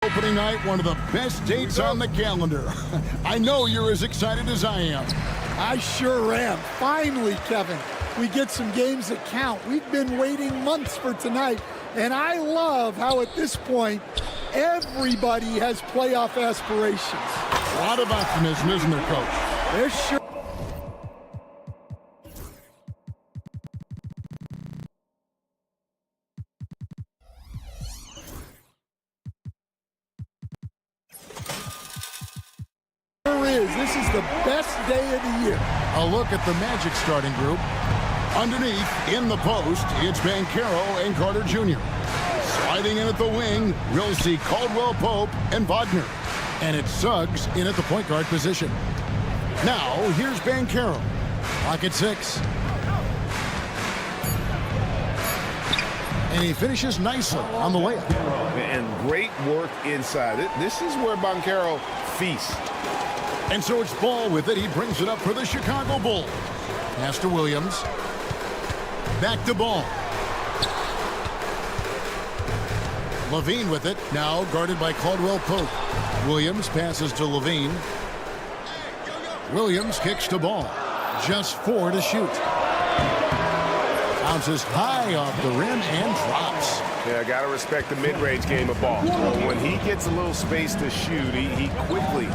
Opening night, one of the best dates on the calendar. I know you're as excited as I am. I sure am. Finally, Kevin, we get some games that count. We've been waiting months for tonight, and I love how at this point, everybody has playoff aspirations. A lot of optimism, isn't there, Coach? There's sure. This is the best day of the year. A look at the Magic starting group. Underneath, in the post, it's Banchero and Carter Jr. Sliding in at the wing, we'll see Caldwell Pope and Wagner. And it's Suggs in at the point guard position. Now, here's Banchero. Clock at 6. And he finishes nicely on the layup. And great work inside. This is where Banchero feasts. And so it's Ball with it. He brings it up for the Chicago Bulls. Pass to Williams. Back to Ball. Levine with it. Now guarded by Caldwell Pope. Williams passes to Levine. Williams kicks to Ball. Just 4 to shoot. Bounces high off the rim and drops. Yeah, got to respect the mid-range game of ball. When he gets a little space to shoot, he quickly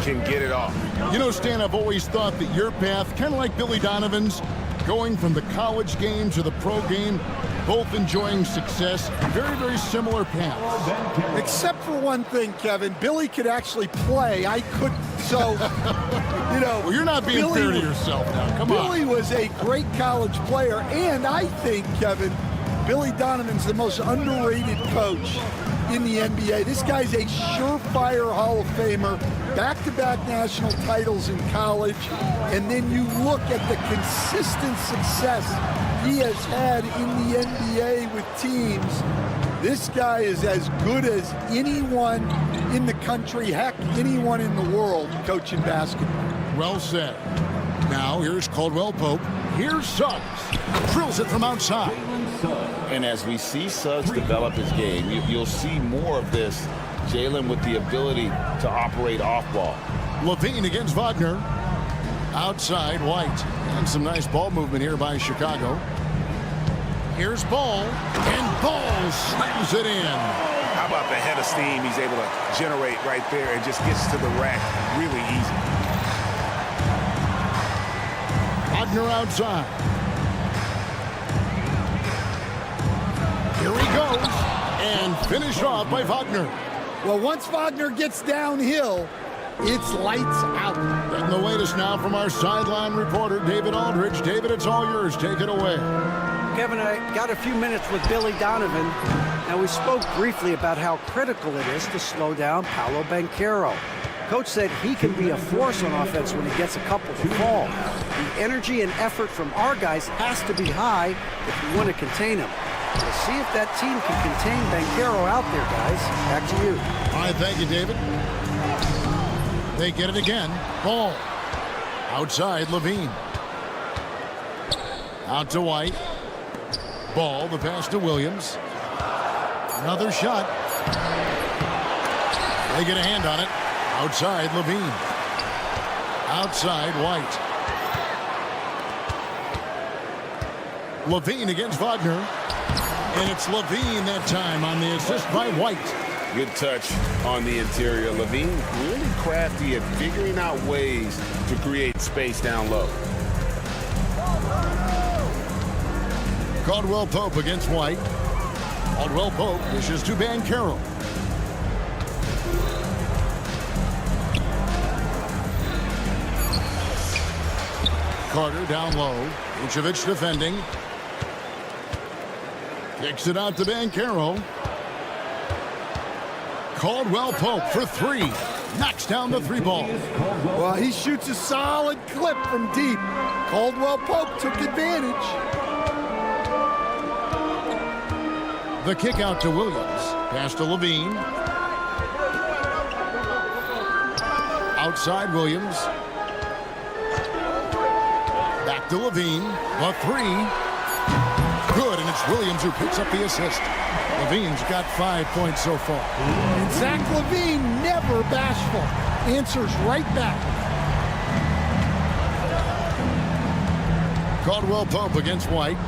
can get it off. You know, Stan, I've always thought that your path, kind of like Billy Donovan's, going from the college game to the pro game, both enjoying success, very, very similar paths. Except for one thing, Kevin. Billy could actually play. I couldn't. So, you know. Well, you're not being fair to yourself now. Come on. Billy was a great college player, and I think, Kevin, Billy Donovan's the most underrated coach in the NBA. This guy's a surefire Hall of Famer, back-to-back national titles in college, and then you look at the consistent success he has had in the NBA with teams. This guy is as good as anyone in the country, heck, anyone in the world coaching basketball. Well said. Now here's Caldwell Pope. Here's Suggs. Drills it from outside. And as we see Suggs develop his game, you'll see more of this. Jalen with the ability to operate off ball. Levine against Wagner. Outside, White. And some nice ball movement here by Chicago. Here's Ball. And Ball slams it in. How about the head of steam he's able to generate right there and just gets to the rack really easy. Wagner outside. Here he goes. And finished off by Wagner. Well, once Wagner gets downhill, it's lights out. Getting the latest now from our sideline reporter, David Aldridge. David, it's all yours. Take it away. Kevin, I got a few minutes with Billy Donovan, and we spoke briefly about how critical it is to slow down Paolo Banchero. Coach said he can be a force on offense when he gets a couple to fall. The energy and effort from our guys has to be high if we want to contain him. We'll see if that team can contain Banchero out there, guys. Back to you. All right, thank you, David. They get it again. Ball. Outside, Levine. Out to White. Ball, the pass to Williams. Another shot. They get a hand on it. Outside, Levine. Outside, White. Levine against Wagner. And it's Levine that time on the assist by White. Good touch on the interior. Levine really crafty at figuring out ways to create space down low. Caldwell Pope against White. Caldwell Pope dishes to Banchero. Carter down low. Vucevic defending. Kicks it out to Banchero. Caldwell Pope for 3. knocks down the three ball. Well, he shoots a solid clip from deep. Caldwell Pope took advantage. The kick out to Williams. Pass to Levine. Outside Williams. Back to Levine. The three. Good, and it's Williams who picks up the assist. Levine's got 5 points so far. And Zach Levine, never bashful, answers right back. Caldwell Pope against White.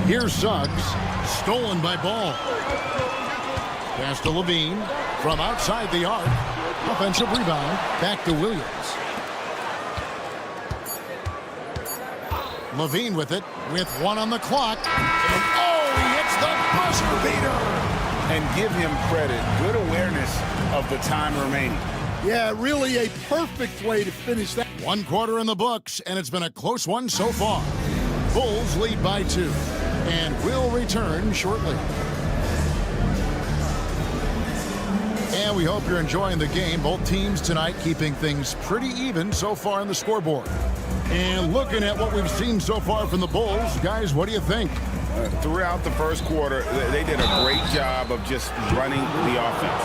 Here's Suggs. Stolen by Ball. Pass to Levine. From outside the arc. Offensive rebound. Back to Williams. Levine with it. With 1 on the clock. And he hits the buzzer beater. And give him credit. Good awareness of the time remaining. Yeah, really a perfect way to finish that. 1 quarter in the books, and it's been a close one so far. Bulls lead by 2, and will return shortly. And we hope you're enjoying the game. Both teams tonight keeping things pretty even so far on the scoreboard. And looking at what we've seen so far from the Bulls, guys, what do you think? Throughout the first quarter, they did a great job of just running the offense.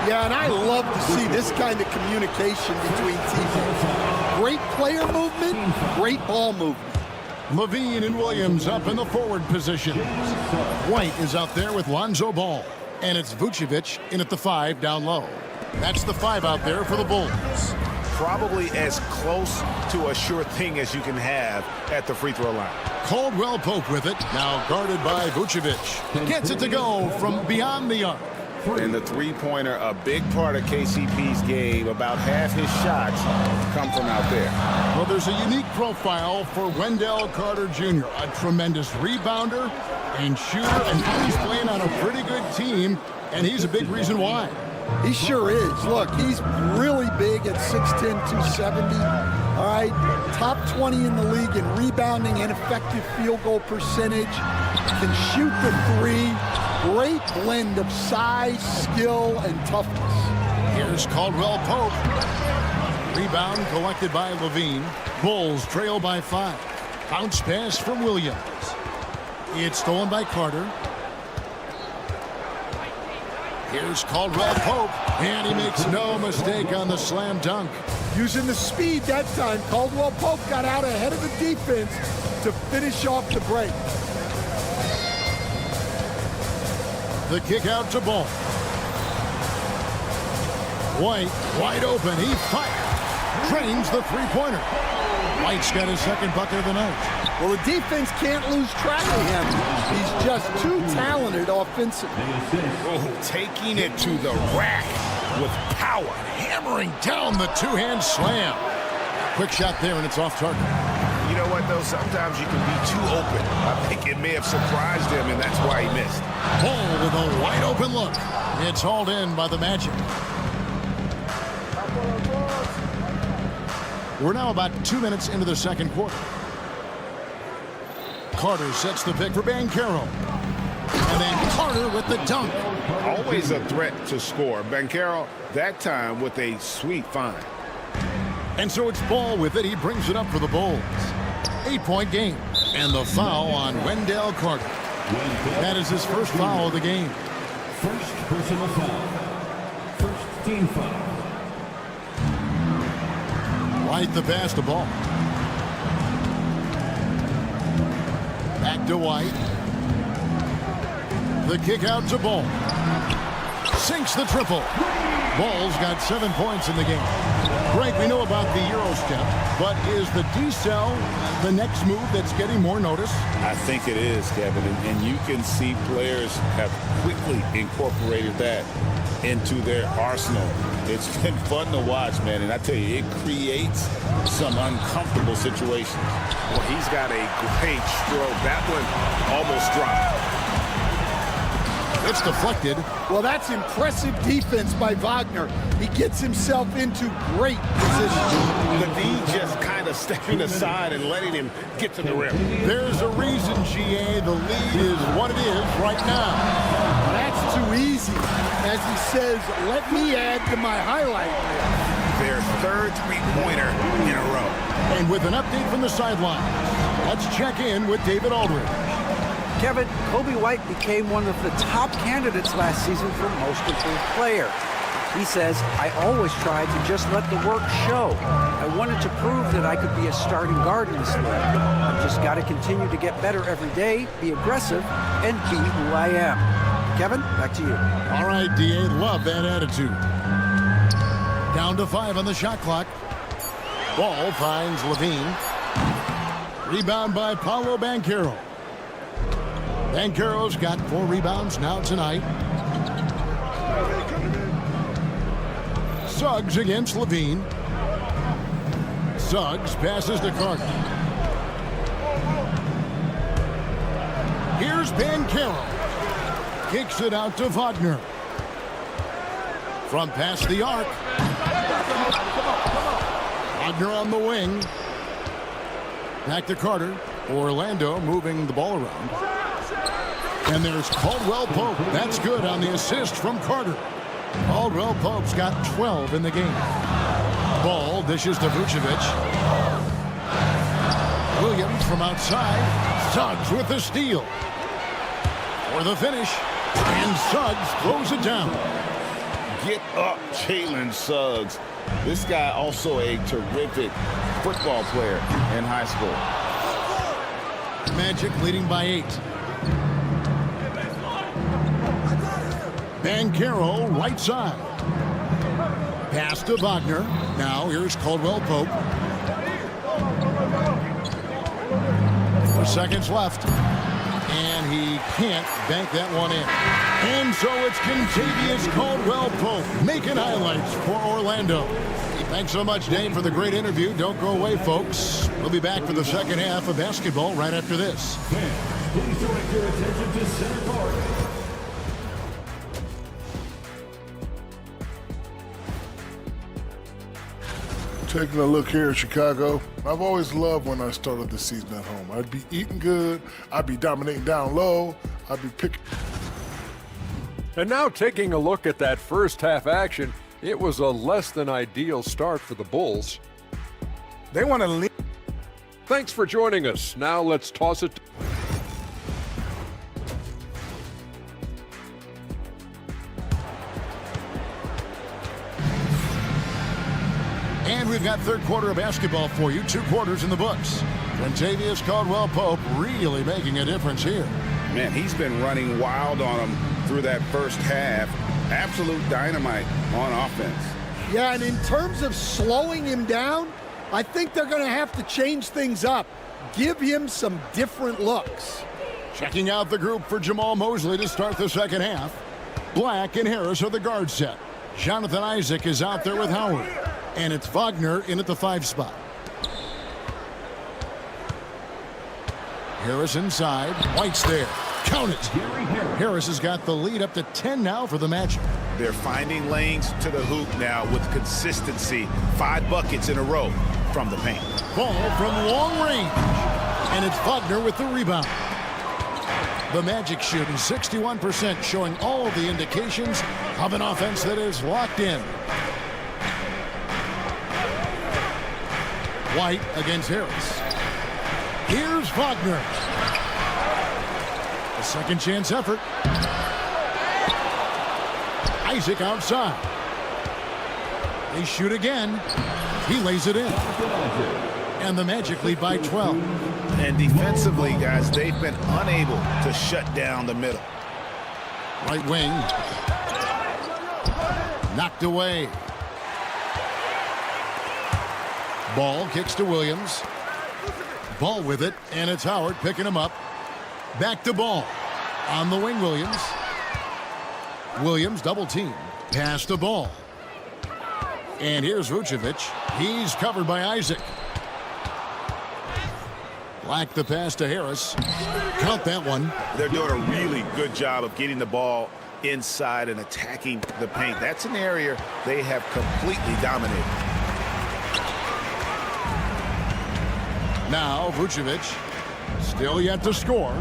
Yeah, and I love to see this kind of communication between teammates. Great player movement, great ball movement. Levine and Williams up in the forward positions. White is out there with Lonzo Ball. And it's Vucevic in at the 5 down low. That's the 5 out there for the Bulls. Probably as close to a sure thing as you can have at the free throw line. Caldwell Pope with it, now guarded by Vucevic. Gets it to go from beyond the arc. And the three-pointer, a big part of KCP's game. About half his shots come from out there. Well, there's a unique profile for Wendell Carter Jr., a tremendous rebounder and shooter, and he's playing on a pretty good team, and he's a big reason why. He sure is. Look, he's really big at 6'10", 270. All right, top 20 in the league in rebounding and effective field goal percentage. Can shoot the 3. Great blend of size, skill, and toughness. Here's Caldwell Pope. Rebound collected by Levine. Bulls trail by 5. Bounce pass from Williams. It's stolen by Carter. Here's Caldwell Pope, and he makes no mistake on the slam dunk. Using the speed that time, Caldwell Pope got out ahead of the defense to finish off the break. The kick out to Ball. White, wide open, he fires. Drains the three-pointer. White's got his second bucket of the night. Well, the defense can't lose track of him. He's just too talented offensively. Oh, taking it to the rack with power. Hammering down the two-hand slam. Quick shot there, and it's off target. You know what, though? Sometimes you can be too open. I think it may have surprised him, and that's why he missed. Ball with a wide open look. It's hauled in by the Magic. We're now about 2 minutes into the second quarter. Carter sets the pick for Banchero. And then Carter with the dunk. Always a threat to score. Banchero, that time with a sweet find. And so it's Ball with it. He brings it up for the Bulls. 8-point game. And the foul on Wendell Carter. That is his first foul of the game. First personal foul. First team foul. White the pass to Ball. Back to White. The kick out to Ball. Sinks the triple. Ball's got 7 points in the game. Greg, we know about the Euro step, but is the decel the next move that's getting more notice? I think it is, Kevin, and you can see players have quickly incorporated that into their arsenal. It's been fun to watch, man, and I tell you, it creates some uncomfortable situations. Well, he's got a great stroke. That one almost dropped. It's deflected. Well, that's impressive defense by Wagner. He gets himself into great position. Levine just kind of stepping aside and letting him get to the rim. There's a reason, GA, the lead is what it is right now. That's too easy. As he says, let me add to my highlight reel. third three-pointer in a row. And with an update from the sidelines, let's check in with David Aldridge. Kevin, Kobe White became one of the top candidates last season for Most Improved Player. He says, I always tried to just let the work show. I wanted to prove that I could be a starting guard in this league. I've just got to continue to get better every day, be aggressive, and be who I am. Kevin, back to you. All right, D.A., love that attitude. Down to 5 on the shot clock. Ball finds Levine. Rebound by Paolo Banchero. Banchero's got 4 rebounds now tonight. Suggs against Levine. Suggs passes to Carter. Here's Banchero. Kicks it out to Wagner. From past the arc. Wagner on the wing. Back to Carter. Orlando moving the ball around. And there's Caldwell Pope. That's good on the assist from Carter. Caldwell Pope's got 12 in the game. Ball dishes to Vucevic. Williams from outside. Suggs with the steal. For the finish. And Suggs throws it down. Get up, Jalen Suggs. This guy also a terrific football player in high school. Magic leading by 8. Banchero right side. Pass to Wagner. Now here's Caldwell Pope. 4 seconds left. And he can't bank that one in. And so it's Kentavious Caldwell Pope making highlights for Orlando. Thanks so much, Dave, for the great interview. Don't go away, folks. We'll be back for the second half of basketball right after this. Please direct your attention to center court. Taking a look here at Chicago, I've always loved when I started the season at home. I'd be eating good, I'd be dominating down low, I'd be picking. And now taking a look at that first half action, it was a less than ideal start for the Bulls. They want to lean. Thanks for joining us. Now let's toss it. And we've got third quarter of basketball for you. 2 quarters in the books. Kentavious Caldwell Pope really making a difference here. Man, he's been running wild on him through that first half. Absolute dynamite on offense. Yeah, and in terms of slowing him down, I think they're going to have to change things up. Give him some different looks. Checking out the group for Jamal Mosley to start the second half. Black and Harris are the guard set. Jonathan Isaac is out there with Howard. And it's Wagner in at the 5 spot. Harris inside. White's there. Count it. Harris has got the lead up to 10 now for the Magic. They're finding lanes to the hoop now with consistency. 5 buckets in a row from the paint. Ball from long range. And it's Wagner with the rebound. The Magic shooting 61%, showing all the indications of an offense that is locked in. White against Harris. Here's Wagner. A second chance effort. Isaac outside. They shoot again. He lays it in. And the Magic lead by 12. And defensively, guys, they've been unable to shut down the middle. Right wing. Knocked away. Ball kicks to Williams. Ball with it, and it's Howard picking him up. Back to Ball. On the wing, Williams. Williams double team. Pass to Ball. And here's Vucevic. He's covered by Isaac. Black the pass to Harris. Count that one. They're doing a really good job of getting the ball inside and attacking the paint. That's an area they have completely dominated. Now Vucevic, still yet to score.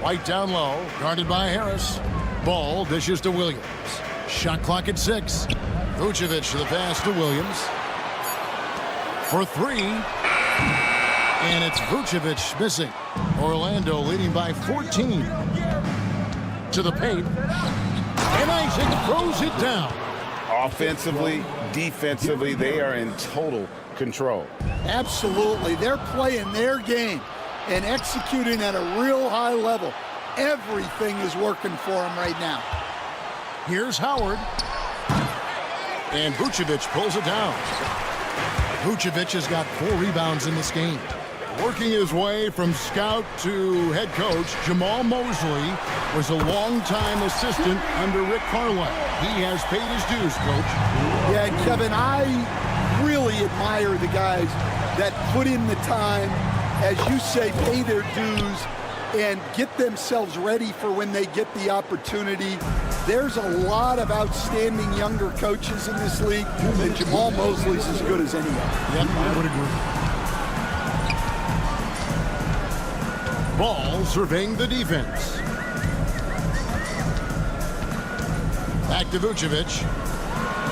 White down low, guarded by Harris. Ball dishes to Williams. Shot clock at 6. Vucevic to the pass to Williams. For 3. And it's Vucevic missing. Orlando leading by 14. To the paint. And Isaac throws it down. Offensively, defensively, they are in total control. Absolutely. They're playing their game and executing at a real high level. Everything is working for them right now. Here's Howard. And Vucevic pulls it down. Vucevic has got 4 rebounds in this game. Working his way from scout to head coach, Jamal Mosley was a longtime assistant under Rick Carlisle. He has paid his dues, Coach. Yeah, Kevin, I really admire the guys that put in the time, as you say, pay their dues, and get themselves ready for when they get the opportunity. There's a lot of outstanding younger coaches in this league, and Jamal Mosley's as good as any of them. Yep, I would agree. Ball surveying the defense. Back to Vucevic.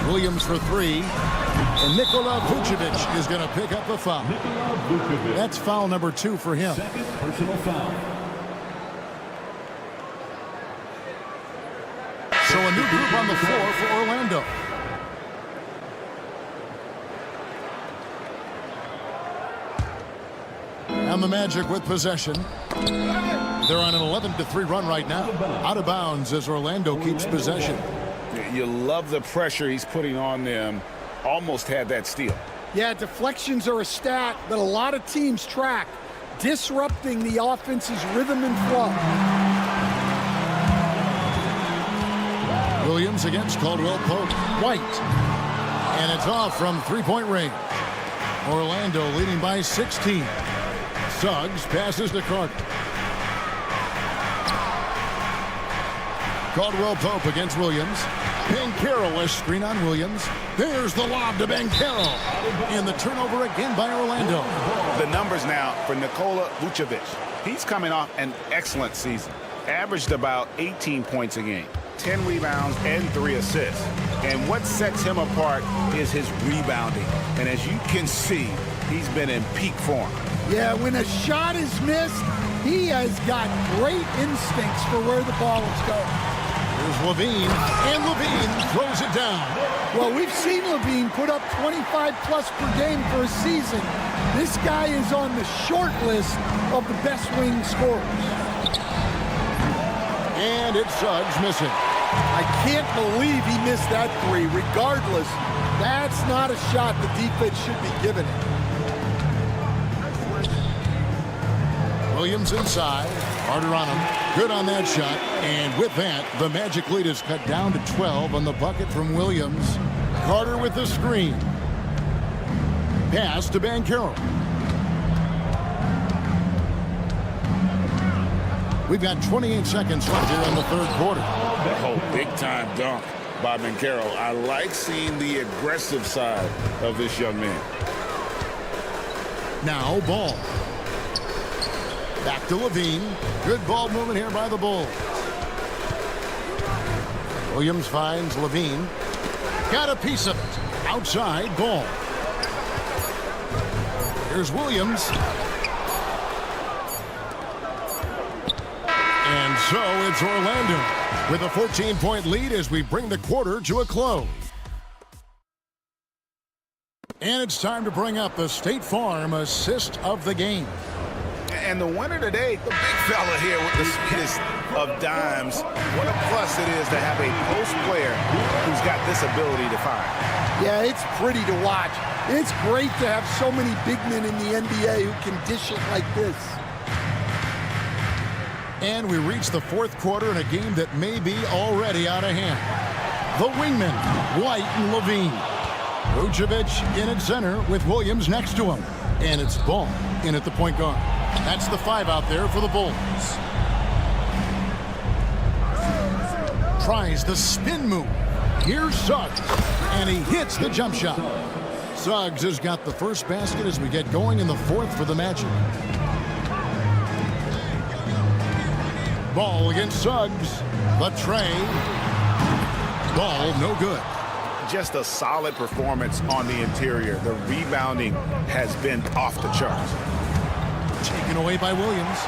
Williams for 3. And Nikola Vucevic is going to pick up a foul. That's foul number 2 for him. Second personal foul. So a new group on the floor for Orlando. And the Magic with possession. They're on an 11-3 run right now. Out of bounds as Orlando keeps possession. You love the pressure he's putting on them. Almost had that steal. Yeah, deflections are a stat that a lot of teams track, disrupting the offense's rhythm and flow. Williams against Caldwell Pope. White. And it's off from three-point range. Orlando leading by 16. Suggs passes to Carter. Caldwell Pope against Williams. Banchero, a screen on Williams. There's the lob to Banchero. And the turnover again by Orlando. The numbers now for Nikola Vucevic. He's coming off an excellent season. Averaged about 18 points a game, 10 rebounds, and 3 assists. And what sets him apart is his rebounding. And as you can see, he's been in peak form. Yeah, when a shot is missed, he has got great instincts for where the ball is going. Here's Levine, and Levine throws it down. Well, we've seen Levine put up 25-plus per game for a season. This guy is on the short list of the best wing scorers. And it's Suggs missing. I can't believe he missed that 3. Regardless, that's not a shot the defense should be giving it. Williams inside. Carter on him. Good on that shot. And with that, the Magic lead is cut down to 12 on the bucket from Williams. Carter with the screen. Pass to Banchero. We've got 28 seconds left here in the third quarter. Oh, big-time dunk by Banchero. I like seeing the aggressive side of this young man. Now Ball. Back to Levine. Good ball movement here by the Bulls. Williams finds Levine. Got a piece of it. Outside, Ball. Here's Williams. And so it's Orlando with a 14-point lead as we bring the quarter to a close. And it's time to bring up the State Farm assist of the game. And the winner today, the big fella here with the sweetest of dimes. What a plus it is to have a post player who's got this ability to fire. Yeah, it's pretty to watch. It's great to have so many big men in the NBA who can dish it like this. And we reach the fourth quarter in a game that may be already out of hand. The wingmen, White and Levine. Vucevic in at center with Williams next to him. And it's Ball in at the point guard. That's the 5 out there for the Bulls. Tries the spin move. Here's Suggs. And he hits the jump shot. Suggs has got the first basket as we get going in the fourth for the Magic. Ball against Suggs. The tray. Ball no good. Just a solid performance on the interior. The rebounding has been off the charts. Taken away by Williams.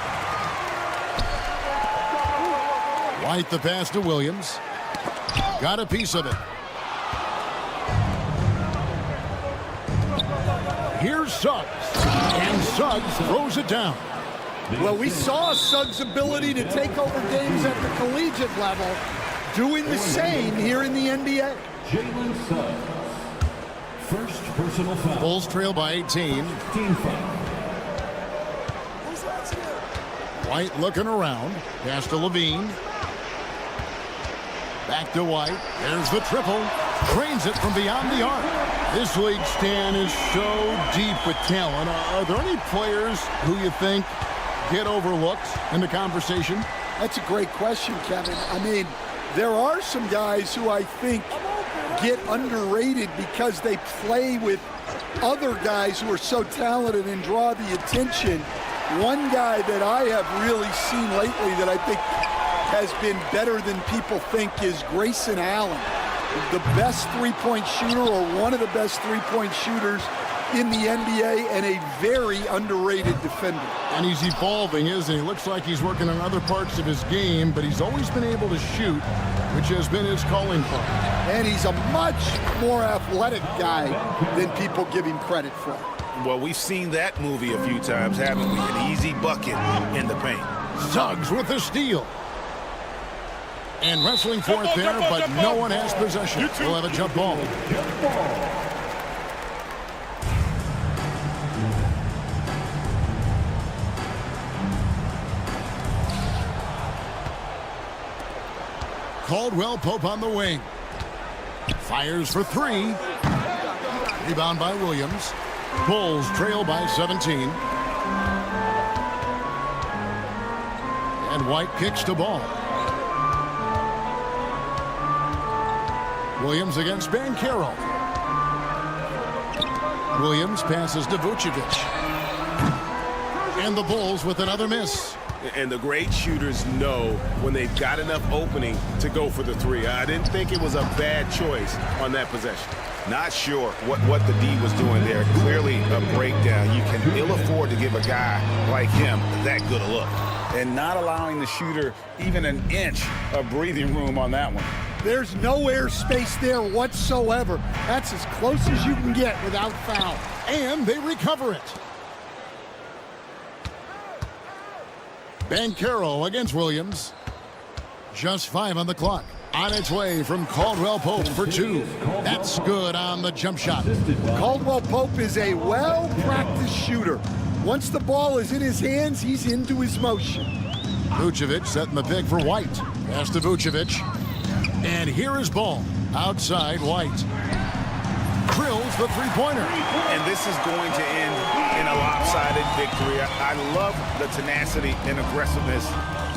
White the pass to Williams. Got a piece of it. Here's Suggs. And Suggs throws it down. Well, we saw Suggs' ability to take over games at the collegiate level, doing the same here in the NBA. Jalen Suggs. First personal foul. Bulls trail by 18. Team foul. White looking around. Pass to Levine. Back to White. There's the triple. Trains it from beyond the arc. This league, Stan, is so deep with talent. Are there any players who you think get overlooked in the conversation? That's a great question, Kevin. I mean, there are some guys who I think get underrated because they play with other guys who are so talented and draw the attention. One guy that I have really seen lately that I think has been better than people think is Grayson Allen, the best three-point shooter or one of the best three-point shooters in the NBA and a very underrated defender. And he's evolving, isn't he? Looks like he's working on other parts of his game, but he's always been able to shoot, which has been his calling card. And he's a much more athletic guy than people give him credit for. Well, we've seen that movie a few times, haven't we? An easy bucket in the paint. Suggs with the steal. And wrestling for it there, but no one has possession. We'll have a jump ball. Caldwell Pope on the wing. Fires for three. Rebound by Williams. Bulls trail by 17. And White kicks the ball. Williams against Banchero. Williams passes to Vucevic. And the Bulls with another miss. And the great shooters know when they've got enough opening to go for the three. I didn't think it was a bad choice on that possession. Not sure what the D was doing there. Clearly a breakdown. You can ill afford to give a guy like him that good a look. And not allowing the shooter even an inch of breathing room on that one. There's no air space there whatsoever. That's as close as you can get without foul. And they recover it. Banchero against Williams. Just 5 on the clock. On its way from Caldwell Pope for 2. That's good on the jump shot. Caldwell Pope is a well-practiced shooter. Once the ball is in his hands, he's into his motion. Vucevic setting the pick for White. Pass to Vucevic. And here is Ball. Outside White. Drills the three-pointer. And this is going to end in a lopsided victory. I love the tenacity and aggressiveness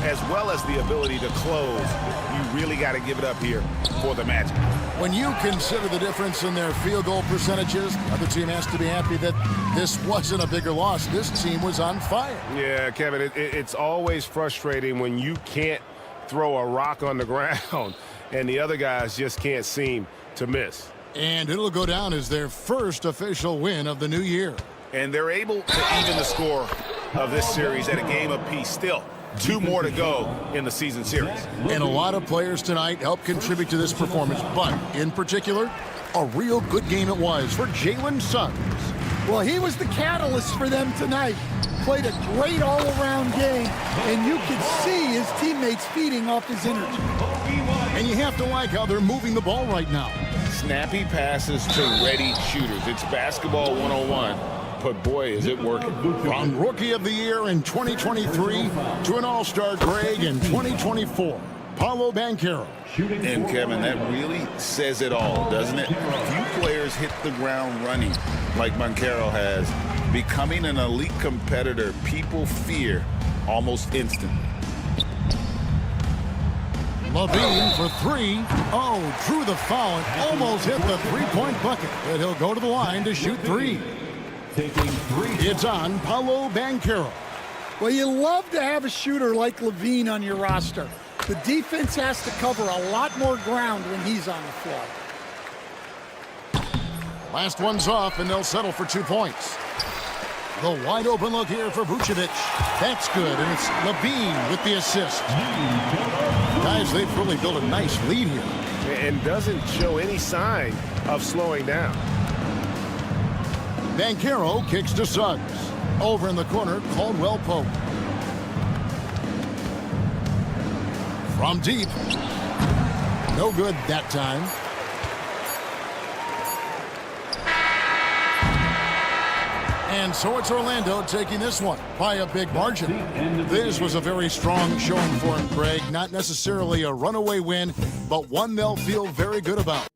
as well as the ability to close. You really got to give it up here for the Magic. When you consider the difference in their field goal percentages, the other team has to be happy that this wasn't a bigger loss. This team was on fire. Yeah, Kevin, it's always frustrating when you can't throw a rock on the ground and the other guys just can't seem to miss. And it'll go down as their first official win of the new year. And they're able to even the score of this series at a game apiece. Still, 2 more to go in the season series. And a lot of players tonight helped contribute to this performance, but in particular, a real good game it was for Jalen Suggs. Well, he was the catalyst for them tonight. Played a great all-around game, and you could see his teammates feeding off his energy. And you have to like how they're moving the ball right now. Snappy passes to ready shooters. It's basketball 101. But boy, is it working. From Rookie of the Year in 2023 to an All-Star Greg in 2024, Paolo Banchero. And Kevin, that really says it all, doesn't it? Few players hit the ground running like Banchero has. Becoming an elite competitor, people fear almost instantly. Levine for 3. Oh, drew the foul and almost hit the three-point bucket. But he'll go to the line to shoot 3. Taking 3. It's on Paolo Banchero. Well, you love to have a shooter like Levine on your roster. The defense has to cover a lot more ground when he's on the floor. Last one's off, and they'll settle for 2 points. The wide open look here for Vucevic. That's good, and it's Levine with the assist. Guys, they've really built a nice lead here. And doesn't show any sign of slowing down. Banchero kicks to Suggs. Over in the corner, Caldwell Pope. From deep. No good that time. And so it's Orlando taking this one by a big margin. This was a very strong showing for him, Greg. Not necessarily a runaway win, but one they'll feel very good about.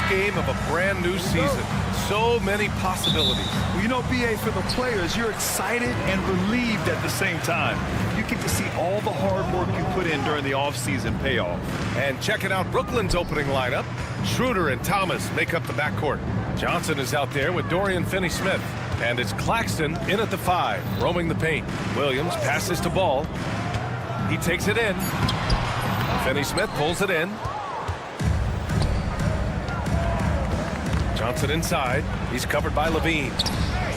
game of a brand new season. So many possibilities. Well, you know, BA, for the players, you're excited and relieved at the same time. You get to see all the hard work you put in during the offseason pay off. And checking out Brooklyn's opening lineup, Schroeder and Thomas make up the backcourt. Johnson is out there with Dorian Finney-Smith. And it's Claxton in at the 5, roaming the paint. Williams passes to Ball. He takes it in. Finney-Smith pulls it in. Johnson inside. He's covered by Levine.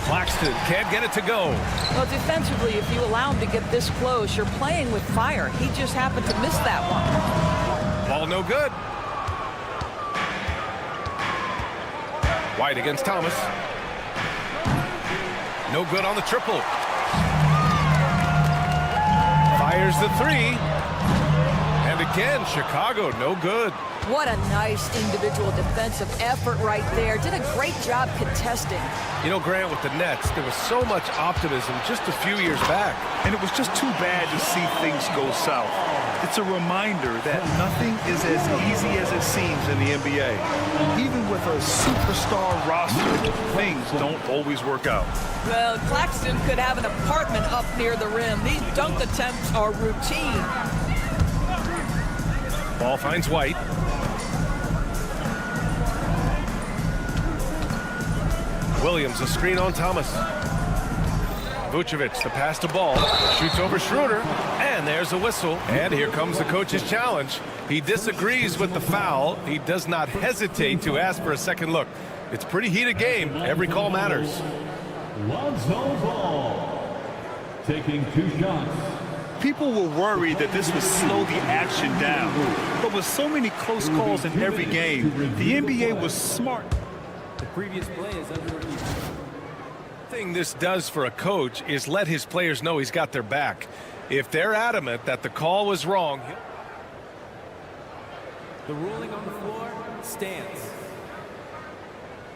Claxton can't get it to go. Well, defensively, if you allow him to get this close, you're playing with fire. He just happened to miss that one. Ball no good. White against Thomas. No good on the triple. Fires the 3. And again, Chicago, no good. What a nice individual defensive effort right there. Did a great job contesting. You know, Grant, with the Nets, there was so much optimism just a few years back. And it was just too bad to see things go south. It's a reminder that nothing is as easy as it seems in the NBA. Even with a superstar roster, things don't always work out. Well, Claxton could have an apartment up near the rim. These dunk attempts are routine. Ball finds White. Williams, a screen on Thomas. Vucevic, the pass to Ball. Shoots over Schroeder. And there's a whistle. And here comes the coach's challenge. He disagrees with the foul. He does not hesitate to ask for a second look. It's a pretty heated game. Every call matters. Lonzo Ball taking 2 shots. People were worried that this would slow the action down. But with so many close calls in every game, the NBA was smart. The previous play is under review. The thing this does for a coach is let his players know he's got their back. If they're adamant that the call was wrong, The ruling on the floor stands.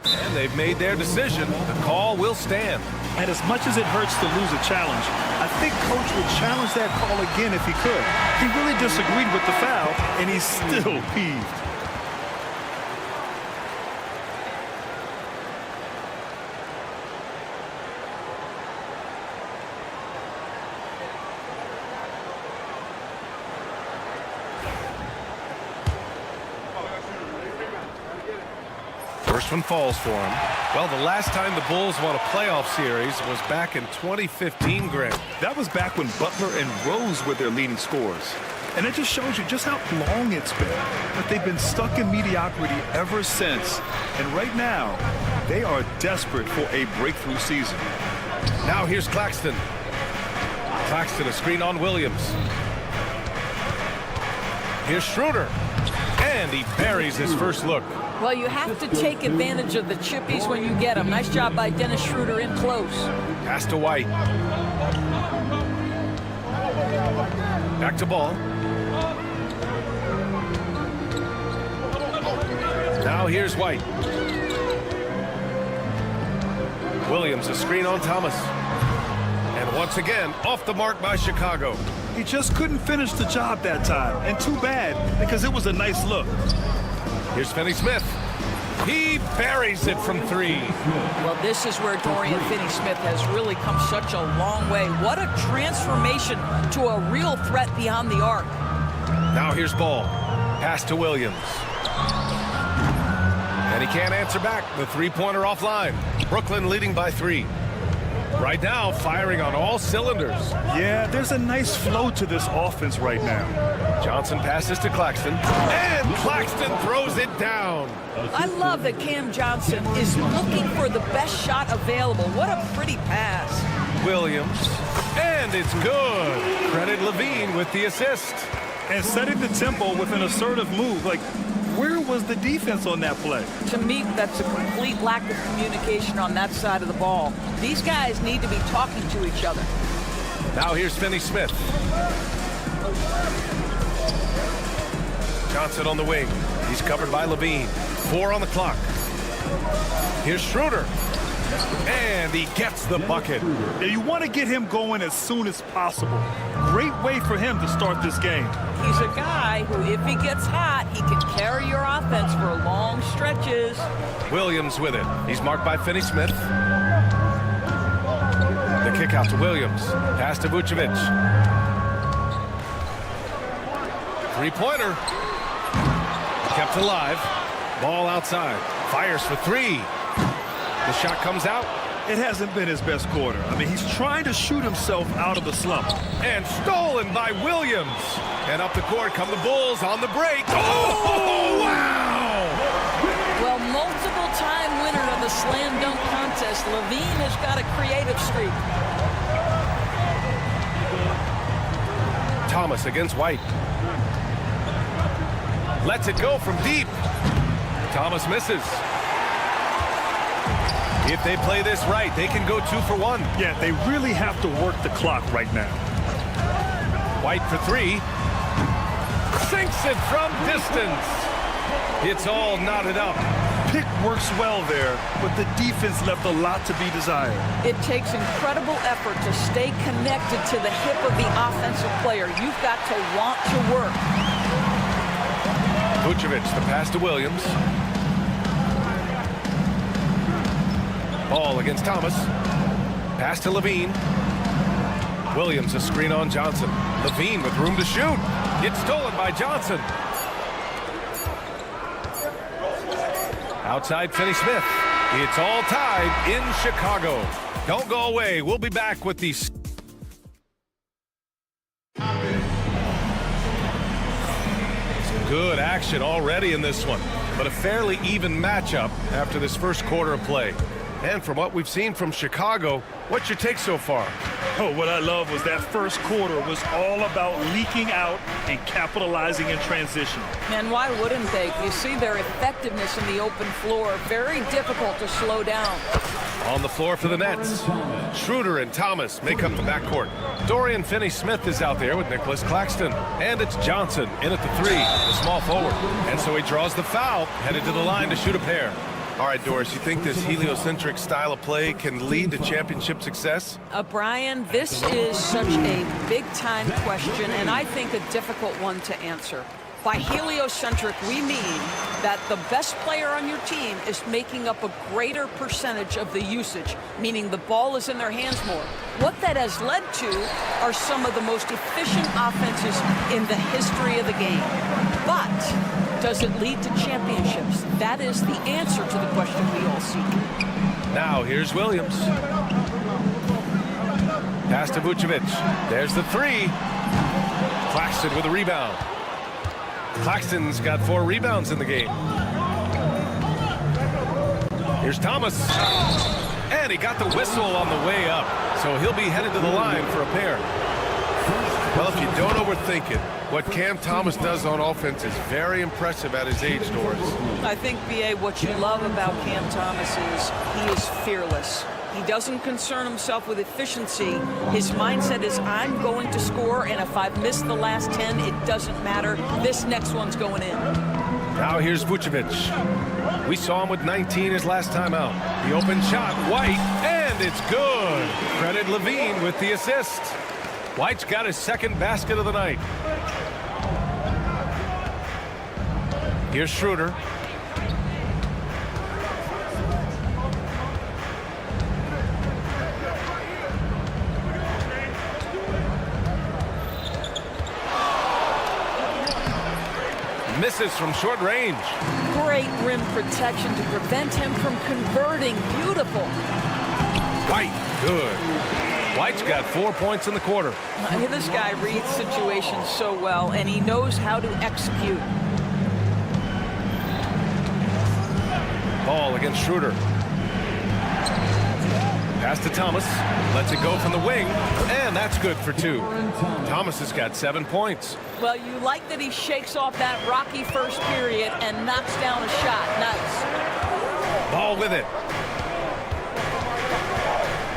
and they've made their decision, the call will stand. And as much as it hurts to lose a challenge, I think Coach would challenge that call again if he could. He really disagreed with the foul, and he's still peeved. First one falls for him. Well, the last time the Bulls won a playoff series was back in 2015, Grant. That was back when Butler and Rose were their leading scorers. And it just shows you just how long it's been. But they've been stuck in mediocrity ever since. And right now, they are desperate for a breakthrough season. Now here's Claxton. Claxton, a screen on Williams. Here's Schroeder. And he buries his first look. Well, you have to take advantage of the chippies when you get them. Nice job by Dennis Schroeder in close. Pass to White. Back to Ball. Now here's White. Williams, a screen on Thomas. And once again, off the mark by Chicago. He just couldn't finish the job that time. And too bad, because it was a nice look. Here's Finney-Smith. He buries it from 3. Well, this is where Dorian Finney-Smith has really come such a long way. What a transformation to a real threat beyond the arc. Now here's Ball. Pass to Williams. And he can't answer back. The 3-pointer offline. Brooklyn leading by 3. Right now, firing on all cylinders. Yeah, there's a nice flow to this offense right now. Johnson passes to Claxton. And Claxton throws it down. I love that Cam Johnson is looking for the best shot available. What a pretty pass. Williams. And it's good. Credit Levine with the assist. And setting the tempo with an assertive move. Like, where was the defense on that play? To me, that's a complete lack of communication on that side of the ball. These guys need to be talking to each other. Now here's Finney-Smith. Johnson on the wing. He's covered by Levine. 4 on the clock. Here's Schroeder. And he gets the bucket. Yeah, you want to get him going as soon as possible. Great way for him to start this game. He's a guy who, if he gets hot, he can carry your offense for long stretches. Williams with it. He's marked by Finney-Smith. The kick out to Williams. Pass to Vucevic. Three-pointer. Kept alive. Ball outside. Fires for three. The shot comes out. It hasn't been his best quarter. I mean, he's trying to shoot himself out of the slump. And stolen by Williams. And up the court come the Bulls on the break. Oh, wow! Well, multiple-time winner of the slam dunk contest, Levine has got a creative streak. Thomas against White. Lets it go from deep. Thomas misses. If they play this right, they can go 2 for 1. Yeah, they really have to work the clock right now. White for three. Sinks it from distance. It's all knotted up. Pick works well there, but the defense left a lot to be desired. It takes incredible effort to stay connected to the hip of the offensive player. You've got to want to work. Vucevic, the pass to Williams. Ball against Thomas. Pass to Levine. Williams, a screen on Johnson. Levine with room to shoot. It's stolen by Johnson. Outside Finney-Smith. It's all tied in Chicago. Don't go away. We'll be back with these. Good action already in this one, but a fairly even matchup after this first quarter of play. And from what we've seen from Chicago, what's your take so far? Oh, what I love was that first quarter was all about leaking out and capitalizing in transition. And why wouldn't they? You see their effectiveness in the open floor. Very difficult to slow down. On the floor for the Nets, Schroeder and Thomas make up the backcourt. Dorian Finney-Smith is out there with Nicholas Claxton. And it's Johnson in at the three, the small forward. And so he draws the foul, headed to the line to shoot a pair. All right, Doris, you think this heliocentric style of play can lead to championship success? Brian, this is such a big-time question, and I think a difficult one to answer. By heliocentric, we mean that the best player on your team is making up a greater percentage of the usage, meaning the ball is in their hands more. What that has led to are some of the most efficient offenses in the history of the game. But does it lead to championships? That is the answer to the question we all seek. Now here's Williams. Pass to Vucevic. There's the three. Claxton with a rebound. Claxton's got 4 rebounds in the game. Here's Thomas. And he got the whistle on the way up. So he'll be headed to the line for a pair. Well, if you don't overthink it, what Cam Thomas does on offense is very impressive at his age, Doris. I think, B.A., what you love about Cam Thomas is he is fearless. He doesn't concern himself with efficiency. His mindset is, I'm going to score, and if I've missed the last 10, it doesn't matter. This next one's going in. Now here's Vucevic. We saw him with 19 his last time out. The open shot, White, and it's good. Credit Levine with the assist. White's got his second basket of the night. Here's Schroeder. Misses from short range. Great rim protection to prevent him from converting. Beautiful. White, good. White's got 4 points in the quarter. This guy reads situations so well, and he knows how to execute. Ball against Schroeder. Pass to Thomas. Lets it go from the wing, and that's good for 2. Thomas has got 7 points. Well, you like that he shakes off that rocky first period and knocks down a shot. Nice. Ball with it.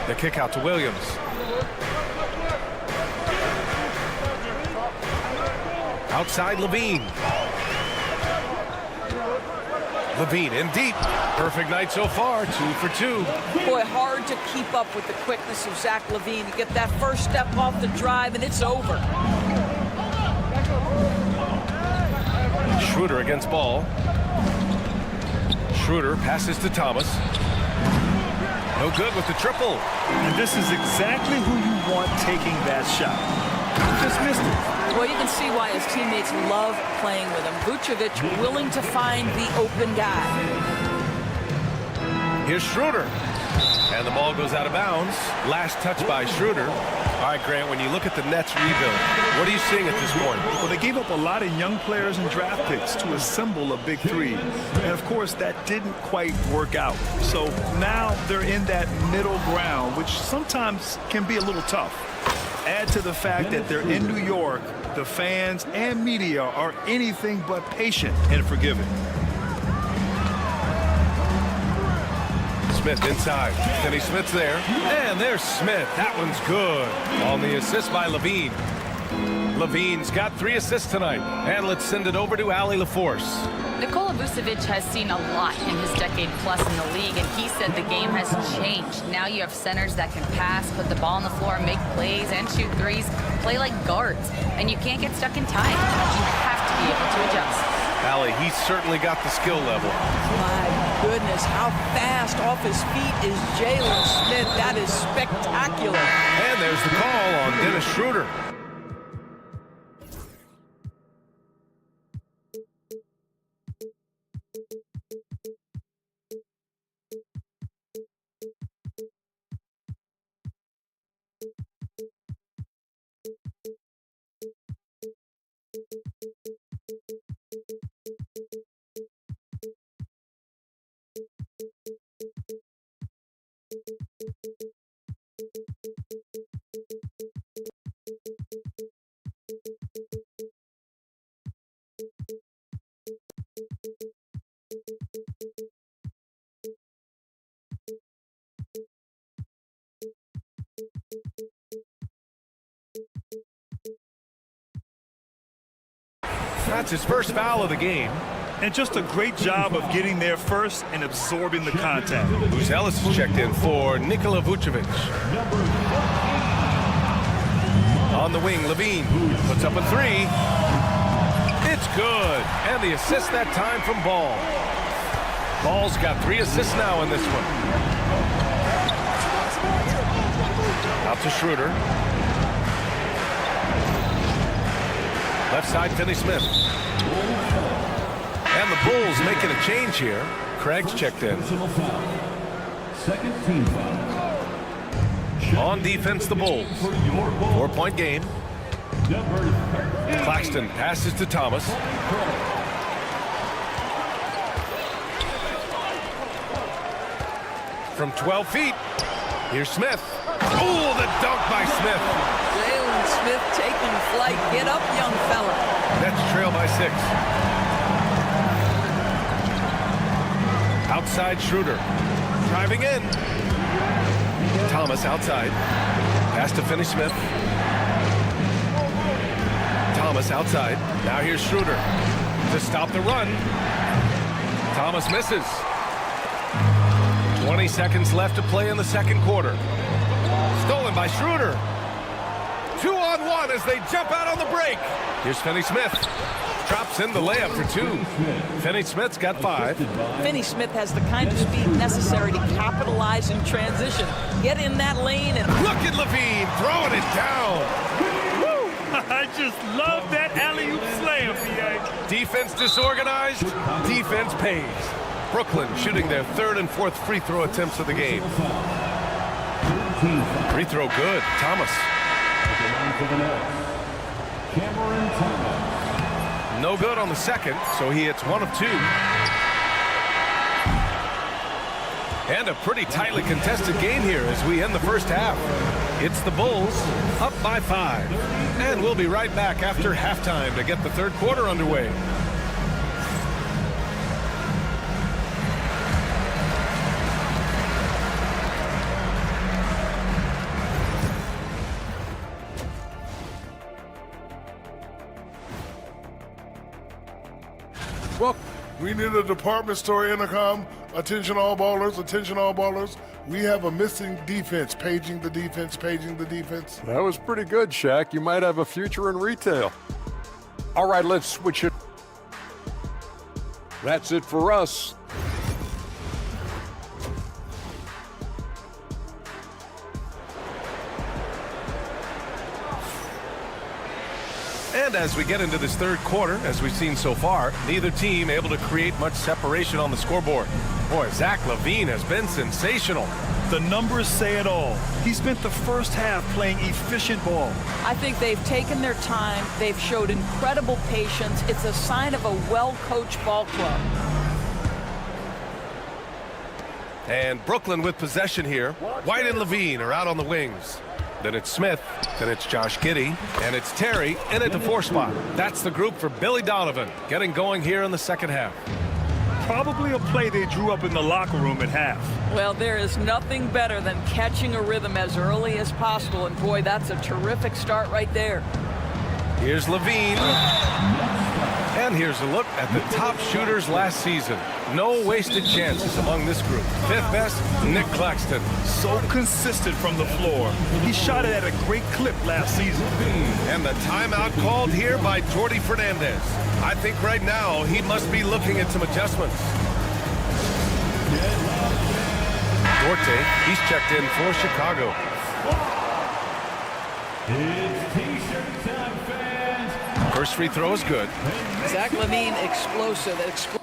The kick out to Williams. Outside Levine. Levine in deep. Perfect night so far, 2 for 2. Boy, hard to keep up with the quickness of Zach Levine. You get that first step off the drive, and it's over. Schroeder against ball. Schroeder passes to Thomas. No good with the triple. And this is exactly who you want taking that shot. He just missed it. Well, you can see why his teammates love playing with him. Vucevic willing to find the open guy. Here's Schroeder. And the ball goes out of bounds. Last touch by Schroeder. All right, Grant, when you look at the Nets rebuild, what are you seeing at this point? Well, they gave up a lot of young players and draft picks to assemble a big three. And, of course, that didn't quite work out. So now they're in that middle ground, which sometimes can be a little tough. Add to the fact that they're in New York, the fans and media are anything but patient and forgiving. Smith inside. Finney Smith's there. And there's Smith. That one's good. On the assist by Levine. Levine's got 3 assists tonight. And let's send it over to Allie LaForce. Nikola Vucevic has seen a lot in his decade plus in the league, and he said the game has changed. Now you have centers that can pass, put the ball on the floor, make plays, and shoot threes, play like guards. And you can't get stuck in time. You have to be able to adjust. Allie, he's certainly got the skill level. My goodness, how fast off his feet is Jalen Smith. That is spectacular. And there's the call on Dennis Schroeder. That's his first foul of the game. And just a great job of getting there first and absorbing the contact. Bruce Ellis is checked in for Nikola Vucevic. On the wing, Levine puts up a 3. It's good. And the assist that time from Ball. Ball's got 3 assists now in this one. Out to Schroeder. Left side, Finney Smith. And the Bulls making a change here. Craig's checked in. Second team foul. On defense, the Bulls. 4-point game. Claxton passes to Thomas. From 12 feet, here's Smith. Oh, the dunk by Smith. Jalen Smith taking flight. Get up, young fella. Nets trail by 6. Outside Schroeder. Driving in. Thomas outside. Pass to Finney Smith. Thomas outside. Now here's Schroeder to stop the run. Thomas misses. 20 seconds left to play in the second quarter. Stolen by Schroeder. 2-on-1 as they jump out on the break. Here's Finney Smith. Drops in the layup for 2. Finney Smith's got 5. Finney Smith has the kind of speed necessary to capitalize in transition. Get in that lane and look at Levine throwing it down. Woo! I just love that alley-oop slam, PA. Defense disorganized. Defense pays. Brooklyn shooting their 3rd and 4th free throw attempts of the game. Free throw good. Thomas. No good on the second, so he hits 1 of 2. And a pretty tightly contested game here as we end the first half. It's the Bulls up by 5. And we'll be right back after halftime to get the third quarter underway. We need a department store intercom. Attention all ballers, attention all ballers. We have a missing defense. Paging the defense, paging the defense. That was pretty good, Shaq. You might have a future in retail. All right, let's switch it. That's it for us. And as we get into this third quarter, as we've seen so far, neither team able to create much separation on the scoreboard. Boy, Zach LaVine has been sensational. The numbers say it all. He spent the first half playing efficient ball. I think they've taken their time. They've showed incredible patience. It's a sign of a well-coached ball club. And Brooklyn with possession here. White and LaVine are out on the wings. Then it's Smith, then it's Josh Giddey, and it's Terry in at the 4 spot. That's the group for Billy Donovan, getting going here in the second half. Probably a play they drew up in the locker room at half. Well, there is nothing better than catching a rhythm as early as possible, and boy, that's a terrific start right there. Here's LaVine. And here's a look at the top shooters last season. No wasted chances among this group. Fifth best, Nick Claxton. So consistent from the floor. He shot it at a great clip last season. And the timeout called here by Jordi Fernandez. I think right now he must be looking at some adjustments. Duarte, he's checked in for Chicago. It's T-shirt time, fans. First free throw is good. Zach LaVine, explosive. Explosive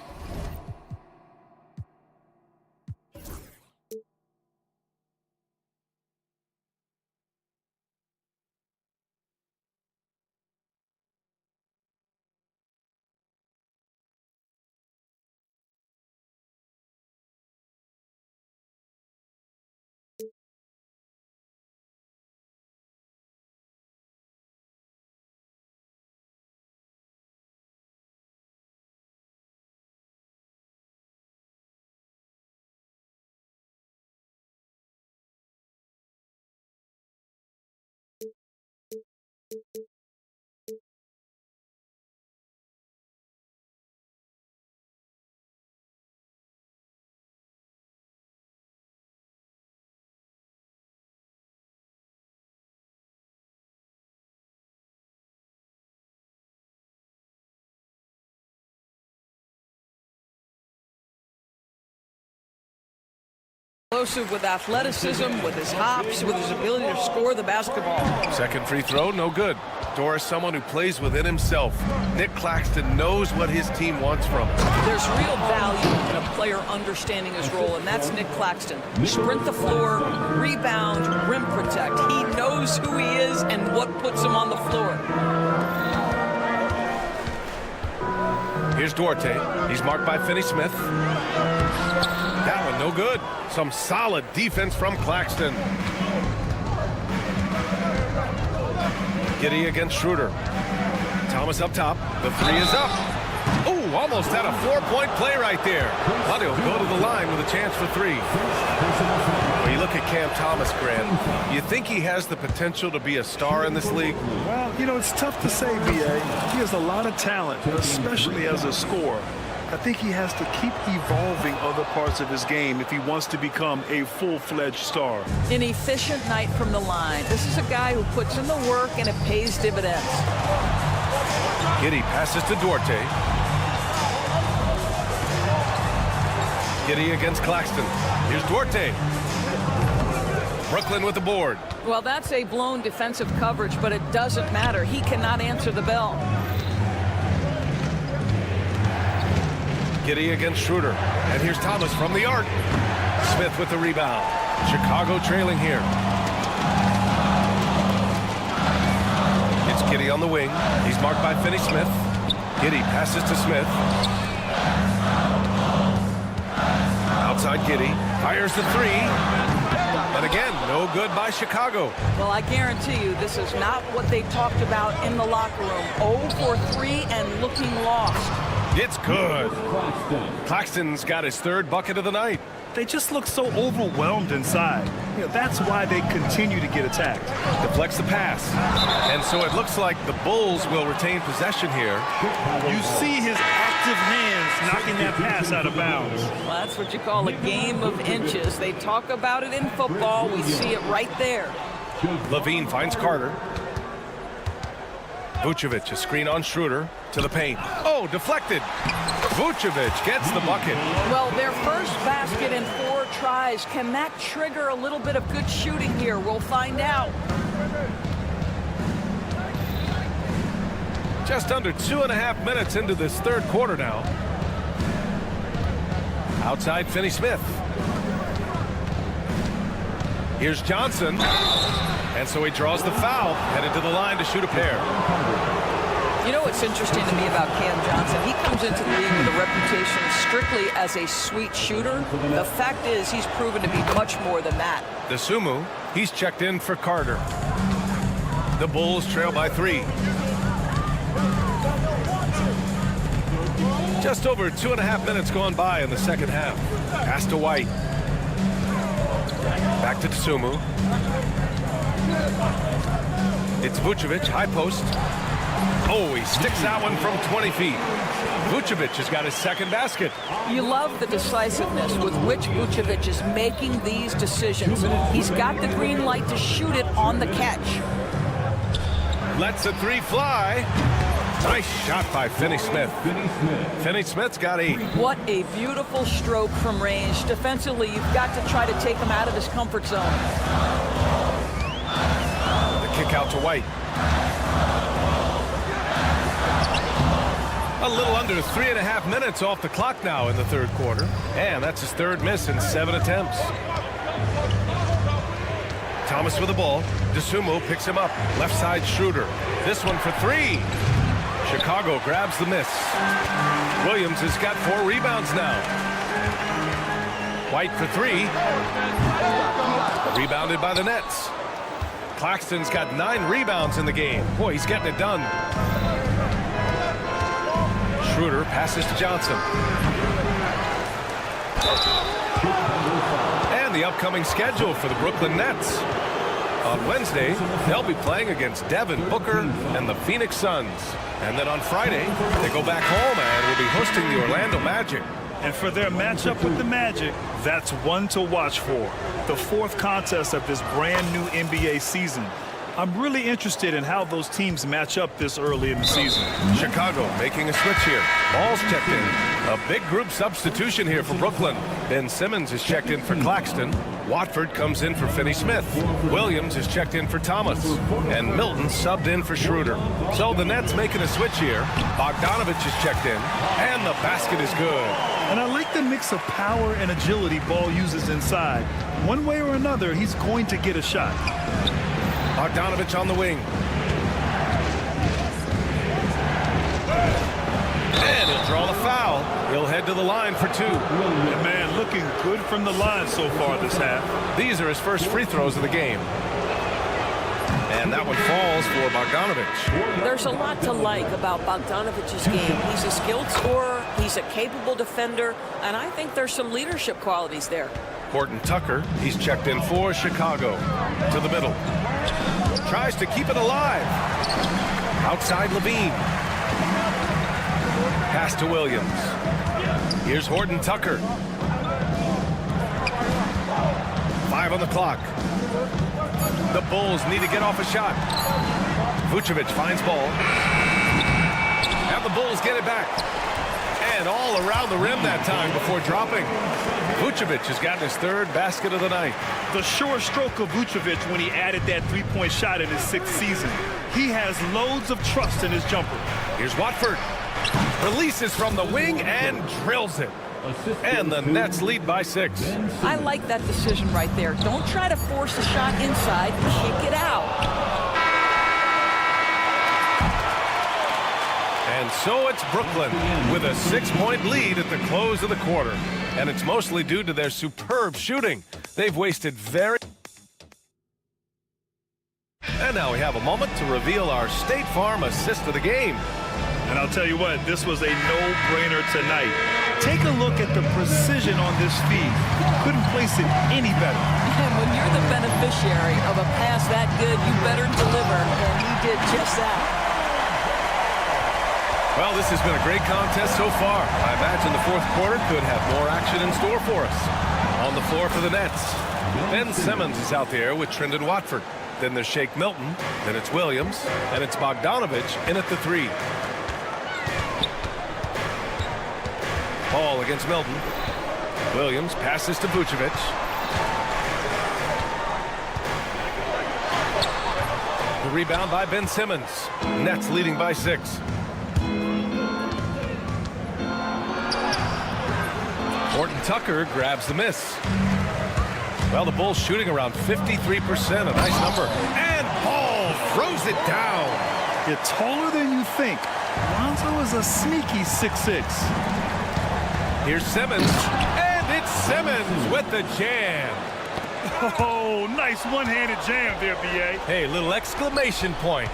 with athleticism, with his hops, with his ability to score the basketball. Second free throw, no good. Doris, someone who plays within himself. Nick Claxton knows what his team wants from him. There's real value in a player understanding his role, and that's Nick Claxton. Sprint the floor, rebound, rim protect. He knows who he is and what puts him on the floor. Here's Duarte. He's marked by Finney Smith. That one no good. Some solid defense from Claxton. Giddey against Schroeder. Thomas up top. The three is up. Oh, almost had a 4-point play right there. But he'll go to the line with a chance for three. When you look at Cam Thomas, Grant, you think he has the potential to be a star in this league? Well, you know, it's tough to say, B.A. He has a lot of talent, especially as a scorer. I think he has to keep evolving other parts of his game if he wants to become a full-fledged star. An efficient night from the line. This is a guy who puts in the work and it pays dividends. Giddey passes to Duarte. Giddey against Claxton. Here's Duarte. Brooklyn with the board. Well, that's a blown defensive coverage, but it doesn't matter. He cannot answer the bell. Giddey against Schroeder. And here's Thomas from the arc. Smith with the rebound. Chicago trailing here. It's Giddey on the wing. He's marked by Finney Smith. Giddey passes to Smith. Outside Giddey. Fires the three. And again, no good by Chicago. Well, I guarantee you this is not what they talked about in the locker room. 0 for 3 and looking lost. It's good. Claxton's got his third bucket of the night. They just look so overwhelmed inside. You know, that's why they continue to get attacked. Deflects the pass. And so it looks like the Bulls will retain possession here. You see his active hands knocking that pass out of bounds. Well, that's what you call a game of inches. They talk about it in football. We see it right there. Levine finds Carter. Vucevic, a screen on Schroeder to the paint. Oh, deflected. Vucevic gets the bucket. Well, their first basket in 4 tries. Can that trigger a little bit of good shooting here? We'll find out. Just under 2.5 minutes into this third quarter now. Outside Finney-Smith. Here's Johnson. And so he draws the foul, headed to the line to shoot a pair. You know what's interesting to me about Cam Johnson? He comes into the league with a reputation strictly as a sweet shooter. The fact is he's proven to be much more than that. DeSumo, he's checked in for Carter. The Bulls trail by 3. Just over 2.5 minutes gone by in the second half. Pass to White. Back to DeSumo. It's Vucevic, high post. Oh, he sticks that one from 20 feet. Vucevic has got his second basket. You love the decisiveness with which Vucevic is making these decisions. He's got the green light to shoot it on the catch. Lets a 3 fly. Nice shot by Finney-Smith. Finney-Smith's got 8. What a beautiful stroke from range. Defensively, you've got to try to take him out of his comfort zone. The kick out to White. A little under 3.5 minutes off the clock now in the third quarter. And that's his third miss in 7 attempts. Thomas with the ball. DeSumo picks him up. Left side Schroeder. This one for 3. Chicago grabs the miss. Williams has got 4 rebounds now. White for 3. Rebounded by the Nets. Claxton's got 9 rebounds in the game. Boy, he's getting it done. Schroeder passes to Johnson. And the upcoming schedule for the Brooklyn Nets. On Wednesday, they'll be playing against Devin Booker and the Phoenix Suns. And then on Friday, they go back home and will be hosting the Orlando Magic. And for their matchup with the Magic, that's one to watch for. The 4th contest of this brand new NBA season. I'm really interested in how those teams match up this early in the season. Chicago making a switch here. Ball's checked in. A big group substitution here for Brooklyn. Ben Simmons is checked in for Claxton. Watford comes in for Finney-Smith. Williams is checked in for Thomas. And Milton subbed in for Schroeder. So the Nets making a switch here. Bogdanovich is checked in. And the basket is good. And I like the mix of power and agility Ball uses inside. One way or another, he's going to get a shot. Bogdanovich on the wing. And he'll draw the foul. He'll head to the line for 2. And man, looking good from the line so far this half. These are his first free throws of the game. And that one falls for Bogdanovich. There's a lot to like about Bogdanovich's game. He's a skilled scorer, he's a capable defender, and I think there's some leadership qualities there. Horton Tucker, he's checked in for Chicago. To the middle. Tries to keep it alive. Outside Levine. Pass to Williams. Here's Horton Tucker. 5 on the clock. The Bulls need to get off a shot. Vucevic finds ball. And the Bulls get it back. And all around the rim that time before dropping. Vucevic has gotten his 3rd basket of the night. The sure stroke of Vucevic when he added that 3-point shot in his 6th season. He has loads of trust in his jumper. Here's Watford. Releases from the wing and drills it. And the Nets lead by 6. I like that decision right there. Don't try to force the shot inside. Kick it out. And so it's Brooklyn with a 6-point lead at the close of the quarter. And it's mostly due to their superb shooting. They've wasted very... And now we have a moment to reveal our State Farm assist of the game. And I'll tell you what, this was a no-brainer tonight. Take a look at the precision on this feed. Couldn't place it any better. And when you're the beneficiary of a pass that good, you better deliver. And he did just that. Well, this has been a great contest so far. I imagine the fourth quarter could have more action in store for us. On the floor for the Nets, Ben Simmons is out there with Trendon Watford. Then there's Shake Milton. Then it's Williams. And it's Bogdanovich in at the 3. Ball against Milton. Williams passes to Vucevic. The rebound by Ben Simmons. Nets leading by 6. Horton Tucker grabs the miss. Well, the Bulls shooting around 53%, a nice number. And Paul throws it down. You're taller than you think. Lonzo is a sneaky 6'6". Here's Simmons, and it's Simmons with the jam. Oh, nice one-handed jam there, B.A. Hey, little exclamation point.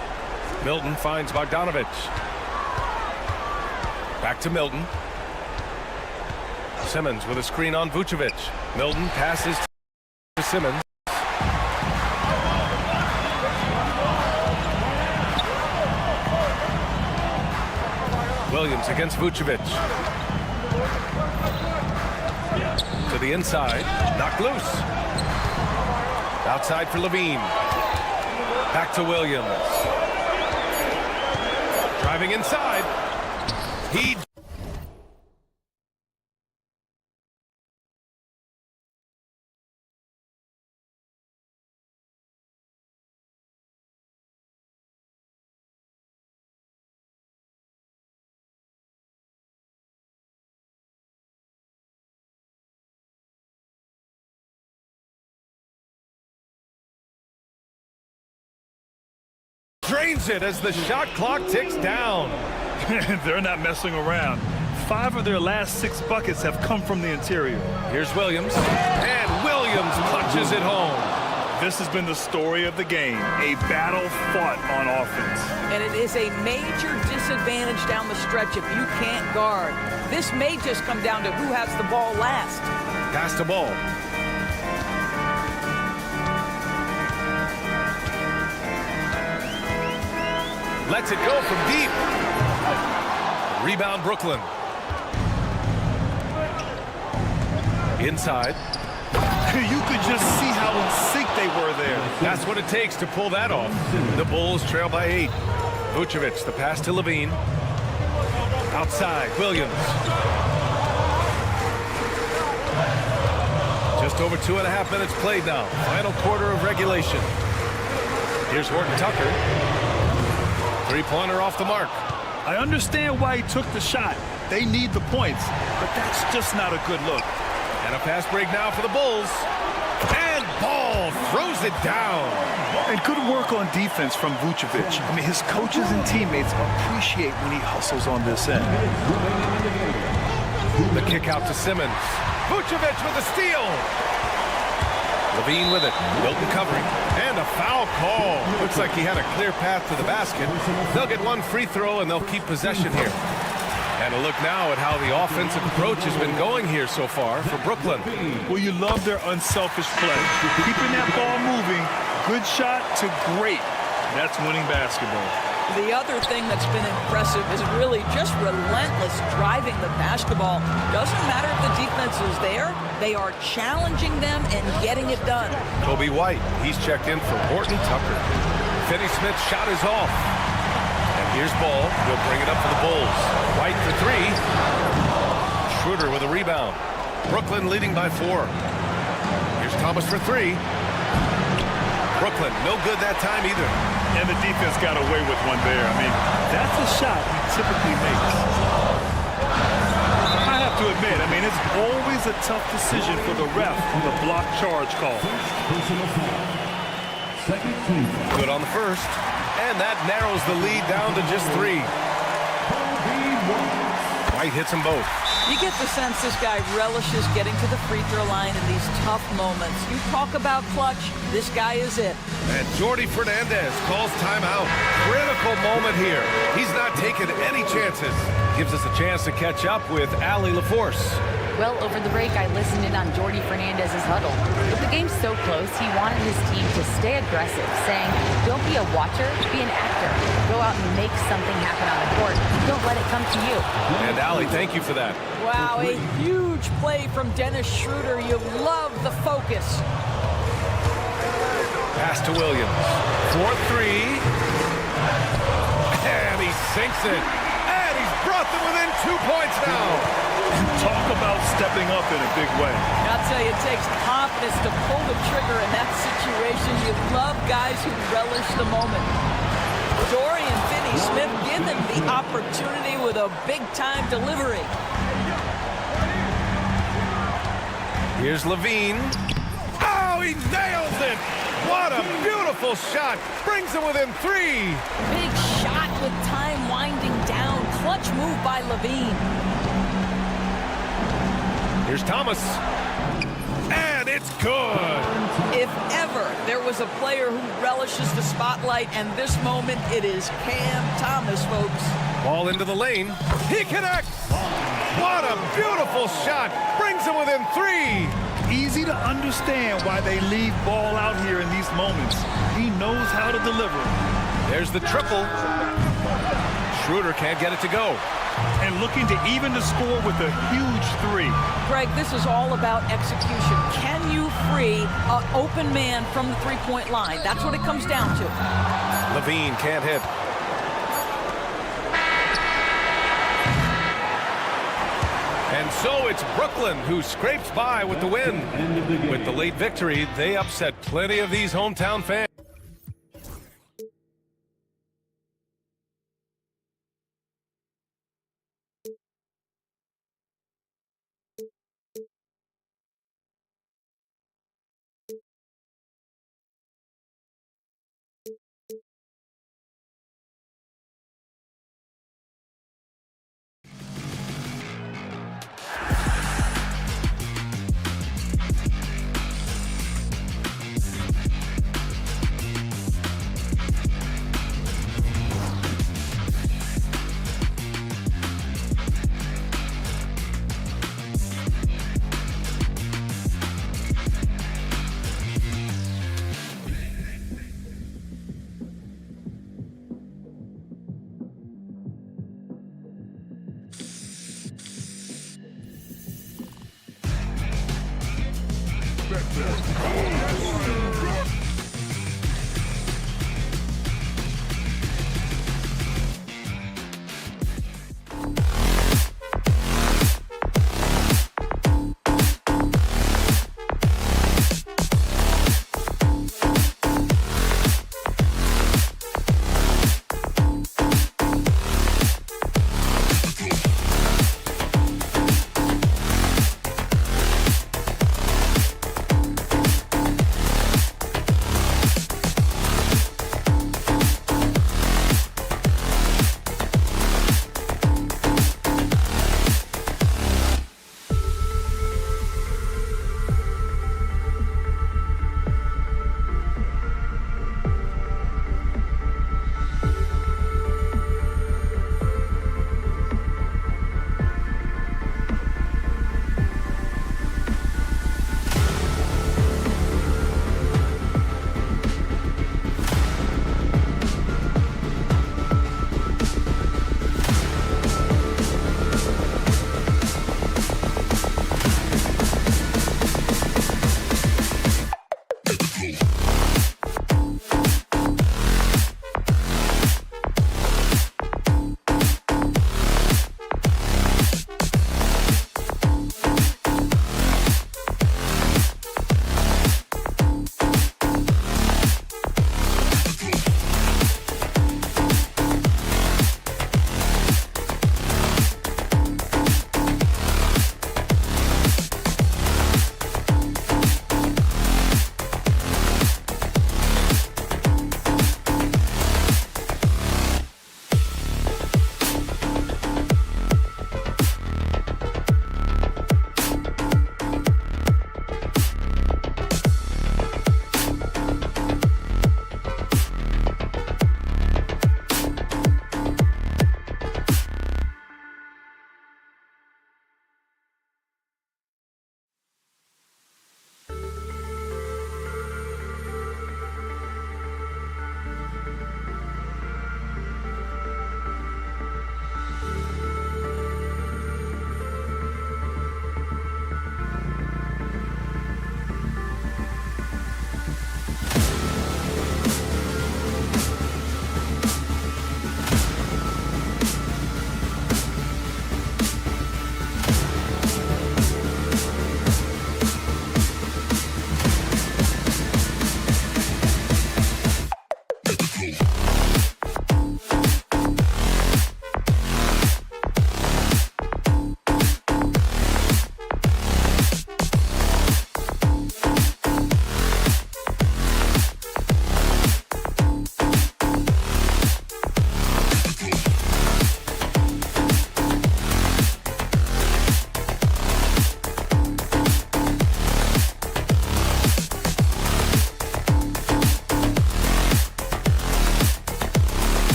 Milton finds Bogdanovich. Back to Milton. Simmons with a screen on Vucevic. Milton passes to Simmons. Williams against Vucevic. To the inside, knocked loose. Outside for Levine. Back to Williams. Driving inside. He drains it as the shot clock ticks down. They're not messing around. 5 of their last 6 buckets have come from the interior. Here's Williams, and Williams punches it home. This has been the story of the game, a battle fought on offense. And it is a major disadvantage down the stretch if you can't guard. This may just come down to who has the ball last. Pass the ball. Lets it go from deep. Rebound Brooklyn. Inside. You could just see how in sync they were there. That's what it takes to pull that off. The Bulls trail by 8. Vucevic, the pass to Levine. Outside, Williams. Just over 2.5 minutes played now. Final quarter of regulation. Here's Horton Tucker. Three-pointer off the mark. I understand why he took the shot. They need the points, but that's just not a good look. And a fast break now for the Bulls. And Ball throws it down. And good work on defense from Vucevic. I mean, his coaches and teammates appreciate when he hustles on this end. The kick out to Simmons. Vucevic with a steal. Levine with it. Milton covering. And a foul call. Looks like he had a clear path to the basket. They'll get one free throw and they'll keep possession here. And a look now at how the offensive approach has been going here so far for Brooklyn. Well, you love their unselfish play. Keeping that ball moving, good shot to great. That's winning basketball. The other thing that's been impressive is really just relentless driving the basketball. Doesn't matter if the defense is there, they are challenging them and getting it done. Kobe White, he's checked in for Horton Tucker. Finney Smith's shot is off. And here's Ball. He'll bring it up for the Bulls. White for 3. Schroeder with a rebound. Brooklyn leading by 4. Here's Thomas for 3. Brooklyn, no good that time either. And the defense got away with one there. I mean, that's a shot he typically makes. I have to admit, I mean, it's always a tough decision for the ref on the block charge call. Good on the first. And that narrows the lead down to just 3. White hits them both. You get the sense this guy relishes getting to the free throw line in these tough moments. You talk about clutch, this guy is it. And Jordi Fernandez calls timeout. Critical moment here. He's not taking any chances. Gives us a chance to catch up with Allie LaForce. Well, over the break, I listened in on Jordi Fernandez's huddle. With the game so close, he wanted his team to stay aggressive, saying, don't be a watcher, be an actor. Go out and make something happen on the court. Don't let it come to you. And Allie, thank you for that. Wow, a huge play from Dennis Schroeder. You love the focus. Pass to Williams. 4-3. And he sinks it. And he's brought them within 2 points now. Talk about stepping up in a big way. I'll tell you, it takes confidence to pull the trigger in that situation. You love guys who relish the moment. Dorian Finney-Smith given the opportunity with a big-time delivery. Here's Levine. Oh, he nails it! What a beautiful shot! Brings him within 3. Big shot with time winding down. Clutch move by Levine. Here's Thomas. And it's good! If ever there was a player who relishes the spotlight and this moment, it is Cam Thomas, folks. Ball into the lane. He connects! What a beautiful shot! Brings him within 3. Easy to understand why they leave ball out here in these moments. He knows how to deliver. There's the triple. Schroeder can't get it to go. And looking to even the score with a huge 3. Greg, this is all about execution. Can you free an open man from the three-point line? That's what it comes down to. Levine can't hit. And so it's Brooklyn who scrapes by with the win. With the late victory, they upset plenty of these hometown fans.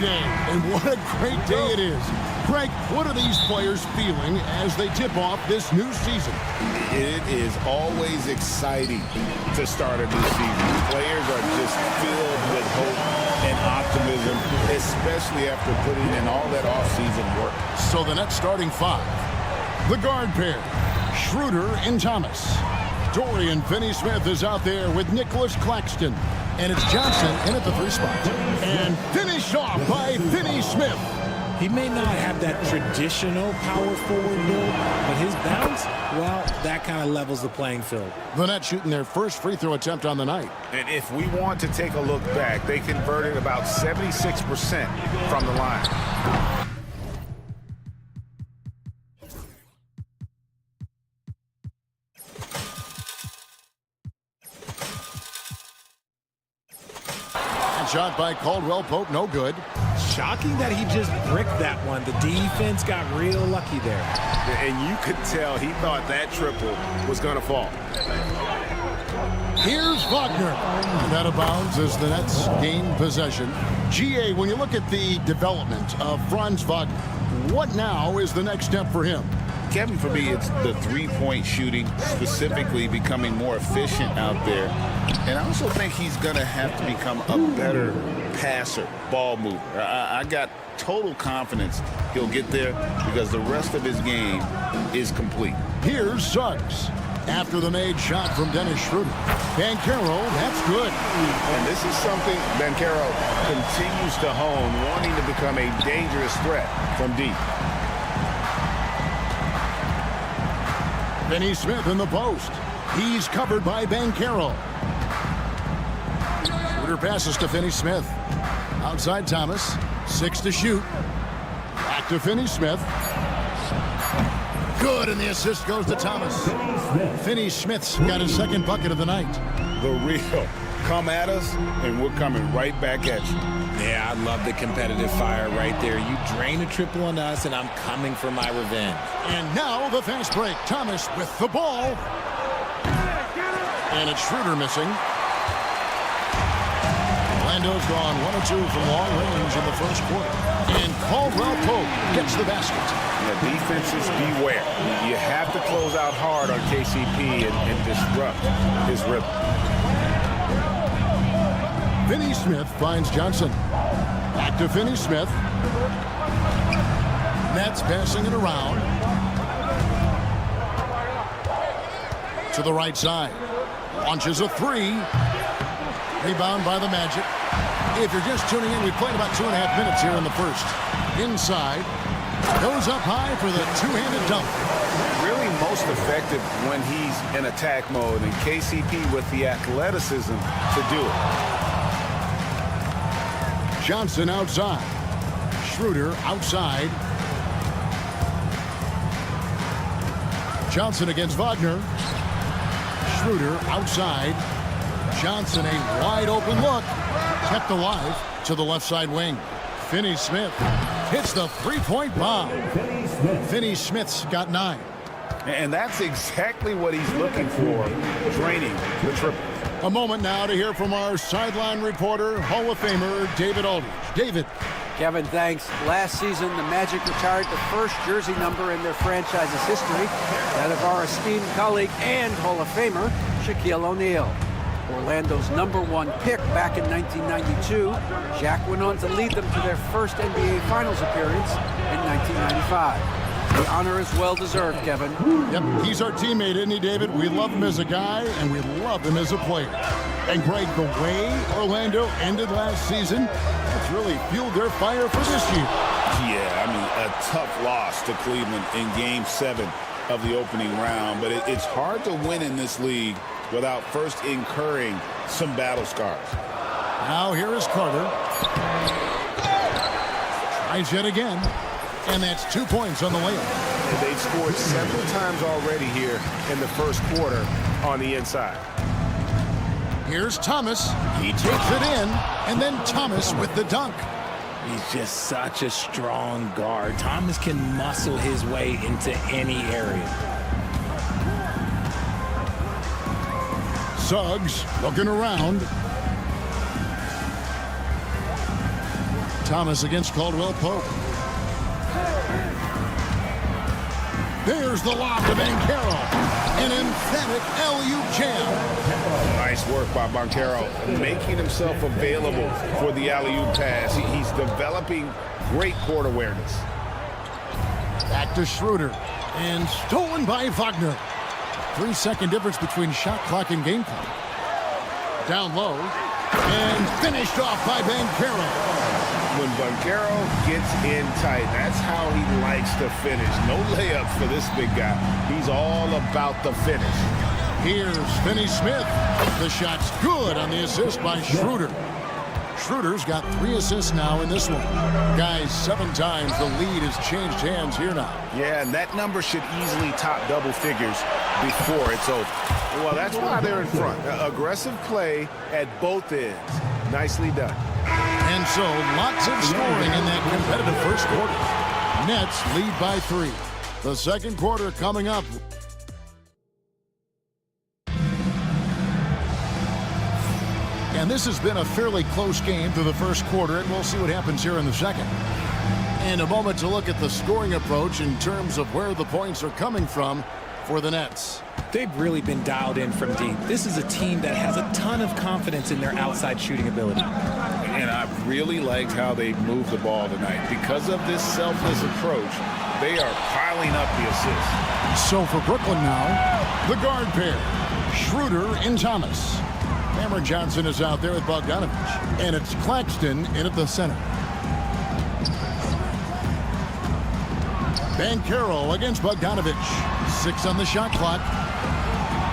day, and what a great day it is. Greg, what are these players feeling as they tip off this new season? It is always exciting to start a new season. Players are just filled with hope and optimism, especially after putting in all that offseason work. So the Nets starting five. The guard pair, Schroeder and Thomas. Dorian Finney-Smith is out there with Nicholas Claxton. And it's Johnson in at the 3 spot. And finished off by Finney-Smith. He may not have that traditional power forward build, but his bounce, well, that kind of levels the playing field. The Nets shooting their first free throw attempt on the night. And if we want to take a look back, they converted about 76% from the line. Shot by Caldwell Pope, no good. Shocking that he just bricked that one. The defense got real lucky there. And you could tell he thought that triple was going to fall. Here's Wagner. And out of bounds as the Nets gain possession. GA, when you look at the development of Franz Wagner, what now is the next step for him? Kevin, for me, it's the three-point shooting, specifically becoming more efficient out there. And I also think he's going to have to become a better passer, ball mover. I got total confidence he'll get there because the rest of his game is complete. Here's Suggs. After the made shot from Dennis Schroeder. Banchero, that's good. And this is something Banchero continues to hone, wanting to become a dangerous threat from deep. Finney-Smith in the post. He's covered by Banchero. Schroeder passes to Finney-Smith. Outside Thomas. 6 to shoot. Back to Finney-Smith. Good, and the assist goes to Thomas. Finney-Smith's got his second bucket of the night. The real. Come at us, and we're coming right back at you. Yeah, I love the competitive fire right there. You drain a triple on us, and I'm coming for my revenge. And now the fast break. Thomas with the ball. And it's Schroeder missing. Orlando's gone 1 of 2 from long range in the first quarter. And Caldwell Pope gets the basket. Yeah, defenses beware. You have to close out hard on KCP and disrupt his rhythm. Finney-Smith finds Johnson. Back to Finney-Smith. Nets passing it around. To the right side. Launches a 3. Rebound by the Magic. If you're just tuning in, we played about 2.5 minutes here in the first. Inside. Goes up high for the two-handed dunk. Really most effective when he's in attack mode, and KCP with the athleticism to do it. Johnson outside. Schroeder outside. Johnson against Wagner. Schroeder outside. Johnson, a wide open look. Kept alive to the left side wing. Finney-Smith hits the three-point bomb. Finney-Smith's got 9. And that's exactly what he's looking for, draining the triple. A moment now to hear from our sideline reporter, Hall of Famer David Aldridge. David. Kevin, thanks. Last season, the Magic retired the first jersey number in their franchise's history, that of our esteemed colleague and Hall of Famer, Shaquille O'Neal. Orlando's #1 pick back in 1992, Shaq went on to lead them to their first NBA Finals appearance in 1995. The honor is well-deserved, Kevin. Yep, he's our teammate, isn't he, David? We love him as a guy, and we love him as a player. And, Greg, the way Orlando ended last season, that's really fueled their fire for this year. Yeah, I mean, a tough loss to Cleveland in Game 7 of the opening round. But it's hard to win in this league without first incurring some battle scars. Now here is Carter. Tries yet again. And that's 2 points on the layup. And they've scored several times already here in the first quarter on the inside. Here's Thomas. He takes it in. And then Thomas with the dunk. He's just such a strong guard. Thomas can muscle his way into any area. Suggs looking around. Thomas against Caldwell Pope. There's the lob to Banchero. An emphatic alley-oop jam. Nice work by Banchero, making himself available for the alley-oop pass. He's developing great court awareness. Back to Schroeder. And stolen by Wagner. 3-second difference between shot clock and game clock. Down low. And finished off by Banchero. When Banchero gets in tight, that's how he likes to finish. No layups for this big guy. He's all about the finish. Here's Finney Smith. The shot's good on the assist by Schroeder. Schroeder's got 3 assists now in this one. Guys, 7 times the lead has changed hands here now. Yeah, and that number should easily top double figures before it's over. Well, that's why they're in front. Aggressive play at both ends. Nicely done. And so, lots of scoring in that competitive first quarter. Nets lead by 3. The second quarter coming up. And this has been a fairly close game through the first quarter, and we'll see what happens here in the second. In a moment to look at the scoring approach in terms of where the points are coming from for the Nets. They've really been dialed in from deep. This is a team that has a ton of confidence in their outside shooting ability. And I really liked how they moved the ball tonight. Because of this selfless approach, they are piling up the assists. So for Brooklyn now, the guard pair, Schroeder and Thomas. Cameron Johnson is out there with Bogdanovich. And it's Claxton in at the center. Banchero against Bogdanovich. 6 on the shot clock.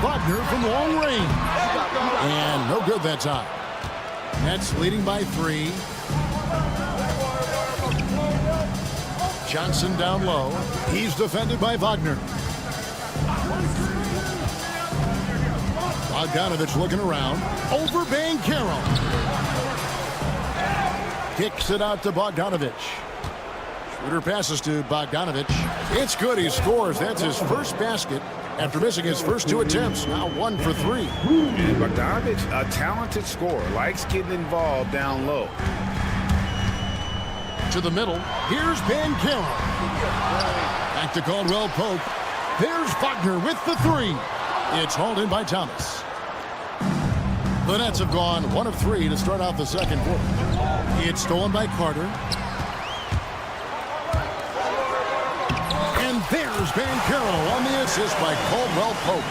Wagner from long range. And no good that time. Nets leading by 3. Johnson down low. He's defended by Wagner. Bogdanovich looking around. Over Banchero. Kicks it out to Bogdanovich. Schroeder passes to Bogdanovich. It's good. He scores. That's his first basket after missing his first 2 attempts. Now 1 for 3. And Bogdanovich, a talented scorer, likes getting involved down low. To the middle. Here's Banchero. Back to Caldwell Pope. There's Wagner with the 3. It's hauled in by Thomas. The Nets have gone 1 of 3 to start out the second quarter. It's stolen by Carter. And there's Banchero on the assist by Caldwell Pope.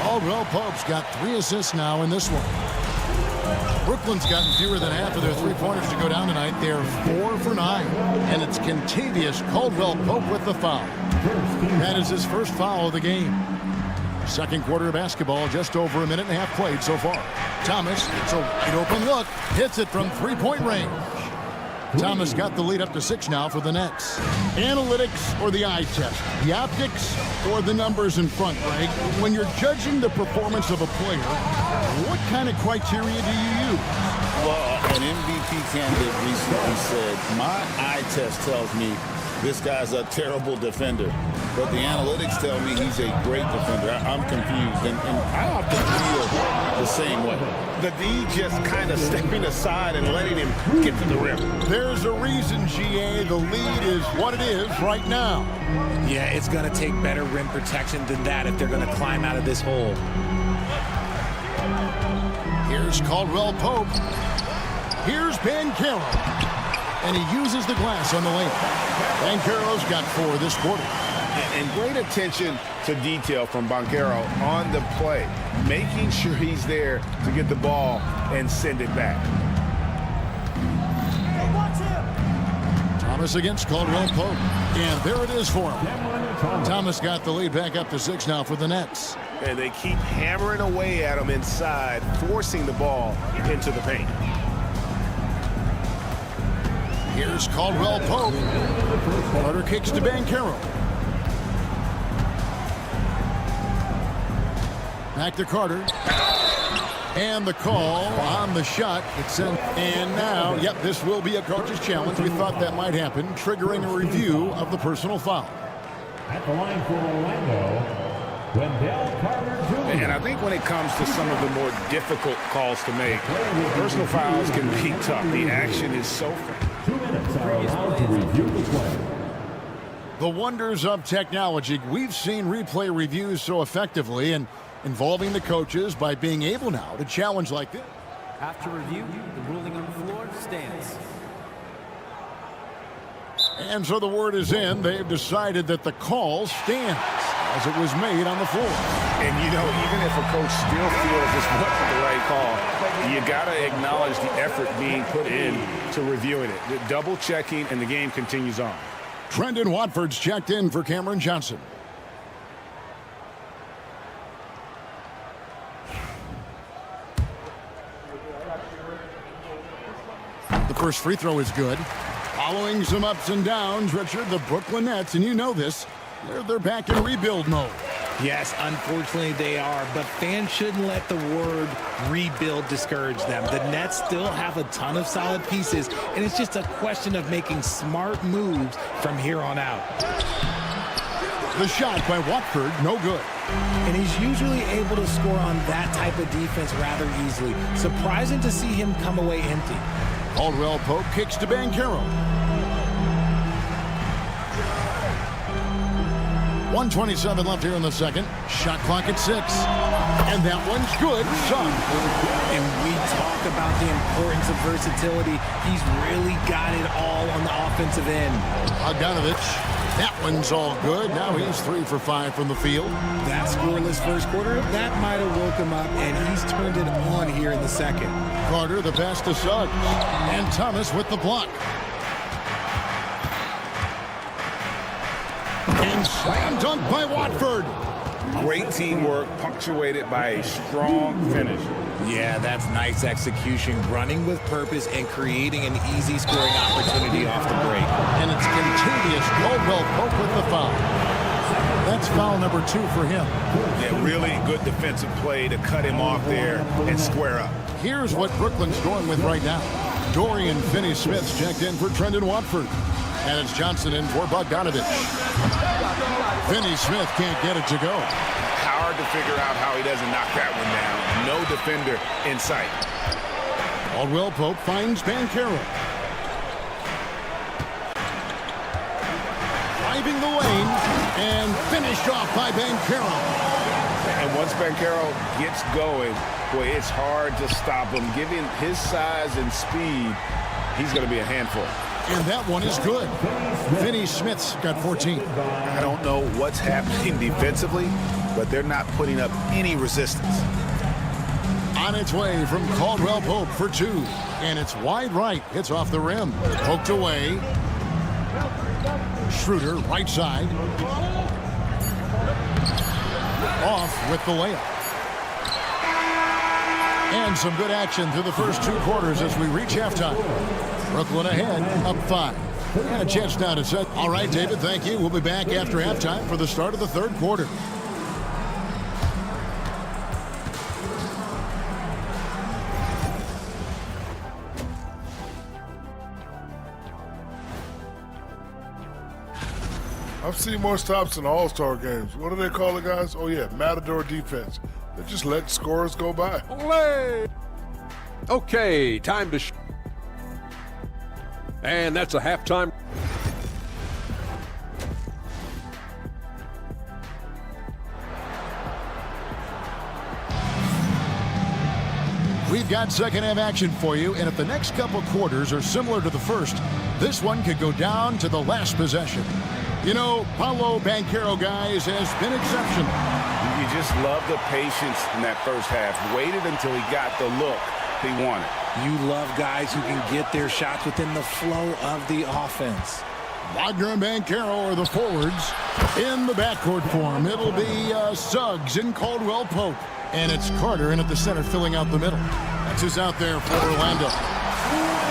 Caldwell Pope's got 3 assists now in this one. Brooklyn's gotten fewer than half of their 3-pointers to go down tonight. They're 4 for 9. And it's Contavious Caldwell Pope with the foul. That is his first foul of the game. Second quarter of basketball, just over a minute and a half played so far. Thomas, it's a wide open look, hits it from 3-point range. Thomas got the lead up to 6 now for the Nets. Analytics or the eye test? The optics or the numbers in front, Greg? When you're judging the performance of a player, what kind of criteria do you use? Well, an MVP candidate recently said, my eye test tells me this guy's a terrible defender, but the analytics tell me he's a great defender. I'm confused, and I often feel the same way. The D just kind of stepping aside and letting him get to the rim. There's a reason, GA, the lead is what it is right now. Yeah, it's going to take better rim protection than that if they're going to climb out of this hole. Here's Caldwell Pope. Here's Banchero. And he uses the glass on the lane. Banchero's got 4 this quarter. And great attention to detail from Banchero on the play, making sure he's there to get the ball and send it back. Thomas against Caldwell Pope. And there it is for him. Thomas got the lead back up to 6 now for the Nets. And they keep hammering away at him inside, forcing the ball into the paint. Here's Caldwell Pope. Carter kicks to Banchero. Back to Carter. And the call on the shot. It's sent. And now, yep, this will be a coach's challenge. We thought that might happen, triggering a review of the personal foul. At the line for Orlando, Wendell Carter Jr. And I think when it comes to some of the more difficult calls to make, personal fouls can be tough. The action is so fast. 2 minutes are allowed to review the play. The wonders of technology. We've seen replay reviews so effectively and involving the coaches by being able now to challenge like this. After review, the ruling on the floor stands. And so the word is in. They've decided that the call stands as it was made on the floor. And, you know, even if a coach still feels this wasn't the right call, you got to acknowledge the effort being put in to reviewing it. The double checking, and the game continues on. Trendon Watford's checked in for Cameron Johnson. The first free throw is good. Following some ups and downs, Richard, the Brooklyn Nets, and you know this, they're back in rebuild mode. Yes, unfortunately they are, but fans shouldn't let the word rebuild discourage them. The Nets still have a ton of solid pieces, and it's just a question of making smart moves from here on out. The shot by Watford, no good. And he's usually able to score on that type of defense rather easily. Surprising to see him come away empty. Caldwell Pope kicks to Banchero. 1:27 left here in the second. Shot clock at 6. And that one's good. Son. And we talk about the importance of versatility. He's really got it all on the offensive end. Bogdanovich. That one's all good. Now he's 3 for 5 from the field. That scoreless first quarter, that might have woke him up, and he's turned it on here in the second. Carter, the pass to Suggs. And Thomas with the block. And slam dunk by Watford. Great teamwork, punctuated by a strong finish. Yeah, that's nice execution, running with purpose and creating an easy scoring opportunity off the break. And it's continuous. Caldwell Pope with the foul. That's foul number 2 for him. Yeah, really good defensive play to cut him off there and square up. Here's what Brooklyn's going with right now. Dorian Finney-Smith's checked in for Trendon Watford. And it's Johnson in for Bogdanovich. Finney-Smith can't get it to go. Hard to figure out how he doesn't knock that one down. No defender in sight. Caldwell Pope finds Banchero. Driving the lane and finished off by Banchero. And once Banchero gets going, boy, it's hard to stop him. Given his size and speed, he's going to be a handful. And that one is good. Finney-Smith's got 14. I don't know what's happening defensively, but they're not putting up any resistance. On its way from Caldwell Pope for 2. And it's wide right. It's off the rim. Poked away. Schroeder, right side. Off with the layup. And some good action through the first 2 quarters as we reach halftime. Brooklyn ahead, up 5. And a chance now to set. All right, David, thank you. We'll be back after halftime for the start of the third quarter. I've seen more stops in All-Star games. What do they call it, guys? Oh, yeah, Matador defense. They just let scorers go by. Olé! Okay, time to and that's a halftime. We've got second half action for you, and if the next couple quarters are similar to the first, this one could go down to the last possession. You know, Paolo Banchero, guys, has been exceptional. You just love the patience in that first half. Waited until he got the look he wanted. You love guys who can get their shots within the flow of the offense. Wagner and Banchero are the forwards. In the backcourt form, it'll be Suggs and Caldwell Pope. And it's Carter in at the center, filling out the middle. That's who's out there for Orlando.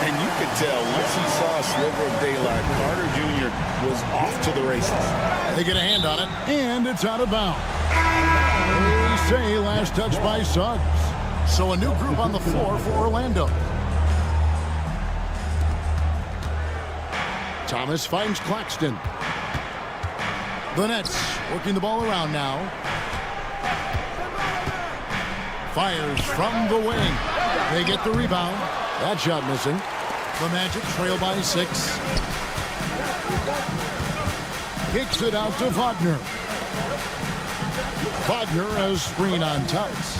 And you could tell once he saw a sliver of daylight, Carter Jr. was off to the races. They get a hand on it, and it's out of bounds. They say last touch by Suggs. So a new group on the floor for Orlando. Thomas finds Claxton. The Nets working the ball around now. Fires from the wing. They get the rebound. That shot missing. The Magic trail by 6. Kicks it out to Wagner. Wagner has screen on Tice.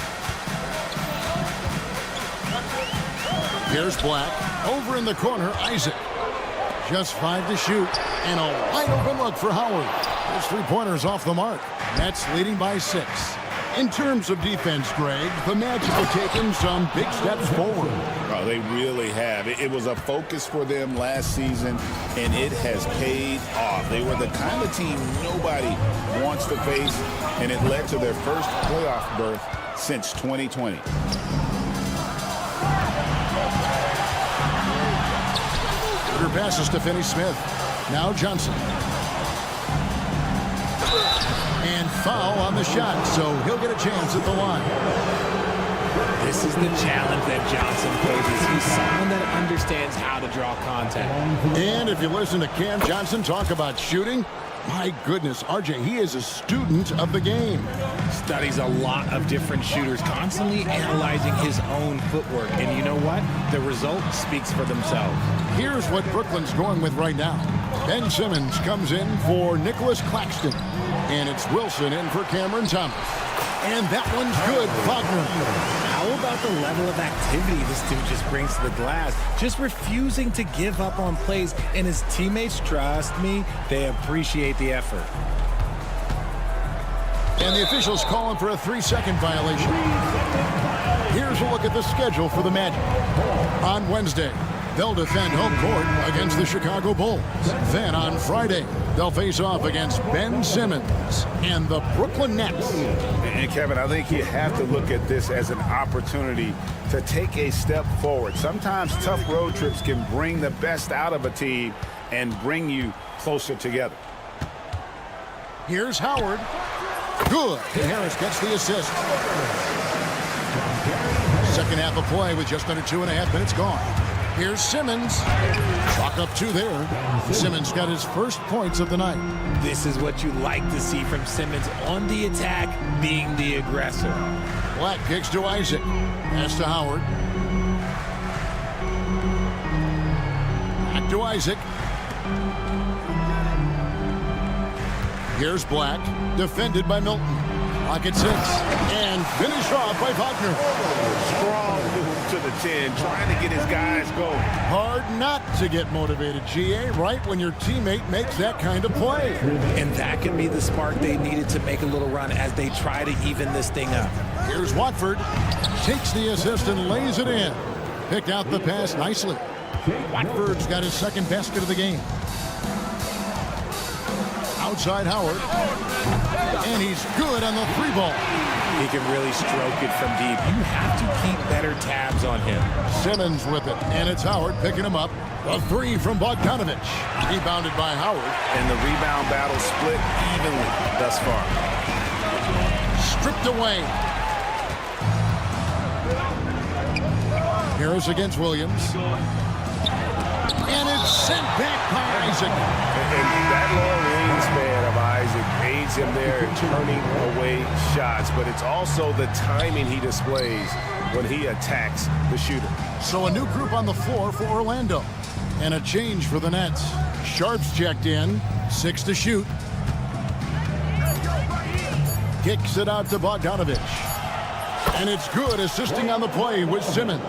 Here's Black. Over in the corner, Isaac. Just 5 to shoot. And a wide open look for Howard. His 3-pointers off the mark. Nets leading by 6. In terms of defense, Greg, the Magic have taken some big steps forward. Oh, they really have. It was a focus for them last season, and it has paid off. They were the kind of team nobody wants to face, and it led to their first playoff berth since 2020. Her passes to Finney Smith. Now Johnson. And foul on the shot, so he'll get a chance at the line. This is the challenge that Johnson poses. He's someone that understands how to draw contact. And if you listen to Cam Johnson talk about shooting, my goodness, RJ, he is a student of the game. Studies a lot of different shooters, constantly analyzing his own footwork. And you know what? The result speaks for themselves. Here's what Brooklyn's going with right now. Ben Simmons comes in for Nicholas Claxton. And it's Wilson in for Cameron Thomas. And that one's good, Wagner. How about the level of activity this dude just brings to the glass? Just refusing to give up on plays. And his teammates, trust me, they appreciate the effort. And the officials calling for a 3-second violation. Here's a look at the schedule for the Magic. On Wednesday, they'll defend home court against the Chicago Bulls. Then on Friday, they'll face off against Ben Simmons and the Brooklyn Nets. And Kevin, I think you have to look at this as an opportunity to take a step forward. Sometimes tough road trips can bring the best out of a team and bring you closer together. Here's Howard. Good. Harris gets the assist. Second half of play with just under 2.5 minutes gone. Here's Simmons. Chalk up 2 there. Simmons got his first points of the night. This is what you like to see from Simmons on the attack, being the aggressor. Black kicks to Isaac. Pass to Howard. Back to Isaac. Here's Black. Defended by Milton. Clock at 6. And finished off by Wagner. Strong move to the 10, trying to get his guys going. Hard not to get motivated, GA, right when your teammate makes that kind of play. And that can be the spark they needed to make a little run as they try to even this thing up. Here's Watford. Takes the assist and lays it in. Picked out the pass nicely. Watford's got his second basket of the game. Outside Howard. And he's good on the 3-ball. He can really stroke it from deep. You have to keep better tabs on him. Simmons with it. And it's Howard picking him up. A 3 from Bogdanovich. Rebounded by Howard. And the rebound battle split evenly thus far. Stripped away. Harris against Williams. And it's sent back by Isaac. And that long wingspan of Isaac aids him there in turning away shots, but it's also the timing he displays when he attacks the shooter. So a new group on the floor for Orlando. And a change for the Nets. Sharp's checked in. 6 to shoot. Kicks it out to Bogdanovich. And it's good, assisting on the play with Simmons.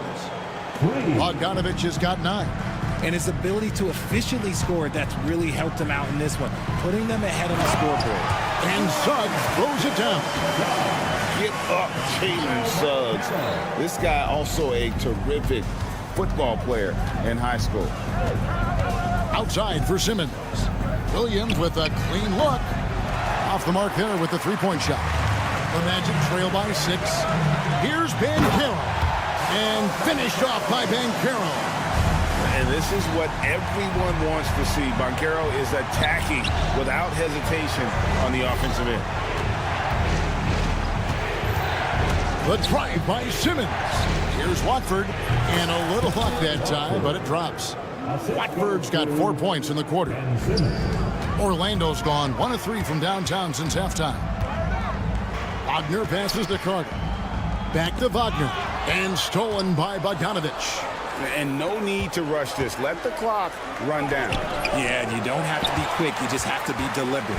Bogdanovich has got 9. And his ability to efficiently score, that's really helped him out in this one, putting them ahead on the scoreboard. And Suggs throws it down. Get up, Jalen Suggs. This guy also a terrific football player in high school. Outside for Simmons. Williams with a clean look. Off the mark there with the 3-point shot. The Magic trail by 6. Here's Banchero. And finished off by Banchero. And this is what everyone wants to see. Banchero is attacking without hesitation on the offensive end. The drive by Simmons. Here's Watford. And a little luck that time, but it drops. Watford's got 4 points in the quarter. Orlando's gone 1 of 3 from downtown since halftime. Wagner passes to Carter. Back to Wagner. And stolen by Bogdanovich. And no need to rush this. Let the clock run down. Yeah, you don't have to be quick. You just have to be deliberate.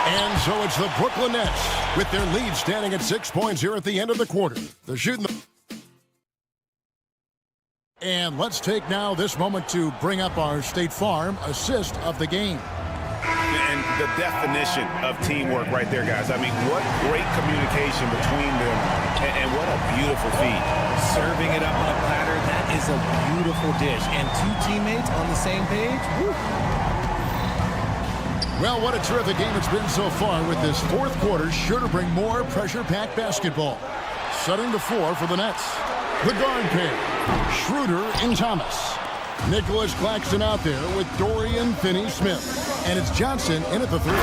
And so it's the Brooklyn Nets with their lead standing at 6 points here at the end of the quarter. They're shooting the... And let's take now this moment to bring up our State Farm assist of the game. And the definition of teamwork right there, guys. I mean, what great communication between them, and what a beautiful feed. Serving it up on a platter, that is a beautiful dish. And two teammates on the same page. Woo. Well, what a terrific game it's been so far, with this fourth quarter sure to bring more pressure-packed basketball. Setting the floor for the Nets. The guard pair, Schroeder and Thomas. Nicholas Claxton out there with Dorian Finney-Smith. And it's Johnson in at the three.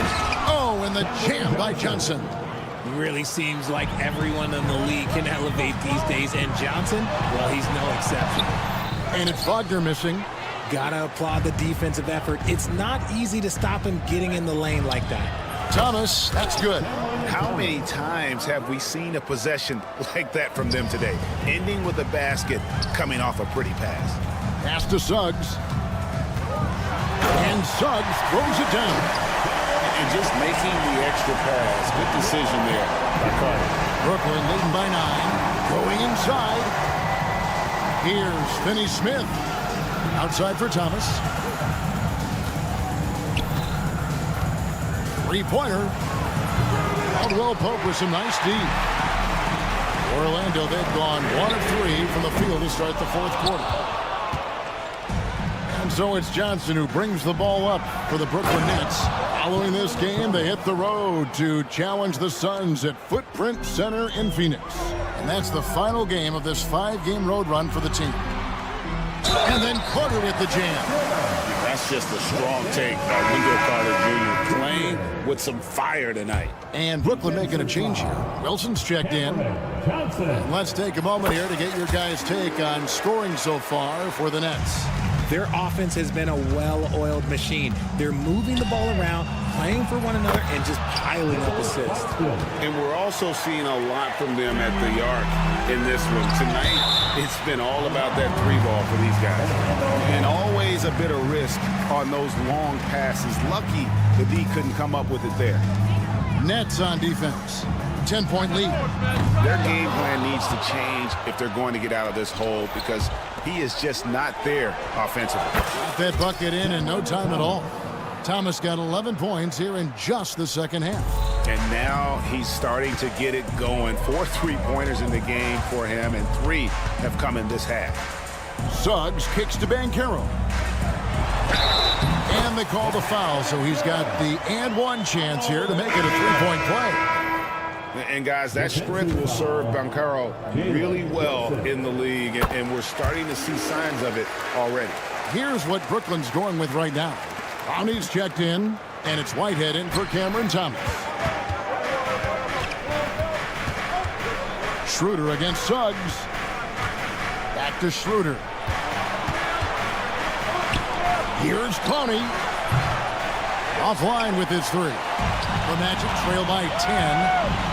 Oh, and the jam by Johnson. Really seems like everyone in the league can elevate these days. And Johnson, well, he's no exception. And it's Wagner missing. Gotta applaud the defensive effort. It's not easy to stop him getting in the lane like that. Thomas, that's good. How many times have we seen a possession like that from them today? Ending with a basket, coming off a pretty pass. Pass to Suggs. And Suggs throws it down. And just making the extra pass. Good decision there by Carter. Brooklyn leading by 9. Going inside. Here's Finney-Smith. Outside for Thomas. Three-pointer. Caldwell Pope with some nice D. Orlando, they've gone 1 of 3 from the field to start the fourth quarter. And so it's Johnson who brings the ball up for the Brooklyn Nets. Following this game, they hit the road to challenge the Suns at Footprint Center in Phoenix. And that's the final game of this 5-game road run for the team. And then Carter with the jam. That's just a strong take by Wendell Carter Jr. playing with some fire tonight. And Brooklyn making a change here. Wilson's checked in. And let's take a moment here to get your guys' take on scoring so far for the Nets. Their offense has been a well-oiled machine. They're moving the ball around, playing for one another, and just piling up assists. And we're also seeing a lot from them at the arc in this one. Tonight, it's been all about that three ball for these guys. And always a bit of risk on those long passes. Lucky the D couldn't come up with it there. Nets on defense. 10-point lead. Their game plan needs to change if they're going to get out of this hole, because he is just not there offensively. Got that bucket in no time at all. Thomas got 11 points here in just the second half. And now he's starting to get it going. 4 3-pointers in the game for him, and 3 have come in this half. Suggs kicks to Banchero. And they call the foul, so he's got the and one chance here to make it a 3-point play. And guys, that strength will serve Banchero really well in the league, and we're starting to see signs of it already. Here's what Brooklyn's going with right now. Brownie's checked in, and it's Whitehead in for Cameron Thomas. Schroeder against Suggs. Back to Schroeder. Here's Clowney. Offline with his 3. The Magic trail by 10.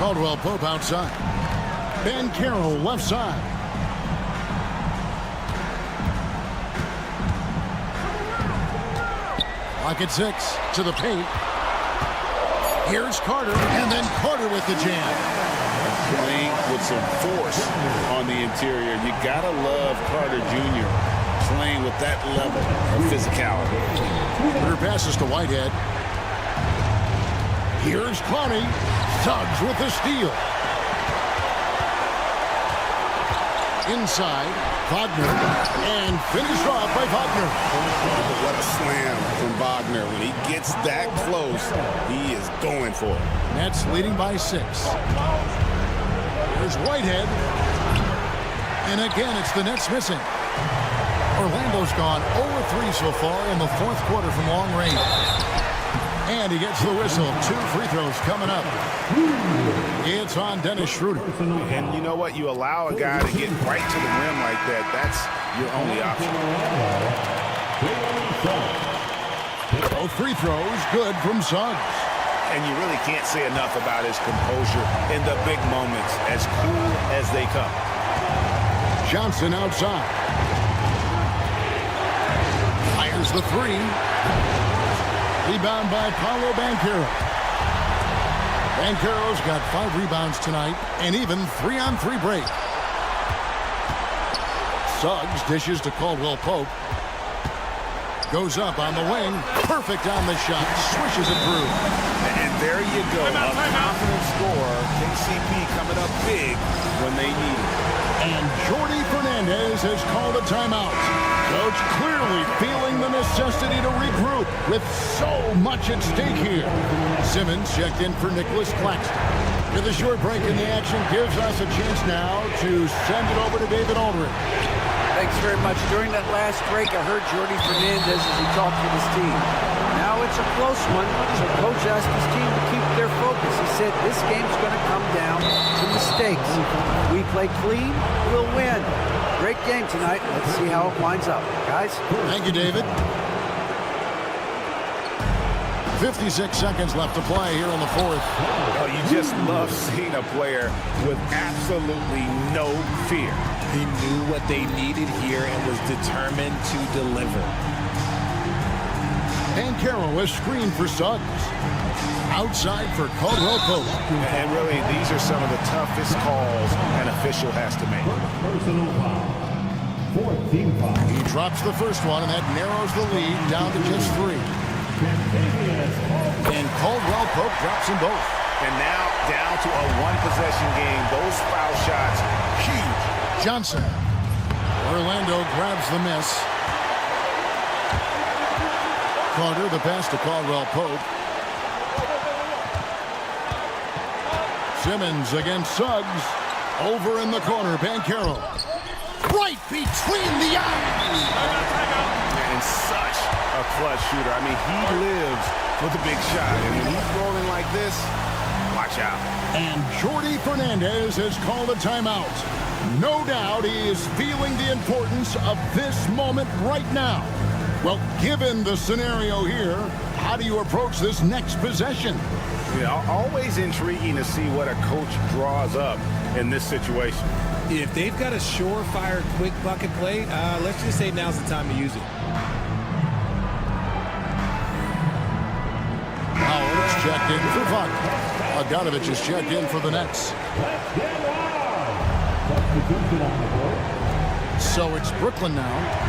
Caldwell Pope outside. Banchero left side. Lock at 6 to the paint. Here's Carter, and then Carter with the jam. Playing with some force on the interior. You gotta love Carter Jr. playing with that level of physicality. Carter passes to Whitehead. Here's Clowney. Suggs with the steal. Inside, Wagner, and finished off by Wagner. What a slam from Wagner. When he gets that close, he is going for it. Nets leading by 6. Here's Whitehead. And again, it's the Nets missing. Orlando's gone 0-3 so far in the fourth quarter from long range. And he gets the whistle. 2 free throws coming up. It's on Dennis Schroeder. And you know what? You allow a guy to get right to the rim like that. That's your only option. Both free throws good from Suggs. And you really can't say enough about his composure in the big moments, as cool as they come. Johnson outside. Fires the three. Rebound by Paolo Banchero. Banchero's got 5 rebounds tonight and even 3-on-3 break. Suggs dishes to Caldwell Pope. Goes up on the wing. Perfect on the shot. Swishes it through. And there you go. A confident scorer. KCP coming up big when they need it. And Jordi Fernandez has called a timeout. Coach clearly feeling the necessity to regroup with so much at stake here. Simmons checked in for Nicholas Claxton. With a short break in the action gives us a chance now to send it over to David Aldridge. Thanks very much. During that last break, I heard Jordi Fernandez as he talked with his team. Now it's a close one, so Coach asked his team to keep their focus. He said this game's going to come down to mistakes. If we play clean, we'll win. Great game tonight. Let's see how it winds up. Guys? Thank you, David. 56 seconds left to play here in the fourth. Oh, you just love seeing a player with absolutely no fear. He knew what they needed here and was determined to deliver. Banchero is screened for Suggs. Outside for Caldwell Pope. And really, these are some of the toughest calls an official has to make. Personal foul. 14 foul. He drops the first one, and that narrows the lead down to just 3. And Caldwell Pope drops them both. And now down to a one-possession game. Those foul shots, huge. Johnson. Orlando grabs the miss. Carter, the pass to Caldwell Pope. Simmons against Suggs. Over in the corner, Banchero. Right between the eyes. And such a clutch shooter. I mean, he lives for the big shot. And when he's rolling like this, watch out. And Jordi Fernandez has called a timeout. No doubt he is feeling the importance of this moment right now. Well, given the scenario here, how do you approach this next possession? Yeah, always intriguing to see what a coach draws up in this situation. If they've got a surefire quick bucket play, let's just say now's the time to use it. Howard's checked in for Buck. Bogdanovich is checked in for the Nets. So it's Brooklyn now.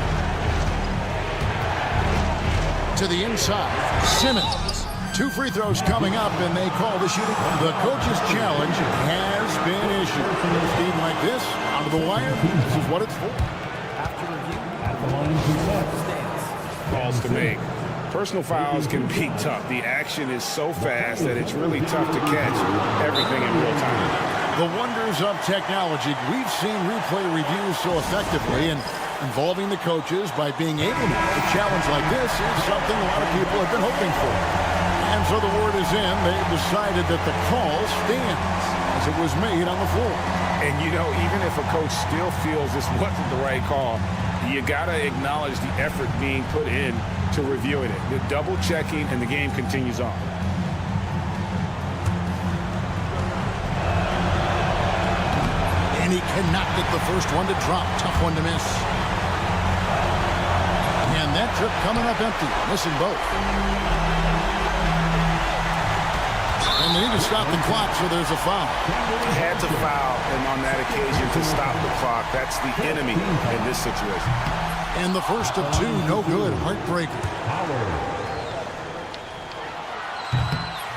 To the inside. Simmons. 2 free throws coming up, and they call the shooting. The coach's challenge has been issued. Steve, like this, out of the wire, this is what it's for. After review, at the line to stands. Calls to make. Personal fouls can be tough. The action is so fast that it's really tough to catch everything in real time. The wonders of technology. We've seen replay reviews so effectively, and involving the coaches by being able to make a challenge like this is something a lot of people have been hoping for. And so the word is in. They've decided that the call stands as it was made on the floor. And, you know, even if a coach still feels this wasn't the right call, you got to acknowledge the effort being put in to reviewing it. The double checking, and the game continues on. And he cannot get the first one to drop. Tough one to miss. And that trip coming up empty. Missing both. And they need to stop the clock, so there's a foul. Had to foul him on that occasion to stop the clock. That's the enemy in this situation. And the first of 2, no good. Heartbreaker.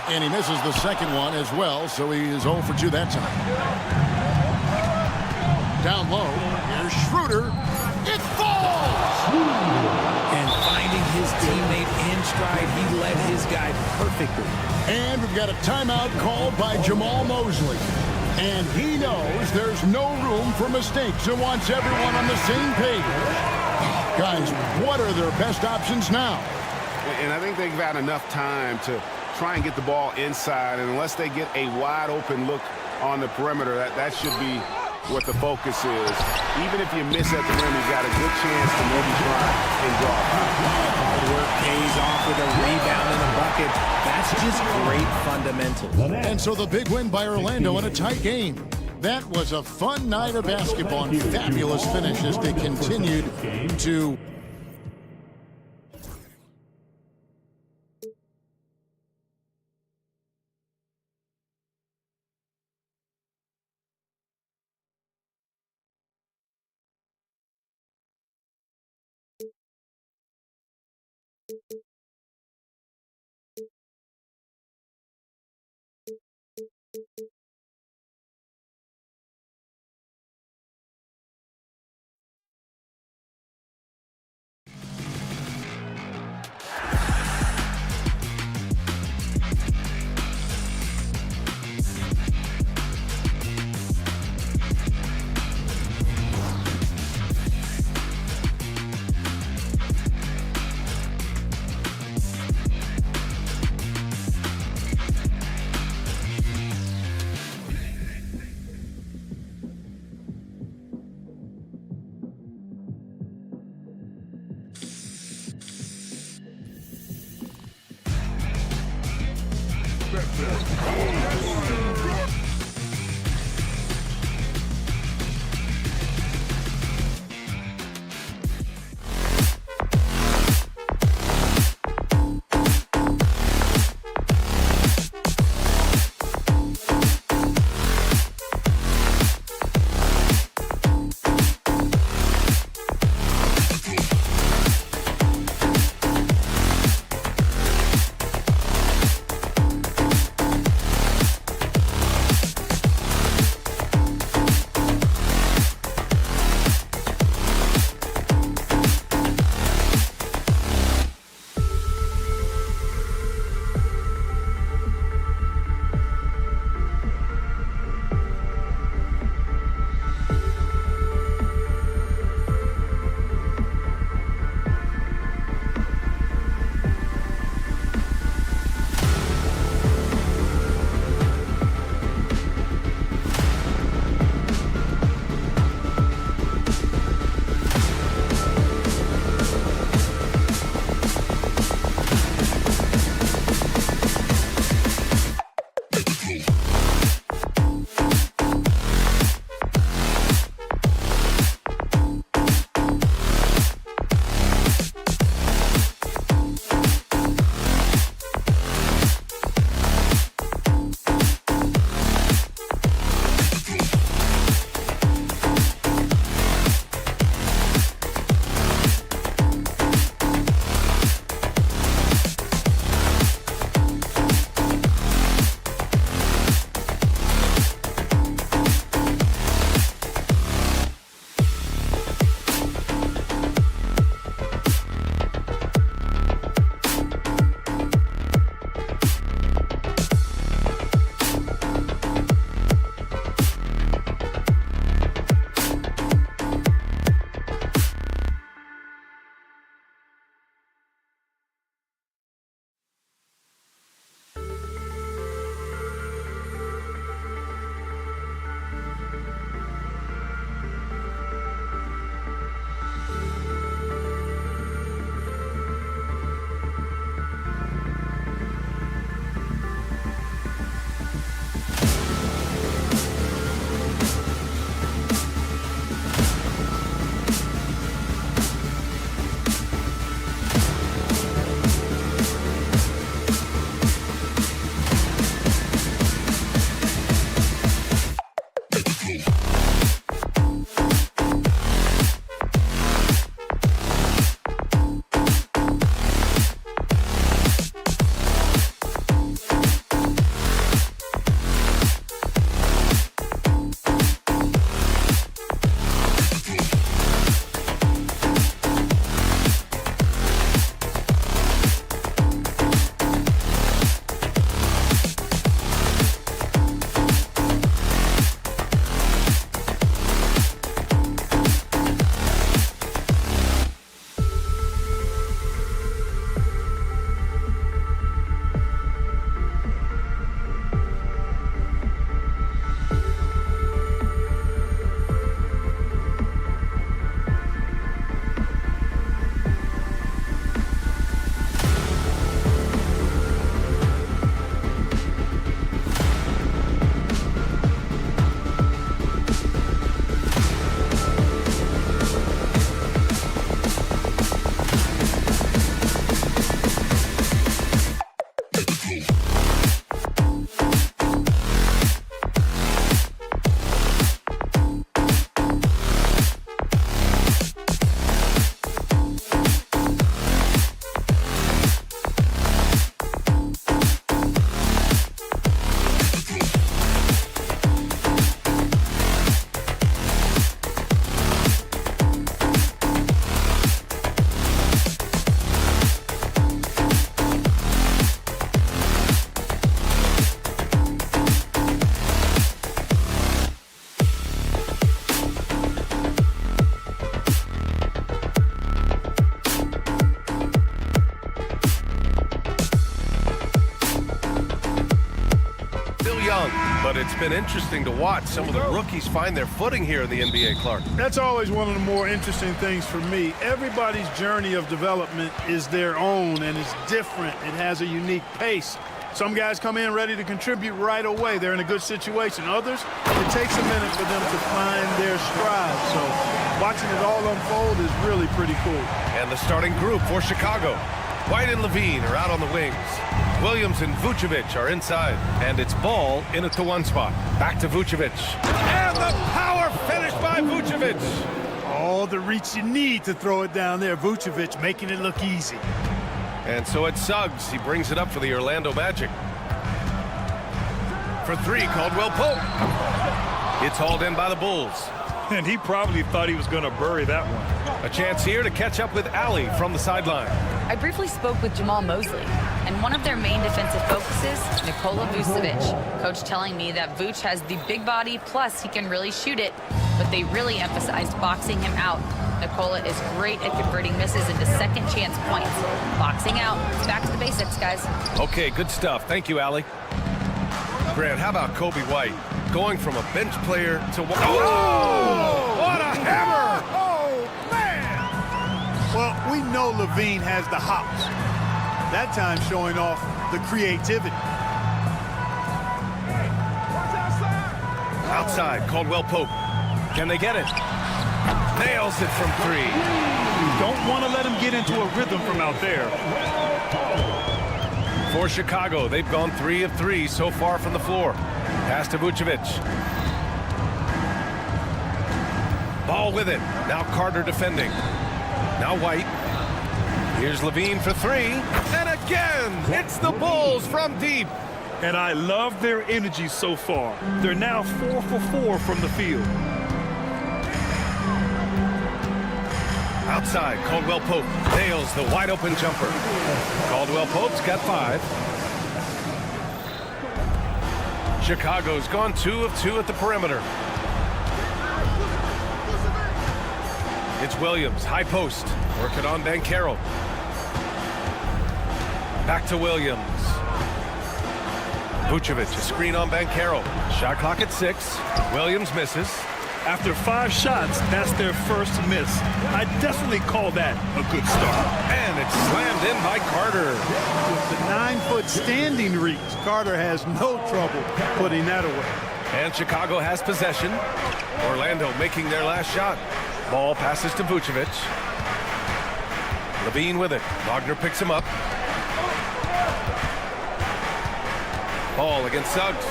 And he misses the second one as well, so he is 0 for 2 that time. Down low, here's Schroeder. It falls! And finding his teammate in stride, he led his guy perfectly. And we've got a timeout called by Jamal Mosley. And he knows there's no room for mistakes and wants everyone on the same page. Guys, what are their best options now? And I think they've had enough time to try and get the ball inside. And unless they get a wide open look on the perimeter. That should be what the focus is. Even if you miss at the rim, you got a good chance to maybe try and draw. Hard work pays off with a rebound and a bucket. That's just great fundamentals. And so the big win by Orlando in a tight game. That was a fun night of basketball and fabulous finish as they continued to but it's been interesting to watch some of the rookies find their footing here in the NBA, Clark. That's always one of the more interesting things for me. Everybody's journey of development is their own, and it's different. It has a unique pace. Some guys come in ready to contribute right away. They're in a good situation. Others, it takes a minute for them to find their stride. So watching it all unfold is really pretty cool. And the starting group for Chicago. White and Levine are out on the wings. Williams and Vucevic are inside. And it's Ball in at the one spot. Back to Vucevic. And the power finish by Vucevic. All the reach you need to throw it down there. Vucevic making it look easy. And so it's Suggs. He brings it up for the Orlando Magic. For three, Caldwell Pope. It's hauled in by the Bulls. And he probably thought he was going to bury that one. A chance here to catch up with Allie from the sideline. I briefly spoke with Jamal Mosley, and one of their main defensive focuses, Nikola Vucevic. Coach telling me that Vuce has the big body, plus he can really shoot it, but they really emphasized boxing him out. Nikola is great at converting misses into second chance points. Boxing out. It's back to the basics, guys. Okay, good stuff. Thank you, Allie. Grant, how about Kobe White? Going from a bench player to... Oh! What a hammer! Oh, man! Well, we know Levine has the hops. That time showing off the creativity. Outside, Caldwell Pope. Can they get it? Nails it from three. Don't want to let him get into a rhythm from out there. For Chicago, they've gone 3 of 3 so far from the floor. Pass to Vucevic. Ball with it. Now Carter defending. Now White. Here's Levine for three. And again, it's the Bulls from deep. And I love their energy so far. They're now 4 for 4 from the field. Outside, Caldwell Pope nails the wide open jumper. Caldwell Pope's got 5. Chicago's gone 2 of 2 at the perimeter. It's Williams, high post, working on Banchero. Back to Williams. Vucevic, a screen on Banchero. Shot clock at 6. Williams misses. After 5 shots, that's their first miss. I definitely call that a good start. And it's slammed in by Carter. With the 9-foot standing reach, Carter has no trouble putting that away. And Chicago has possession. Orlando making their last shot. Ball passes to Vucevic. Levine with it. Wagner picks him up. Ball against Suggs.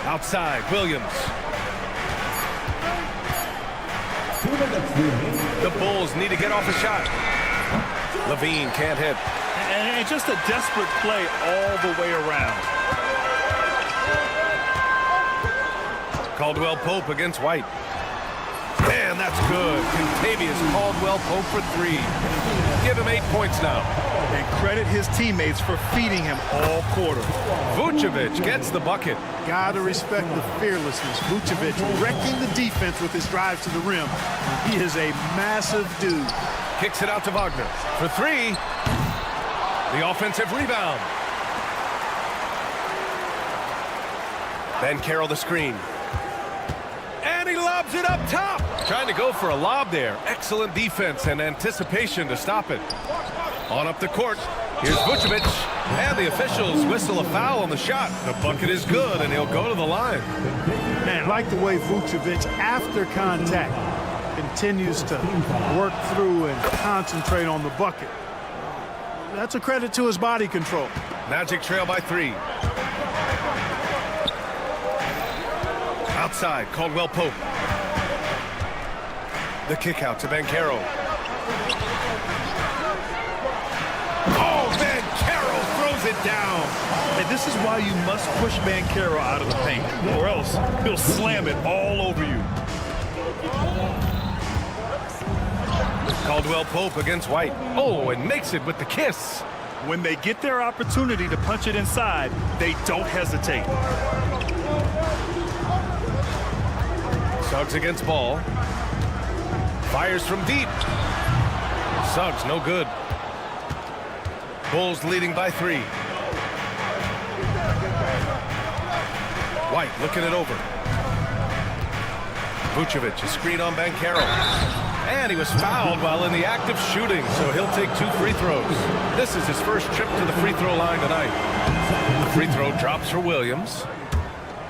Outside, Williams. The Bulls need to get off a shot. Levine can't hit. And just a desperate play all the way around. Caldwell Pope against White. Man, that's good. Contavious Caldwell Pope for 3. Give him 8 points now. And credit his teammates for feeding him all quarter. Vucevic gets the bucket. Gotta respect the fearlessness. Vucevic wrecking the defense with his drives to the rim. He is a massive dude. Kicks it out to Wagner for 3. The offensive rebound. Banchero the screen. And he lobs it up top. Trying to go for a lob there. Excellent defense and anticipation to stop it. On up the court. Here's Vucevic. And the officials whistle a foul on the shot. The bucket is good, and he'll go to the line. Man, I like the way Vucevic, after contact, continues to work through and concentrate on the bucket. That's a credit to his body control. Magic trail by 3. Outside, Caldwell Pope. The kick out to Banchero. Oh, Banchero throws it down. And this is why you must push Banchero out of the paint, or else he'll slam it all over you. Caldwell Pope against White. Oh, and makes it with the kiss. When they get their opportunity to punch it inside, they don't hesitate. Suggs against Ball. Fires from deep. Suggs, no good. Bulls leading by 3. White looking it over. Vucevic, a screen on Banchero. And he was fouled while in the act of shooting, so he'll take 2 free throws. This is his first trip to the free throw line tonight. The free throw drops for Williams.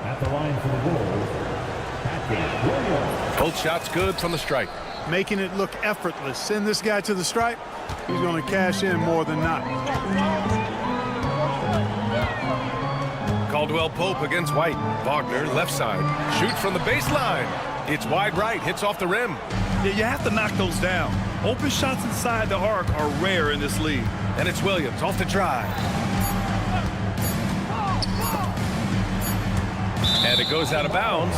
At the line for the Bulls, Patrick Williams. Both shots good from the stripe. Making it look effortless. Send this guy to the stripe, he's going to cash in more than not. Caldwell Pope against White. Wagner, left side. Shoot from the baseline. It's wide right, hits off the rim. Yeah, you have to knock those down. Open shots inside the arc are rare in this league. And it's Williams off the drive. And it goes out of bounds.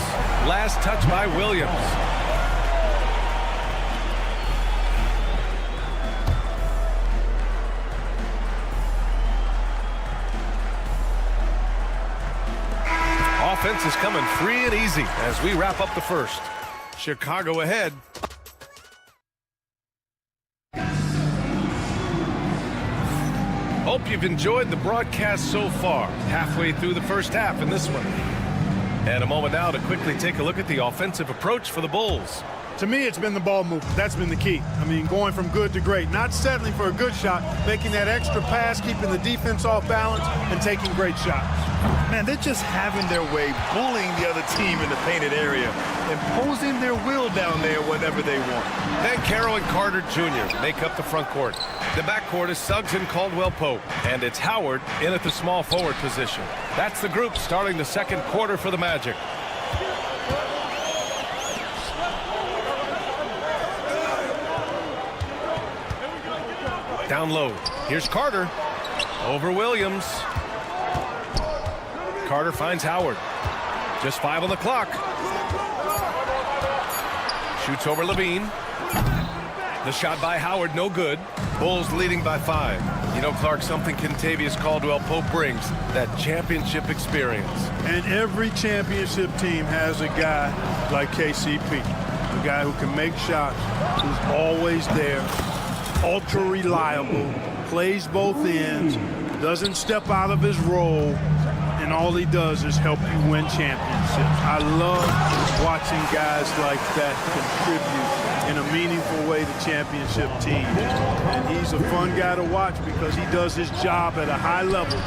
Last touch by Williams. Offense is coming free and easy as we wrap up the first. Chicago ahead. Hope you've enjoyed the broadcast so far. Halfway through the first half in this one. And a moment now to quickly take a look at the offensive approach for the Bulls. To me, it's been the ball movement. That's been the key. I mean, going from good to great. Not settling for a good shot, making that extra pass, keeping the defense off balance, and taking great shots. Man, they're just having their way, bullying the other team in the painted area, imposing their will down there whenever they want. Banchero and Carter Jr. make up the front court. The backcourt is Suggs and Caldwell Pope, and it's Howard in at the small forward position. That's the group starting the second quarter for the Magic. Down low. Here's Carter. Over Williams. Carter finds Howard. Just 5 on the clock. Shoots over Levine. The shot by Howard, no good. Bulls leading by 5. You know, Clark, something Kentavious Caldwell-Pope brings, that championship experience. And every championship team has a guy like KCP, a guy who can make shots, who's always there, ultra reliable, plays both ends, doesn't step out of his role, and all he does is help you win championships. I love watching guys like that contribute in a meaningful way to championship teams. And he's a fun guy to watch because he does his job at a high level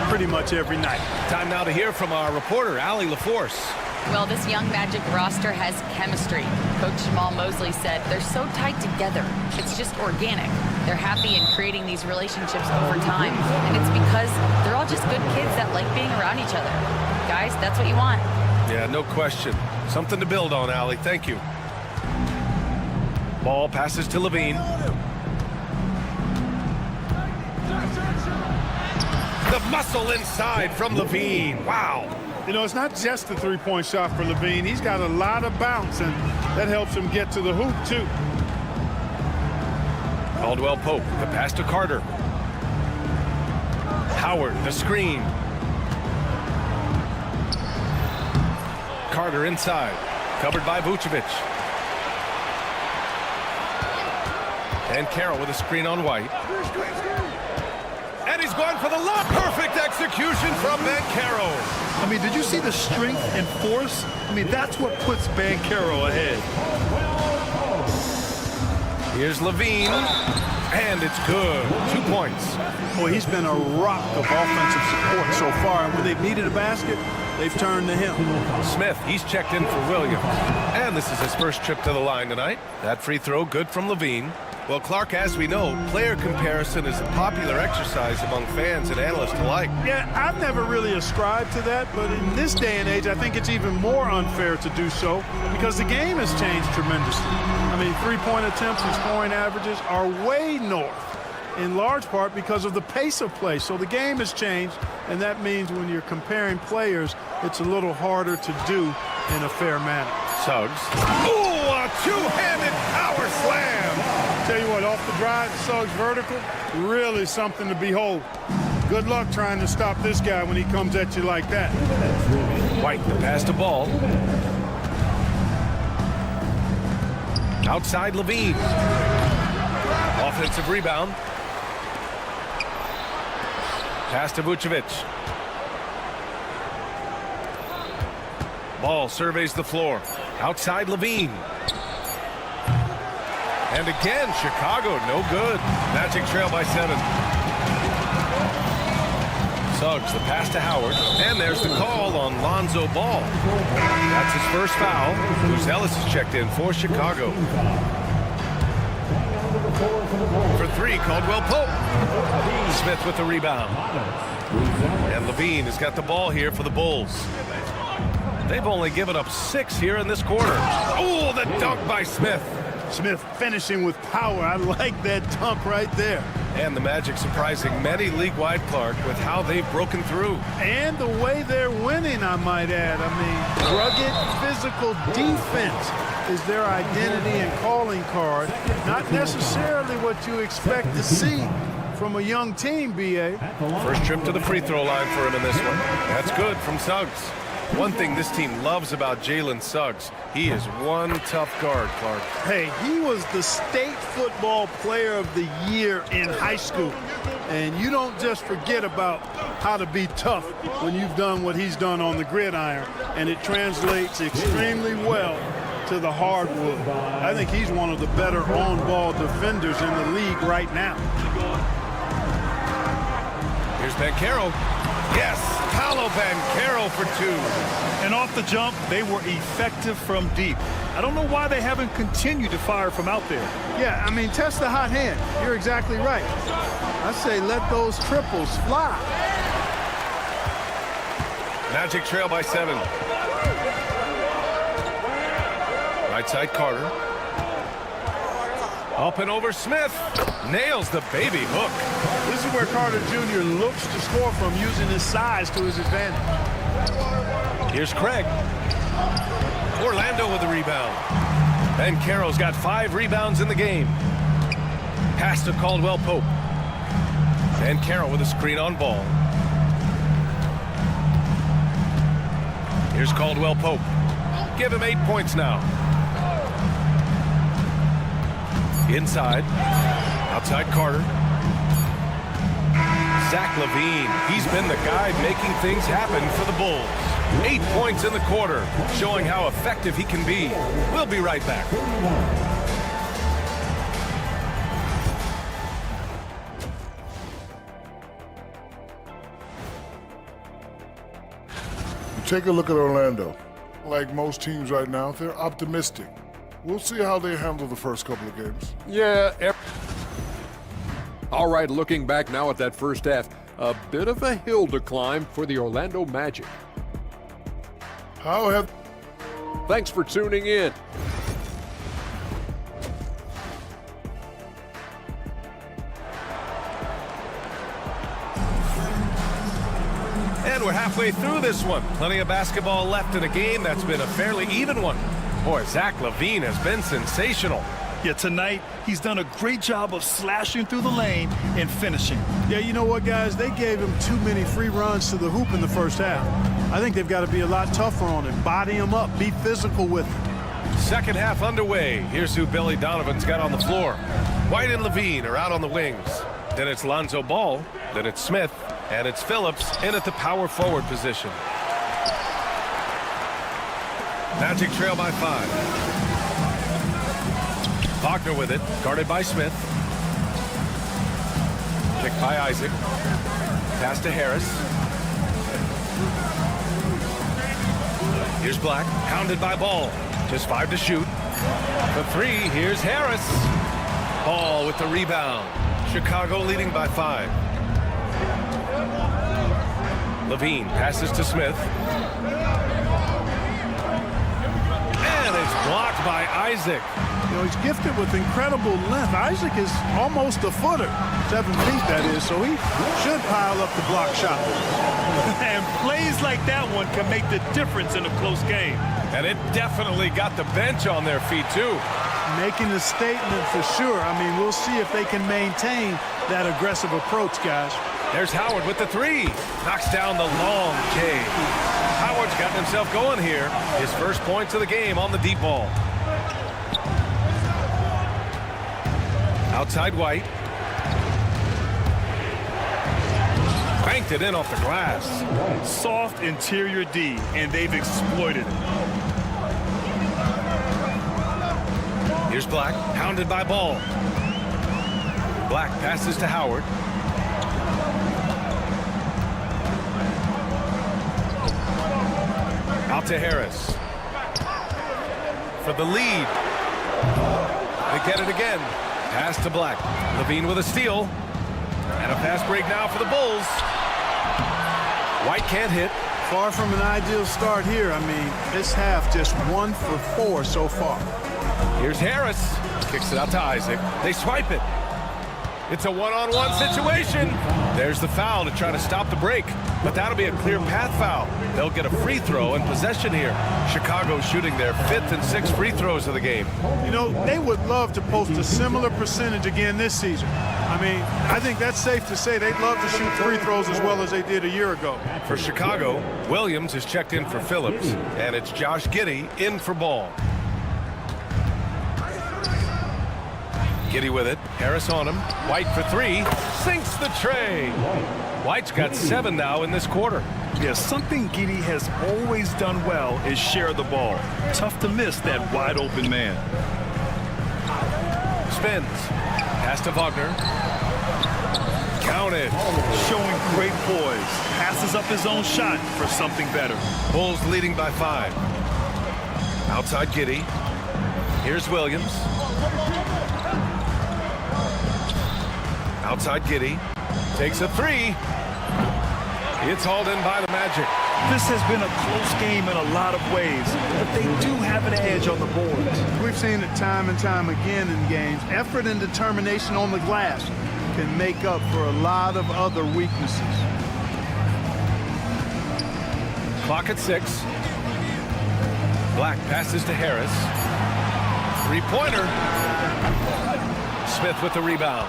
pretty much every night. Time now to hear from our reporter, Allie LaForce. Well, this young Magic roster has chemistry. Coach Jamal Mosley said they're so tight together. It's just organic. They're happy in creating these relationships over time. And it's because they're all just good kids that like being around each other. Guys, that's what you want. Yeah, no question. Something to build on, Allie. Thank you. Ball passes to Levine. The muscle inside from Levine. Wow. You know, it's not just the three-point shot for Levine. He's got a lot of bounce, and that helps him get to the hoop, too. Caldwell Pope, the pass to Carter. Howard, the screen. Carter inside, covered by Vucevic. And Carroll with a screen on White. And he's going for the lob. Perfect execution from Banchero. I mean, did you see the strength and force? I mean, that's what puts Banchero ahead. Here's Levine, and it's good. 2 points. Boy, he's been a rock of offensive support so far, and when they've needed a basket, they've turned to him. Smith, he's checked in for Williams. And this is his first trip to the line tonight. That free throw good from Levine. Well, Clark, as we know, player comparison is a popular exercise among fans and analysts alike. Yeah, I've never really ascribed to that, but in this day and age, I think it's even more unfair to do so because the game has changed tremendously. I mean, three-point attempts and scoring averages are way north, in large part because of the pace of play. So the game has changed, and that means when you're comparing players, it's a little harder to do in a fair manner. Suggs. Ooh, a two-handed power slam. Tell you what, off the drive, Suggs vertical, really something to behold. Good luck trying to stop this guy when he comes at you like that. White, the pass to Ball. Outside Levine. Offensive rebound. Pass to Vucevic. Ball surveys the floor. Outside Levine. And again, Chicago, no good. Magic trail by 7. Suggs, the pass to Howard. And there's the call on Lonzo Ball. That's his first foul. Bruce Ellis is checked in for Chicago. For 3, Caldwell Pope. Smith with the rebound. And Levine has got the ball here for the Bulls. They've only given up 6 here in this quarter. Oh, the dunk by Smith. Smith finishing with power. I like that dunk right there. And the Magic surprising many league-wide, Clark, with how they've broken through. And the way they're winning, I might add. I mean, rugged physical defense is their identity and calling card. Not necessarily what you expect to see from a young team, B.A. First trip to the free throw line for him in this one. That's good from Suggs. One thing this team loves about Jalen Suggs, he is one tough guard, Clark. Hey, he was the state football player of the year in high school. And you don't just forget about how to be tough when you've done what he's done on the gridiron. And it translates extremely well to the hardwood. I think he's one of the better on-ball defenders in the league right now. Here's Banchero. Yes, Paolo Banchero for 2. And off the jump, they were effective from deep. I don't know why they haven't continued to fire from out there. Yeah, I mean, test the hot hand. You're exactly right. I say let those triples fly. Magic trail by 7. Right side Carter. Up and over Smith. Nails the baby hook. This is where Carter Jr. looks to score from, using his size to his advantage. Here's Craig. Orlando with the rebound. Banchero's got 5 rebounds in the game. Pass to Caldwell Pope. Banchero with a screen on ball. Here's Caldwell Pope. Give him 8 points now. Inside. Outside Carter. Zach LaVine. He's been the guy making things happen for the Bulls. 8 points in the quarter, showing how effective he can be. We'll be right back. Take a look at Orlando. Like most teams right now, they're optimistic. We'll see how they handle the first couple of games. Yeah. All right, looking back now at that first half, a bit of a hill to climb for the Orlando Magic. Thanks for tuning in. And we're halfway through this one. Plenty of basketball left in a game that's been a fairly even one. Boy, Zach LaVine has been sensational. Yeah, tonight he's done a great job of slashing through the lane and finishing. Yeah, you know what, guys? They gave him too many free runs to the hoop in the first half. I think they've got to be a lot tougher on him. Body him up. Be physical with him. Second half underway. Here's who Billy Donovan's got on the floor. White and LaVine are out on the wings. Then it's Lonzo Ball. Then it's Smith. And it's Phillips in at the power forward position. Magic trail by 5. Wagner with it, guarded by Smith. Kick by Isaac. Pass to Harris. Here's Black, pounded by Ball. Just 5 to shoot. For 3, here's Harris. Ball with the rebound. Chicago leading by 5. LaVine passes to Smith. And it's blocked by Isaac. You know, he's gifted with incredible length. Isaac is almost a footer. 7 feet, that is, so he should pile up the block shot. And plays like that one can make the difference in a close game. And it definitely got the bench on their feet, too. Making a statement for sure. I mean, we'll see if they can maintain that aggressive approach, guys. There's Howard with the 3. Knocks down the long K. Howard's gotten himself going here. His first points of the game on the deep ball. Outside White. Banked it in off the glass. Soft interior D, and they've exploited it. Here's Black, hounded by Ball. Black passes to Howard. Out to Harris. For the lead. They get it again. Pass to Black. Levine with a steal. And a fast break now for the Bulls. White can't hit. Far from an ideal start here. I mean, this half just 1 for 4 so far. Here's Harris. Kicks it out to Isaac. They swipe it. It's a one-on-one situation. There's the foul to try to stop the break. But that'll be a clear path foul. They'll get a free throw and possession here. Chicago shooting their 5th and 6th free throws of the game. You know, they would love to post a similar percentage again this season. I mean, I think that's safe to say they'd love to shoot free throws as well as they did a year ago. For Chicago, Williams is checked in for Phillips, and it's Josh Giddey in for Ball. Giddey with it. Harris on him. White for 3. Sinks the tray. White's got 7 now in this quarter. Yeah, something Giddey has always done well is share the ball. Tough to miss that wide open man. Spins. Pass to Wagner. Counted. Showing great poise. Passes up his own shot for something better. Bulls leading by 5. Outside Giddey. Here's Williams. Outside Giddey. Takes a 3. It's hauled in by the Magic. This has been a close game in a lot of ways, but they do have an edge on the boards. We've seen it time and time again in games. Effort and determination on the glass can make up for a lot of other weaknesses. Clock at 6. Black passes to Harris. 3-pointer. Smith with the rebound.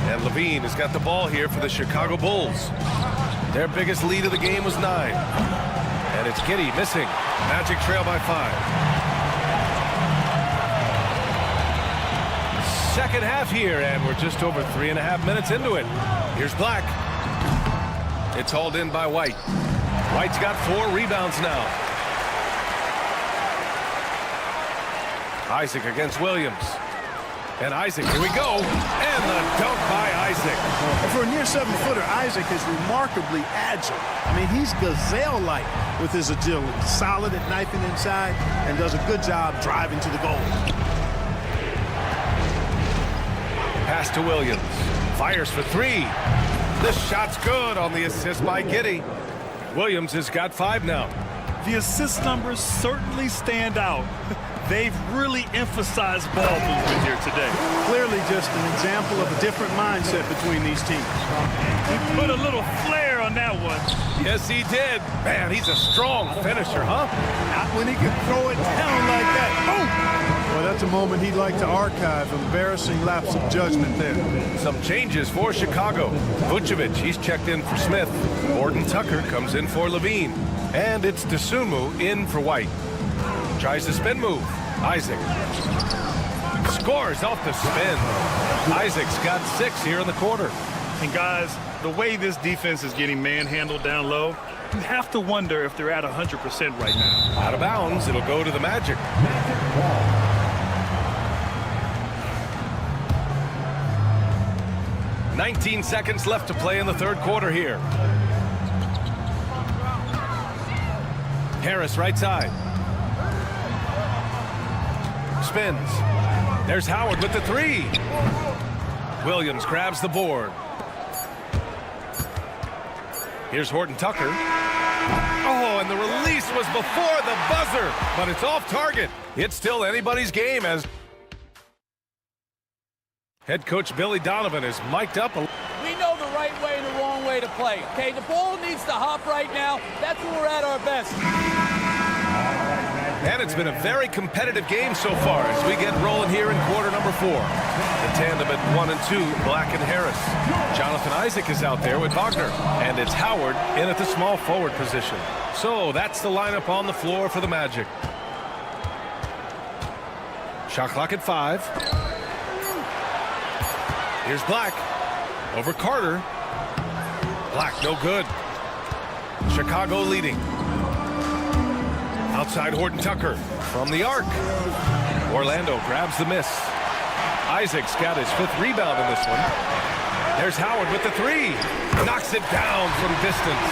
And Levine has got the ball here for the Chicago Bulls. Their biggest lead of the game was 9. And it's Giddey missing. Magic trail by 5. Second half here, and we're just over 3.5 minutes into it. Here's Black. It's hauled in by White. White's got 4 rebounds now. Isaac against Williams. And Isaac, here we go. And the dunk by Isaac. And for a near 7-footer, Isaac is remarkably agile. I mean, he's gazelle-like with his agility. Solid at knifing inside and does a good job driving to the goal. Pass to Williams. Fires for 3. This shot's good on the assist by Giddey. Williams has got 5 now. The assist numbers certainly stand out. They've really emphasized ball movement here today. Clearly just an example of a different mindset between these teams. He put a little flair on that one. Yes, he did. Man, he's a strong finisher, huh? Not when he can throw it down like that. Boom! Well, that's a moment he'd like to archive. Embarrassing lapse of judgment there. Some changes for Chicago. Vucevic, he's checked in for Smith. Gordon Tucker comes in for Levine. And it's Dosunmu in for White. Tries the spin move. Isaac scores off the spin. Isaac's got 6 here in the quarter. And guys, the way this defense is getting manhandled down low, you have to wonder if they're at 100% right now. Out of bounds, it'll go to the Magic. "19 seconds left to play in the third quarter here. Harris right side. Spins. There's Howard with the 3. Williams grabs the board. Here's Horton Tucker. Oh, and the release was before the buzzer, but it's off target. It's still anybody's game as head coach Billy Donovan is mic'd up. We know the right way and the wrong way to play, okay? The ball needs to hop right now. That's when we're at our best. And it's been a very competitive game so far as we get rolling here in quarter number 4. The tandem at 1 and 2, Black and Harris. Jonathan Isaac is out there with Wagner. And it's Howard in at the small forward position. So that's the lineup on the floor for the Magic. Shot clock at 5. Here's Black over Carter. Black, no good. Chicago leading. Outside Horton Tucker from the arc. Orlando grabs the miss. Isaac's got his 5th rebound in this one. There's Howard with the 3. Knocks it down from distance.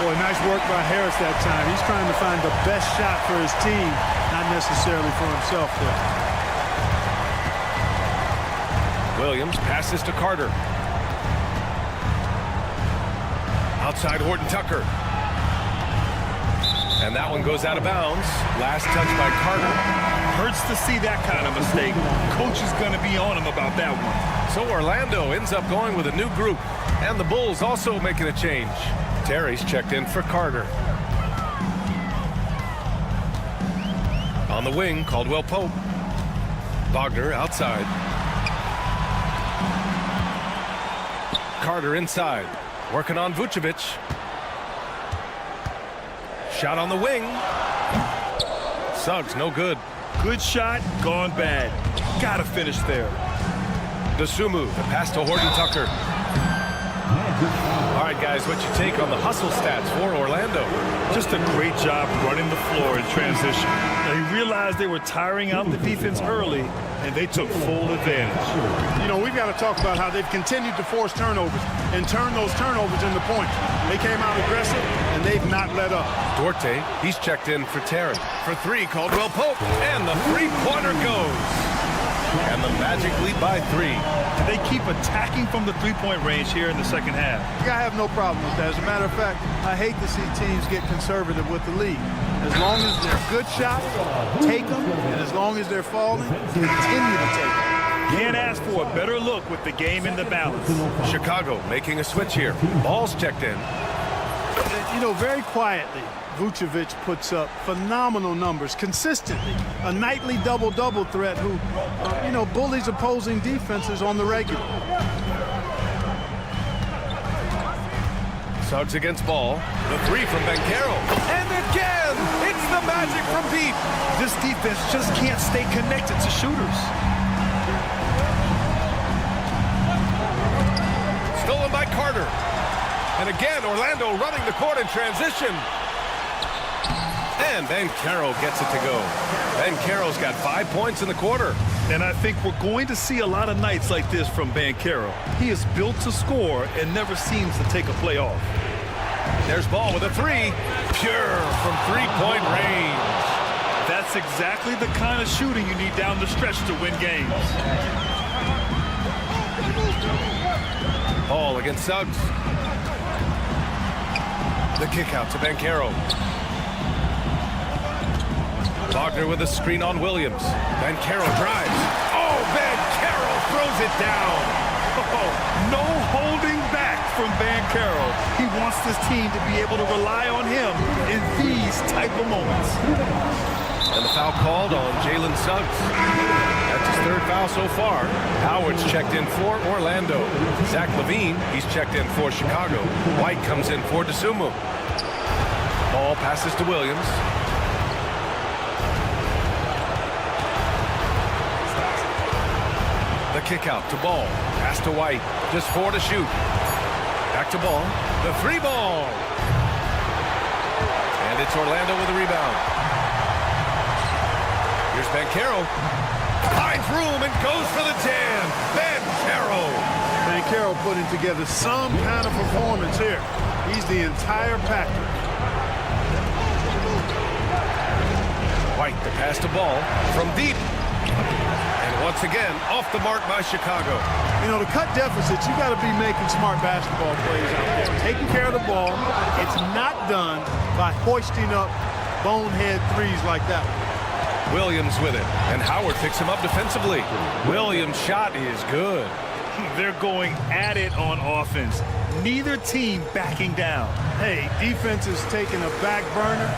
Boy, nice work by Harris that time. He's trying to find the best shot for his team, not necessarily for himself there. Williams passes to Carter. Outside Horton Tucker. And that one goes out of bounds. Last touch by Carter. Hurts to see that kind of mistake. Coach is going to be on him about that one. So Orlando ends up going with a new group. And the Bulls also making a change. Terry's checked in for Carter. On the wing, Caldwell Pope. Wagner outside. Carter inside. Working on Vucevic. Shot on the wing. Suggs, no good. Good shot, gone bad. Gotta finish there. Dosunmu, the pass to Horton Tucker. All right, guys, what's your take on the hustle stats for Orlando? Just a great job running the floor in transition. Now, he realized they were tiring out the defense early, and they took full advantage. You know, we've got to talk about how they've continued to force turnovers and turn those turnovers into points. They came out aggressive, and they've not let up. Duarte, he's checked in for Terry. For 3, Caldwell Pope, and the 3-pointer goes. And the Magic lead by 3. And they keep attacking from the 3-point range here in the second half. I have no problem with that. As a matter of fact, I hate to see teams get conservative with the lead. As long as they're good shots, take them. And as long as they're falling, continue to take them. Can't ask for a better look with the game in the balance. Chicago making a switch here. Ball's checked in. You know, very quietly, Vucevic puts up phenomenal numbers consistently. A nightly double-double threat who, you know, bullies opposing defenses on the regular. Suggs against Ball. The 3 from Banchero. And again, it's the Magic from deep. This defense just can't stay connected to shooters. Stolen by Carter. And again, Orlando running the court in transition. And Banchero gets it to go. Banchero's got 5 points in the quarter. And I think we're going to see a lot of nights like this from Banchero. He is built to score and never seems to take a play off. There's Ball with a 3. Pure from 3-point range. That's exactly the kind of shooting you need down the stretch to win games. Ball against Suggs. The kick out to Banchero. Wagner with a screen on Williams. Banchero drives. Oh, Banchero throws it down. Oh, no holding back from Banchero. He wants this team to be able to rely on him in these type of moments. And the foul called on Jalen Suggs. That's his 3rd foul so far. Howard's checked in for Orlando. Zach LaVine, he's checked in for Chicago. White comes in for Dosunmu. Ball passes to Williams. The kick out to Ball. Pass to White. Just 4 to shoot. Back to Ball. The 3 ball. And it's Orlando with a rebound. Here's Banchero. Finds room and goes for the jam. Banchero. Banchero putting together some kind of performance here. He's the entire package. White, the pass to Ball from deep. And once again, off the mark by Chicago. You know, to cut deficits, you got to be making smart basketball plays out there. Taking care of the ball. It's not done by hoisting up bonehead threes like that. Williams with it. And Howard picks him up defensively. Williams' shot is good. They're going at it on offense. Neither team backing down. Hey, defense is taking a back burner,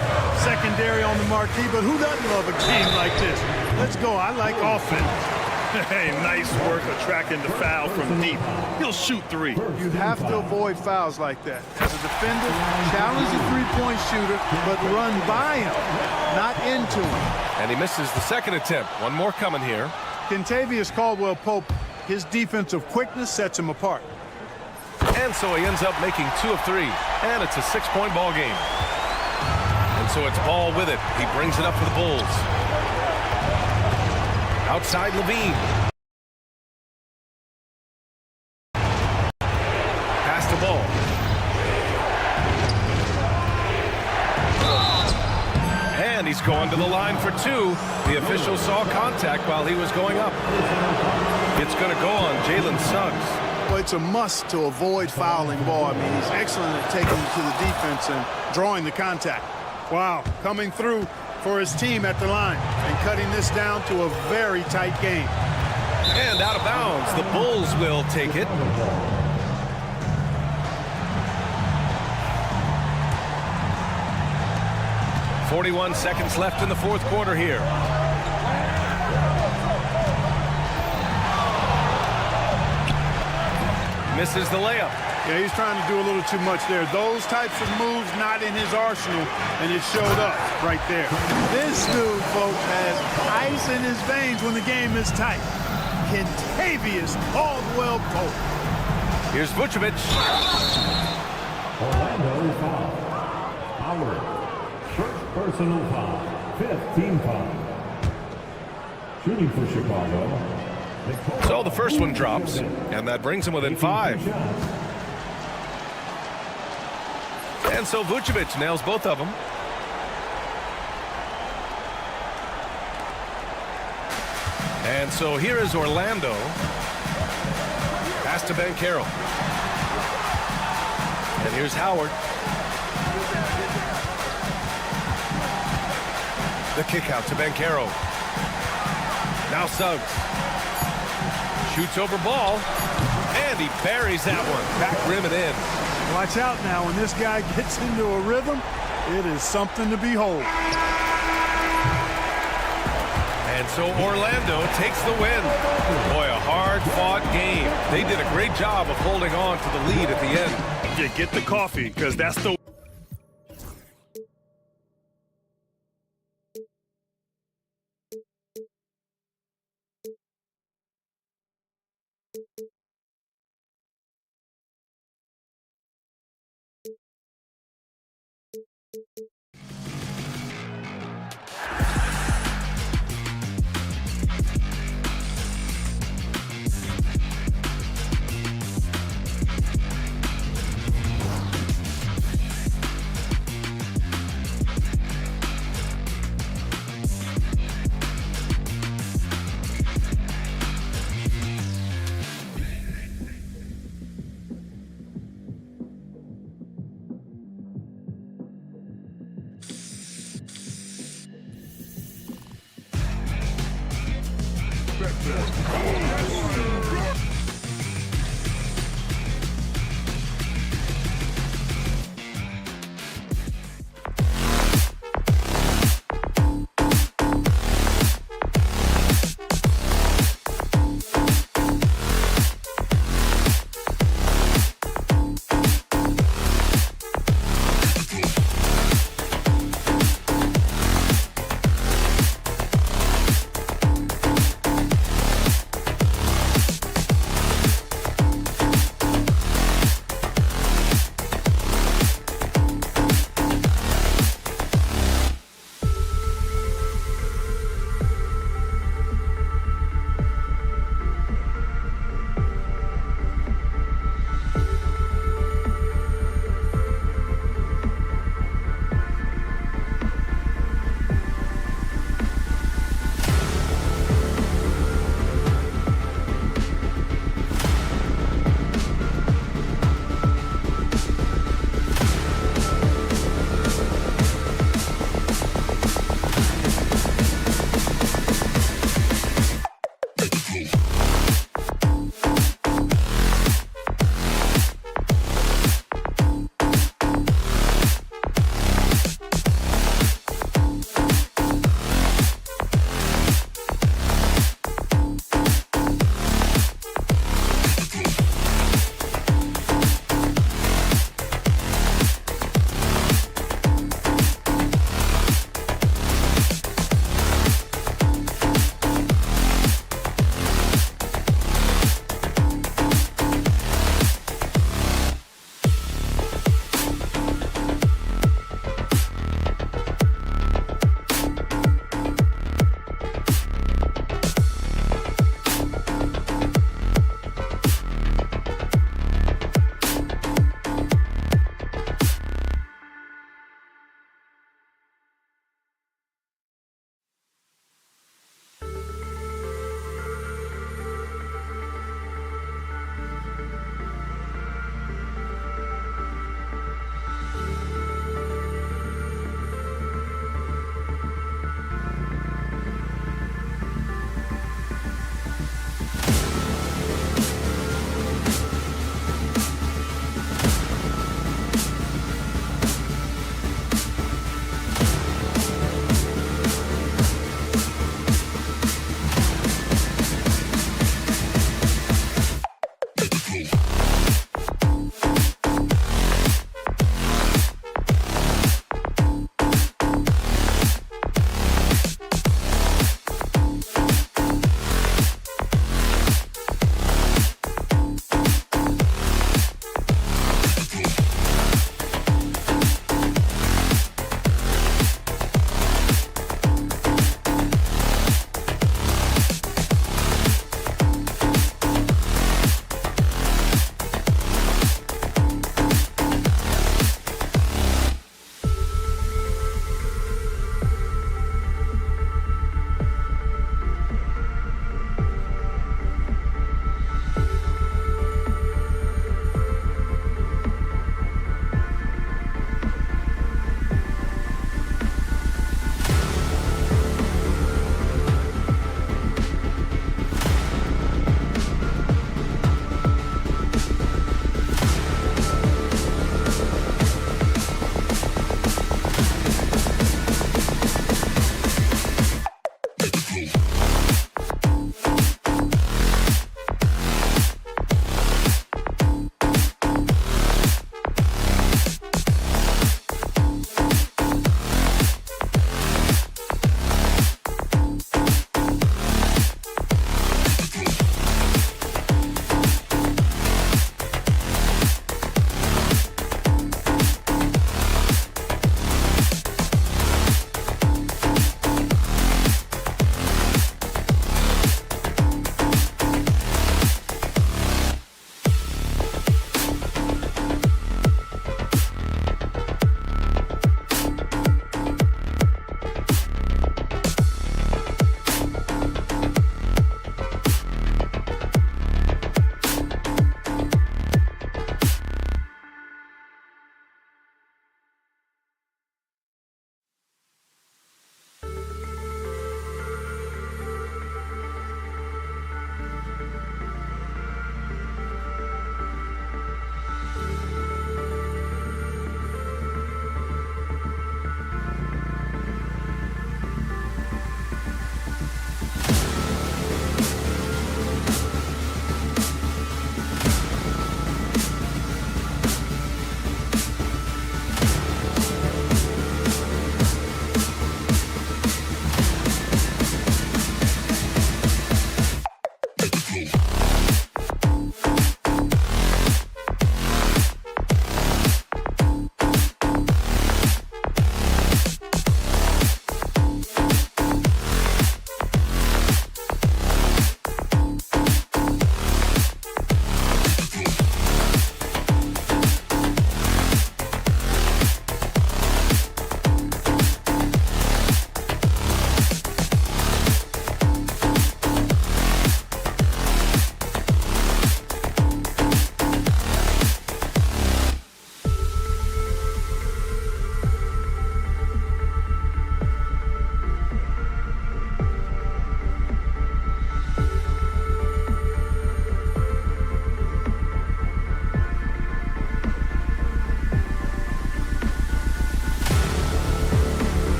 secondary on the marquee, but who doesn't love a game like this? Let's go. I like offense. Hey, nice work attracting the foul from deep. He'll shoot 3. You have to avoid fouls like that. As a defender, challenge the 3-point shooter, but run by him, not into him. And he misses the 2nd attempt. One more coming here. Kentavious Caldwell-Pope, his defensive quickness sets him apart. And so he ends up making 2 of 3. And it's a 6-point ball game. And so it's Ball with it. He brings it up for the Bulls. Outside Levine. Pass to Ball. And he's going to the line for 2. The official saw contact while he was going up. It's going to go on Jalen Suggs. Well, it's a must to avoid fouling Ball. I mean, he's excellent at taking to the defense and drawing the contact. Wow, coming through for his team at the line and cutting this down to a very tight game. And out of bounds. The Bulls will take it. .41 seconds left in the fourth quarter here. Misses the layup. Yeah, he's trying to do a little too much there. Those types of moves not in his arsenal, and it showed up right there. This dude, folks, has ice in his veins when the game is tight. Kentavious Caldwell Pope. Here's Vucevic. Orlando foul. Howard. First personal foul. 5th team foul. Shooting for Chicago. So the first one drops, and that brings him within 5. And so Vucevic nails both of them. And so here is Orlando. Pass to Banchero. And here's Howard. The kick out to Banchero. Now Suggs. Shoots over Ball. And he buries that one. Back rim and in. Watch out now. When this guy gets into a rhythm, it is something to behold. And so Orlando takes the win. Boy, a hard-fought game. They did a great job of holding on to the lead at the end. Yeah, get the coffee, because that's the...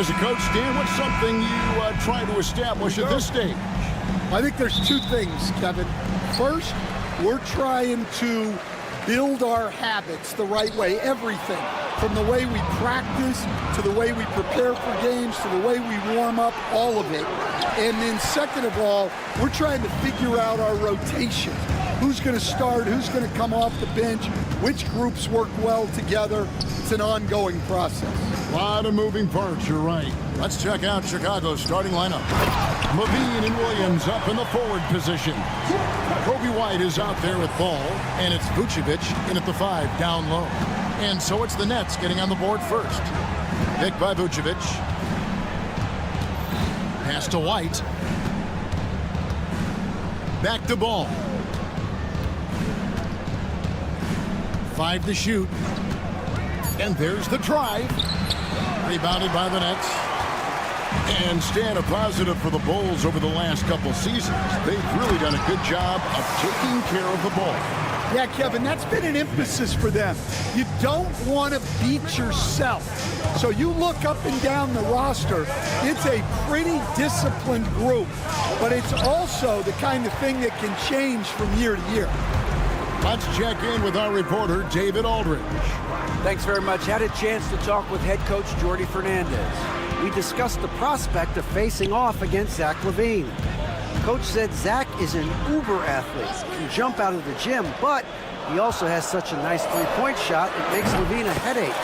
As a coach, Dan, what's something you try to establish at this stage? I think there's two things, Kevin. First, we're trying to build our habits the right way, everything. From the way we practice, to the way we prepare for games, to the way we warm up, all of it. And then second of all, we're trying to figure out our rotation. Who's going to start, who's going to come off the bench, which groups work well together. It's an ongoing process. A lot of moving parts, you're right. Let's check out Chicago's starting lineup. Levine and Williams up in the forward position. Kobe White is out there with ball, and it's Vucevic in at the 5 down low. And so it's the Nets getting on the board first. Picked by Vucevic. Pass to White. Back to Ball. 5 to shoot. And there's the drive. Rebounded by the Nets. And Stan, a positive for the Bulls over the last couple seasons. They've really done a good job of taking care of the ball. Yeah, Kevin, that's been an emphasis for them. You don't want to beat yourself. So you look up and down the roster, it's a pretty disciplined group, but it's also the kind of thing that can change from year to year. Let's check in with our reporter, David Aldridge. Thanks very much. Had a chance to talk with head coach Jordi Fernandez. We discussed the prospect of facing off against Zach LaVine. Coach said Zach is an uber athlete, can jump out of the gym, but he also has such a nice three-point shot, it makes LaVine a headache.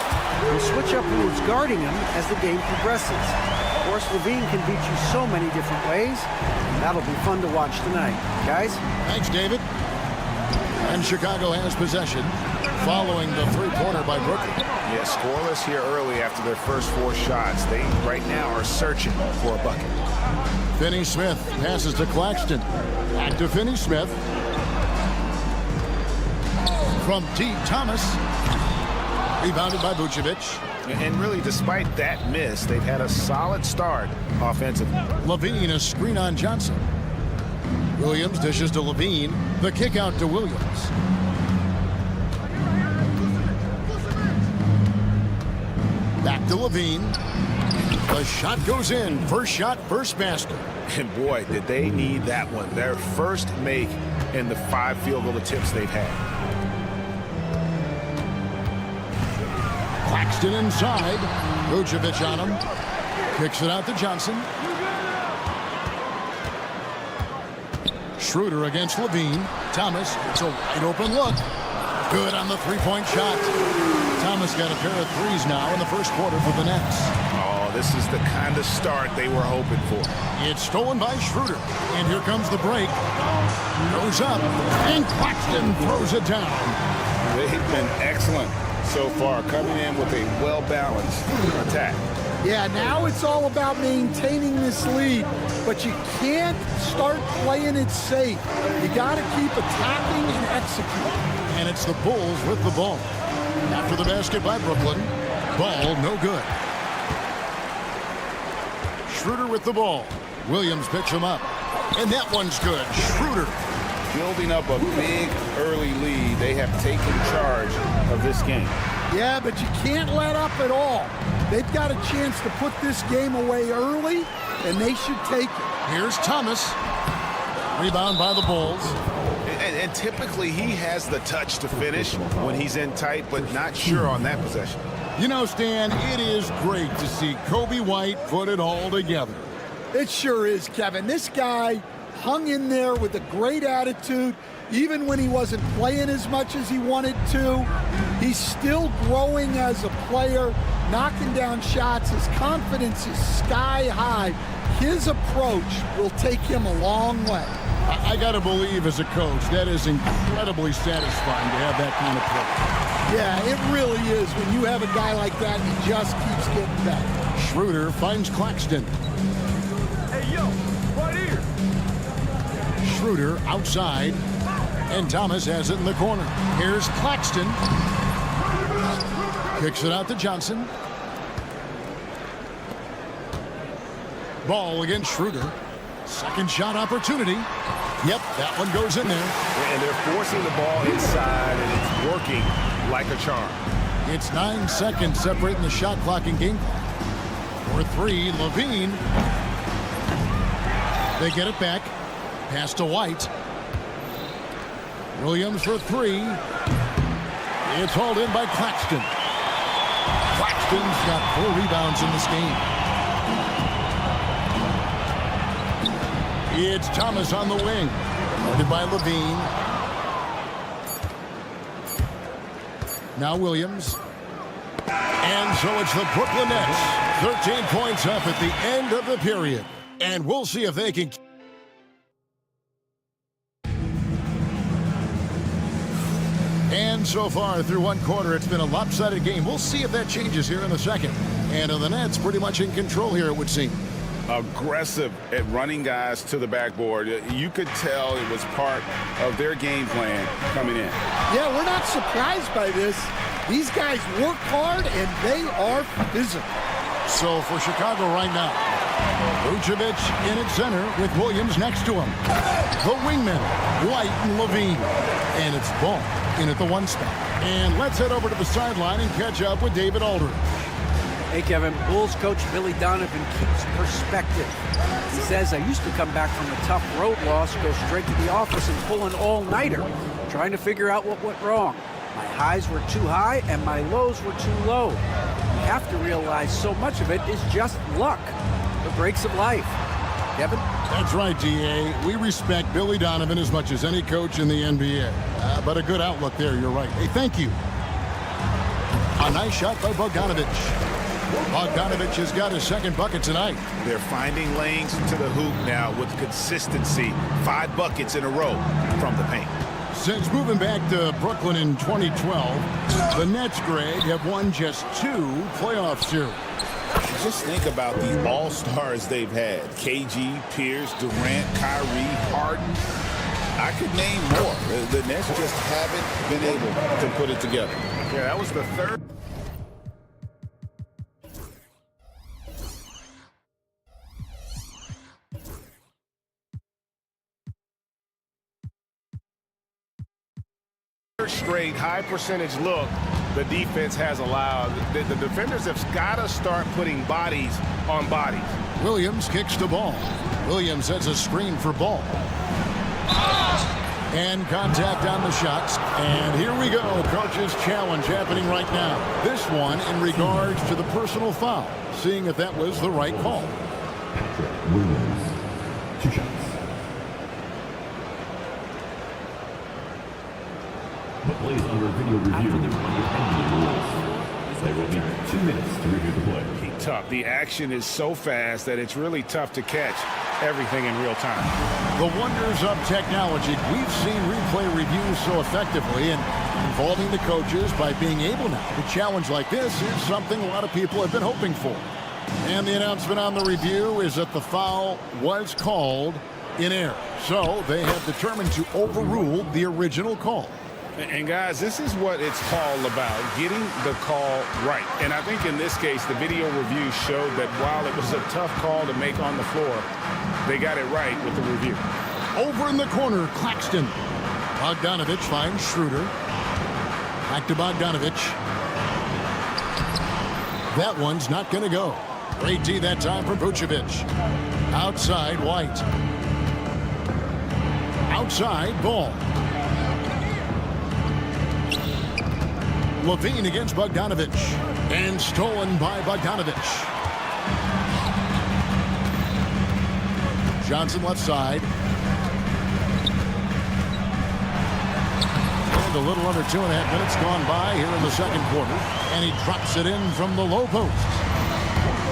We'll switch up who's guarding him as the game progresses. Of course, LaVine can beat you so many different ways, and that'll be fun to watch tonight. Guys? Thanks, David. And Chicago has possession following the three-pointer by Brooklyn. Yeah, scoreless here early after their first 4 shots. They right now are searching for a bucket. Finney-Smith passes to Claxton. Back to Finney-Smith. From T. Thomas. Rebounded by Vucevic. And really, despite that miss, they've had a solid start offensively. Levine, a screen on Johnson. Williams dishes to Levine. The kick out to Williams. Back to Levine. The shot goes in. First shot, first basket. And boy, did they need that one. Their first make in the 5 field goal attempts they've had. Claxton inside. Vucevic on him. Kicks it out to Johnson. Schroeder against Levine. Thomas, it's a wide open look. Good on the three-point shot. Thomas got a pair of threes now in the first quarter for the Nets. Oh, this is the kind of start they were hoping for. It's stolen by Schroeder. And here comes the break. Goes up. And Claxton throws it down. They've been excellent so far, coming in with a well-balanced attack. Yeah, now it's all about maintaining this lead, but you can't start playing it safe. You got to keep attacking and executing. And it's the Bulls with the ball. After the basket by Brooklyn. Ball no good. Schroeder with the ball. Williams picks him up. And that one's good. Schroeder. Building up a big early lead. They have taken charge of this game. Yeah, but you can't let up at all. They've got a chance to put this game away early, and they should take it. Here's Thomas. Rebound by the Bulls. And typically he has the touch to finish when he's in tight, but not sure on that possession. You know, Stan, it is great to see Kobe White put it all together. It sure is, Kevin. This guy hung in there with a great attitude. Even when he wasn't playing as much as he wanted to, he's still growing as a player, knocking down shots. His confidence is sky high. His approach will take him a long way. I got to believe as a coach, that is incredibly satisfying to have that kind of play. Yeah, it really is. When you have a guy like that, he just keeps getting better. Schroeder finds Claxton. Hey, yo, right here. Schroeder outside. And Thomas has it in the corner. Here's Claxton. Kicks it out to Johnson. Ball against Schroeder. Second shot opportunity. Yep, that one goes in there. And they're forcing the ball inside, and it's working like a charm. It's 9 seconds separating the shot clock and game clock. For three, Levine. They get it back. Pass to White. Williams for three. It's hauled in by Claxton. Claxton's got 4 rebounds in this game. It's Thomas on the wing. Guarded by Levine. Now Williams. And so it's the Brooklyn Nets. 13 points up at the end of the period. And we'll see if they can... And so far through one quarter, it's been a lopsided game. We'll see if that changes here in the second. And the Nets pretty much in control here, it would seem. Aggressive at running guys to the backboard. You could tell it was part of their game plan coming in. Yeah, we're not surprised by this. These guys work hard, and they are physical. So for Chicago right now, Vucevic in at center with Williams next to him. The wingmen, White and Levine. And it's Ball in at the 1 spot. And let's head over to the sideline and catch up with David Aldridge. Hey, Kevin, Bulls coach Billy Donovan keeps perspective. He says, I used to come back from a tough road loss, go straight to the office and pull an all-nighter, trying to figure out what went wrong. My highs were too high and my lows were too low. You have to realize so much of it is just luck, the breaks of life. Kevin? That's right, D.A. We respect Billy Donovan as much as any coach in the NBA. But a good outlook there, you're right. Hey, thank you. A nice shot by Bogdanovich. Bogdanovich has got his second bucket tonight. They're finding lanes to the hoop now with consistency. 5 buckets in a row from the paint. Since moving back to Brooklyn in 2012, the Nets, Greg, have won just 2 playoff series. Just think about the all-stars they've had. KG, Pierce, Durant, Kyrie, Harden. I could name more. The Nets just haven't been able to put it together. Yeah, that was the third. Straight high percentage look the defense has allowed. The defenders have got to start putting bodies on bodies. Williams kicks the ball. Williams has a screen for Ball. And contact on the shots. And here we go. Coach's challenge happening right now. This one in regards to the personal foul. Seeing if that was the right call. Williams, 2 shots. The plays under video review under NBA rules. There will be 2 minutes to review the play. Tough. The action is so fast that it's really tough to catch everything in real time. The wonders of technology. We've seen replay reviews so effectively, and involving the coaches by being able now to challenge like this is something a lot of people have been hoping for. And the announcement on the review is that the foul was called in error. So they have determined to overrule the original call. And guys, this is what it's all about, getting the call right. And I think in this case, the video review showed that while it was a tough call to make on the floor, they got it right with the review. Over in the corner, Claxton. Bogdanovich finds Schroeder. Back to Bogdanovich. That one's not going to go. Great D that time from Vucevic. Outside, White. Outside, Ball. Levine against Bogdanovich. And stolen by Bogdanovich. Johnson left side. And a little under 2.5 minutes gone by here in the second quarter. And he drops it in from the low post.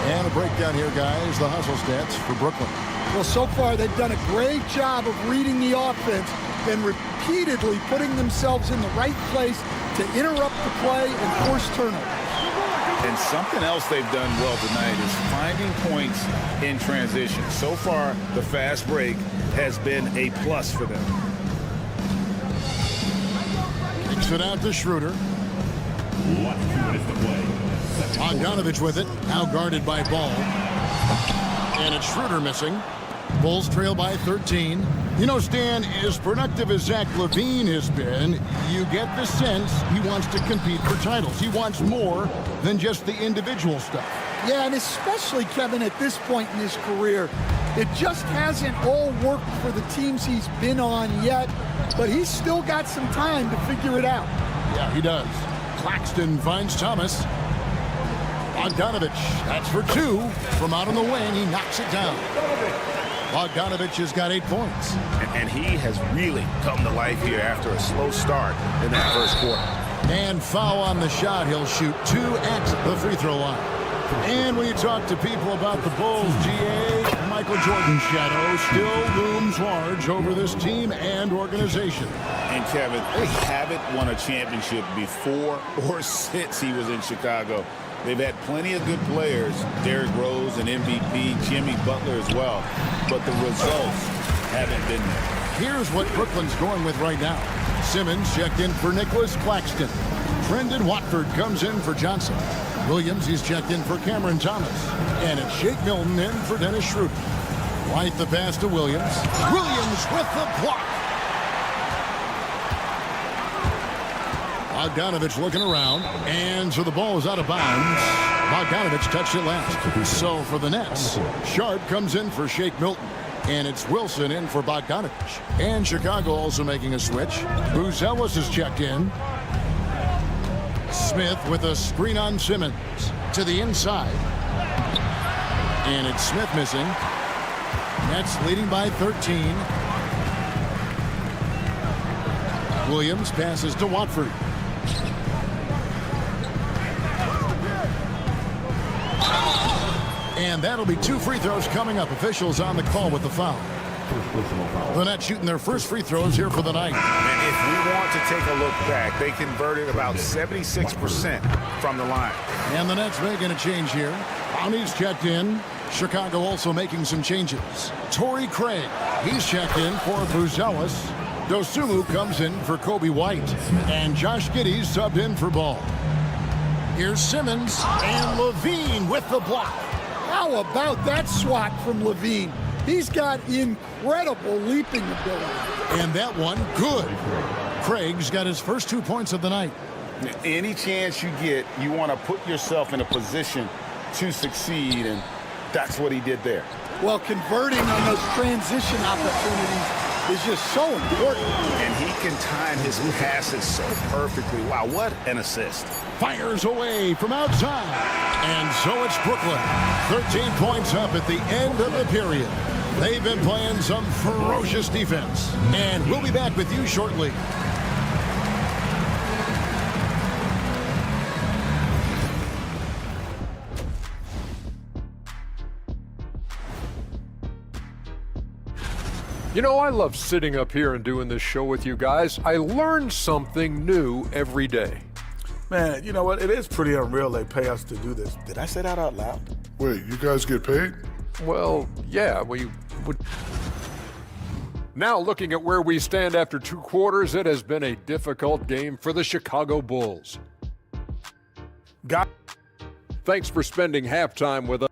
And a breakdown here, guys. The hustle stats for Brooklyn. Well, so far they've done a great job of reading the offense and repeatedly putting themselves in the right place to interrupt the play and force turnovers. And something else they've done well tonight is finding points in transition. So far, the fast break has been a plus for them. Kicks it out to Schroeder. Bogdanovich with it. Now guarded by Ball. And it's Schroeder missing. Bulls trail by 13. You know, Stan, as productive as Zach LaVine has been, you get the sense he wants to compete for titles. He wants more than just the individual stuff. Yeah, and especially, Kevin, at this point in his career, it just hasn't all worked for the teams he's been on yet, but he's still got some time to figure it out. Yeah, he does. Claxton finds Thomas. Bogdanovich, that's for 2. From out on the wing, he knocks it down. Bogdanovich has got 8 points. And he has really come to life here after a slow start in that first quarter. And foul on the shot. He'll shoot 2 at the free throw line. And when you talk to people about the Bulls, GA, Michael Jordan's shadow still looms large over this team and organization. And Kevin, they haven't won a championship before or since he was in Chicago. They've had plenty of good players, Derrick Rose and MVP, Jimmy Butler as well, but the results haven't been there. Here's what Brooklyn's going with right now. Simmons checked in for Nicholas Claxton. Brendan Watford comes in for Johnson. Williams, he's checked in for Cameron Thomas. And it's Shake Milton in for Dennis Schroeder. White the pass to Williams. Williams with the block. Bogdanovich looking around, and so the ball is out of bounds. Bogdanovich touched it last. So for the Nets, Sharp comes in for Shake Milton, and it's Wilson in for Bogdanovich. And Chicago also making a switch. Buzelis is checked in. Smith with a screen on Simmons to the inside. And it's Smith missing. Nets leading by 13. Williams passes to Watford. And that'll be 2 free throws coming up. Officials on the call with the foul. The Nets shooting their first free throws here for the night. And if we want to take a look back, they converted about 76% from the line. And the Nets making a change here. Bounty's checked in. Chicago also making some changes. Torrey Craig, he's checked in for Buzelis. Dosunmu comes in for Kobe White. And Josh Giddey's subbed in for Ball. Here's Simmons and Levine with the block. How about that swat from Levine? He's got incredible leaping ability. And that one, good. Craig's got his first 2 points of the night. Any chance you get, you want to put yourself in a position to succeed, and that's what he did there. Well, converting on those transition opportunities is just so important. And he can time his passes so perfectly. Wow, what an assist. Fires away from outside. And so it's Brooklyn. 13 points up at the end of the period. They've been playing some ferocious defense. And we'll be back with you shortly. You know, I love sitting up here and doing this show with you guys. I learn something new every day. Man, you know what? It is pretty unreal they pay us to do this. Did I say that out loud? Wait, you guys get paid? Well, yeah, we would. Now, looking at where we stand after 2 quarters, it has been a difficult game for the Chicago Bulls. Thanks for spending halftime with us.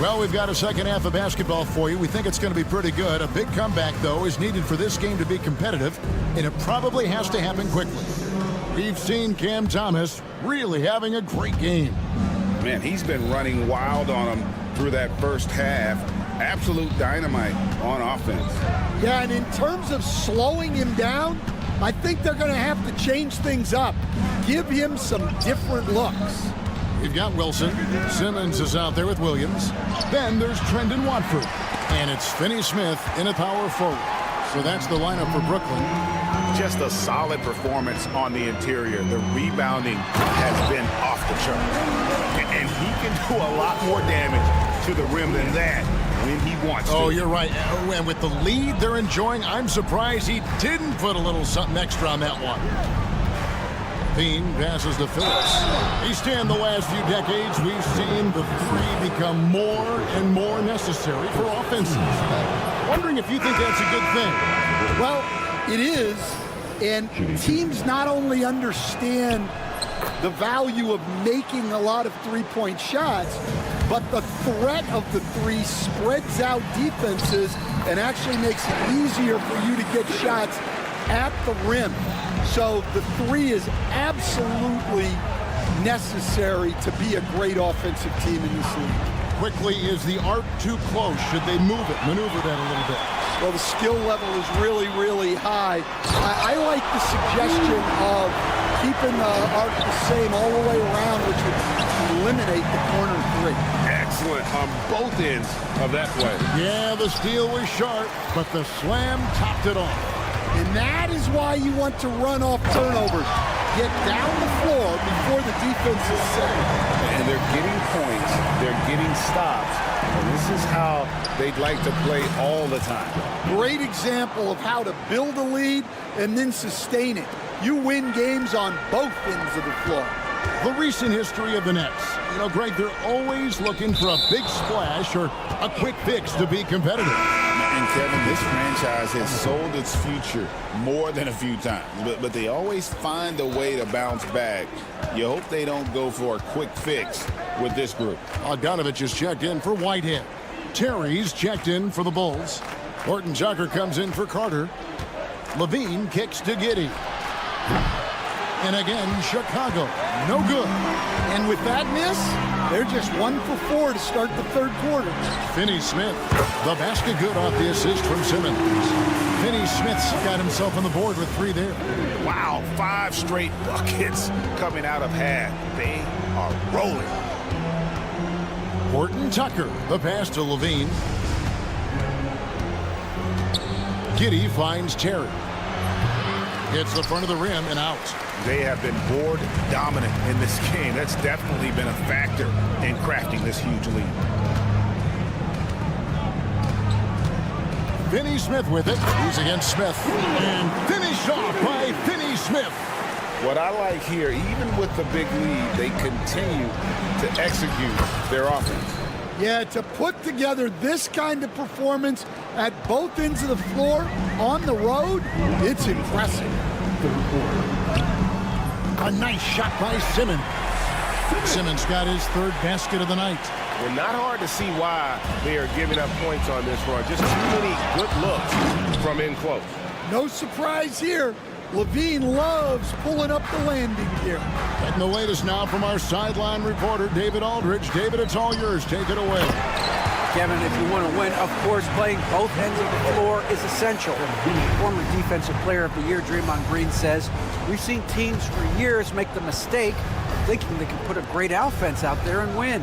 Well, we've got a second half of basketball for you. We think it's going to be pretty good. A big comeback, though, is needed for this game to be competitive, and it probably has to happen quickly. We've seen Cam Thomas really having a great game. Man, he's been running wild on him through that first half. Absolute dynamite on offense. Yeah, and in terms of slowing him down, I think they're going to have to change things up. Give him some different looks. We've got Wilson. Simmons is out there with Williams. Then there's Trendon Watford. And it's Finney Smith in a power forward. So that's the lineup for Brooklyn. Just a solid performance on the interior. The rebounding has been off the chart. And he can do a lot more damage to the rim than that when he wants to. Oh, you're right. And with the lead they're enjoying, I'm surprised he didn't put a little something extra on that one. Bean passes to Phillips. He's staying the last few decades. We've seen the three become more and more necessary for offenses. Wondering if you think that's a good thing. Well, it is. And teams not only understand the value of making a lot of three-point shots, but the threat of the three spreads out defenses and actually makes it easier for you to get shots at the rim. So the three is absolutely necessary to be a great offensive team in this league. Quickly, is the arc too close? Should they maneuver that a little bit? Well, the skill level is really, really high. I like the suggestion of keeping the arc the same all the way around, which would eliminate the corner three. Excellent on both ends of that play. Yeah, the steal was sharp, but the slam topped it off. And that is why you want to run off turnovers. Get down the floor before the defense is set. And they're getting points, they're getting stops, and this is how they'd like to play all the time. Great example of how to build a lead and then sustain it. You win games on both ends of the floor. The recent history of the Nets. You know, Greg, they're always looking for a big splash or a quick fix to be competitive. And Kevin, this franchise has sold its future more than a few times, but they always find a way to bounce back. You hope they don't go for a quick fix with this group. Bogdanovich is checked in for Whitehead. Terry's checked in for the Bulls. Horton Tucker comes in for Carter. Levine kicks to Giddey. And again, Chicago, no good. And with that miss, they're just 1 for 4 to start the third quarter. Finney-Smith, the basket good off the assist from Simmons. Finney-Smith's got himself on the board with 3 there. Wow, 5 straight buckets coming out of half. They are rolling. Horton Tucker, the pass to Levine. Giddey finds Terry. Hits the front of the rim and out. They have been board dominant in this game. That's definitely been a factor in crafting this huge lead. Finney-Smith with it. He's against Smith. And finished off by Finney-Smith. What I like here, even with the big lead, they continue to execute their offense. Yeah, to put together this kind of performance at both ends of the floor on the road, it's impressive. A nice shot by Simmons. Simmons got his 3rd basket of the night. Well, not hard to see why they are giving up points on this run. Just too many good looks from in close. No surprise here. Levine loves pulling up the landing gear. Getting the latest now from our sideline reporter, David Aldridge. David, it's all yours. Take it away. Kevin, if you want to win, of course, playing both ends of the floor is essential. Former Defensive Player of the Year, Draymond Green, says, we've seen teams for years make the mistake of thinking they can put a great offense out there and win.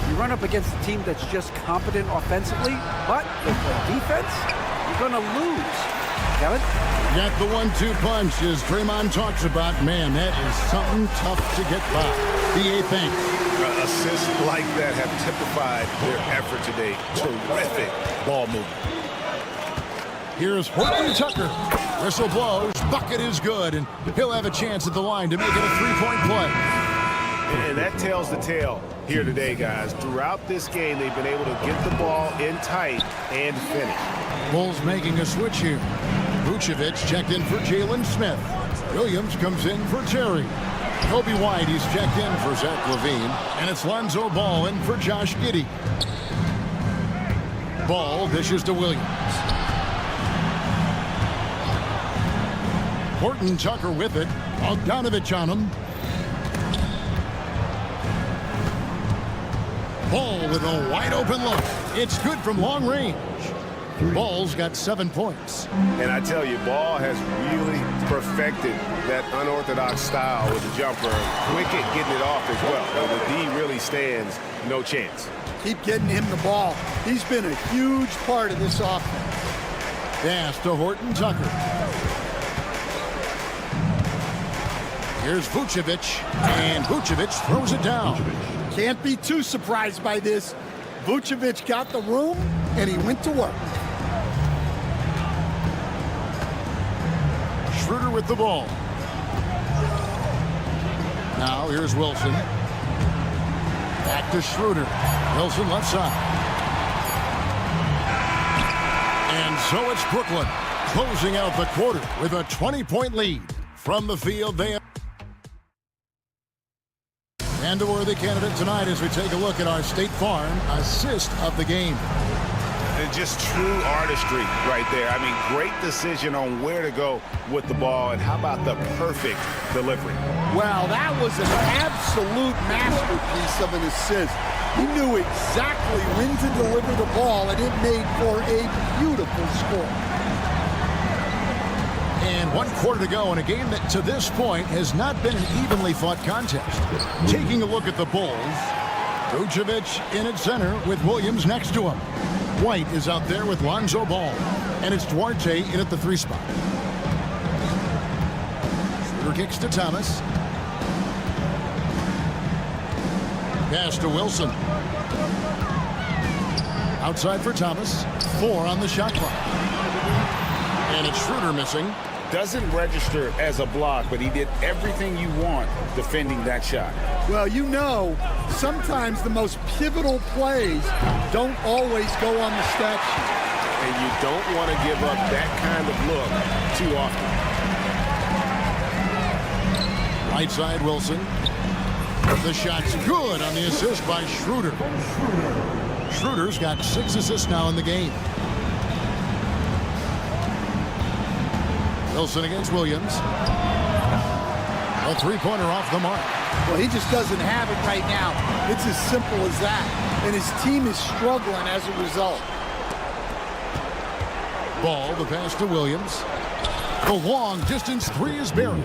You run up against a team that's just competent offensively, but they play defense, you're going to lose. Kevin? Got the 1-2 punch as Draymond talks about. Man, that is something tough to get by. B.A. thanks. Assists like that have typified their effort today. Terrific ball movement. Here's Horton Tucker. Whistle blows. Bucket is good, and he'll have a chance at the line to make it a 3-point play. And that tells the tale here today, guys. Throughout this game, they've been able to get the ball in tight and finish. Bulls making a switch here. Vucevic checked in for Jalen Smith. Williams comes in for Terry. Kobe White, he's checked in for Zach LaVine. And it's Lonzo Ball in for Josh Giddey. Ball dishes to Williams. Horton Tucker with it. Bogdanovich on him. Ball with a wide open look. It's good from long range. Ball's got 7 points. And I tell you, Ball has really perfected that unorthodox style with the jumper. Quick at getting it off as well. The D really stands no chance. Keep getting him the ball. He's been a huge part of this offense. Pass to Horton Tucker. Here's Vucevic, and Vucevic throws it down. Can't be too surprised by this. Vucevic got the room, and he went to work. Schroeder with the ball. Now here's Wilson. Back to Schroeder. Wilson left side. And so it's Brooklyn closing out the quarter with a 20-point lead. From the field, they And a worthy candidate tonight as we take a look at our State Farm assist of the game. And just true artistry right there. I mean, great decision on where to go with the ball, and how about the perfect delivery? Wow, that was an absolute masterpiece of an assist. He knew exactly when to deliver the ball, and it made for a beautiful score. And 1 quarter to go in a game that to this point has not been an evenly fought contest. Taking a look at the Bulls, Vucevic in at center with Williams next to him. White is out there with Lonzo Ball, and it's Duarte in at the 3 spot. Schroeder kicks to Thomas. Pass to Wilson. Outside for Thomas. 4 on the shot clock. And it's Schroeder missing. Doesn't register as a block, but he did everything you want defending that shot. Well, you know, sometimes the most pivotal plays don't always go on the stat sheet. And you don't want to give up that kind of look too often. Right side, Wilson. The shot's good on the assist by Schroeder. Schroeder's got 6 assists now in the game. Wilson against Williams. A 3-pointer off the mark. Well, he just doesn't have it right now. It's as simple as that. And his team is struggling as a result. Ball, the pass to Williams. The long distance 3 is buried.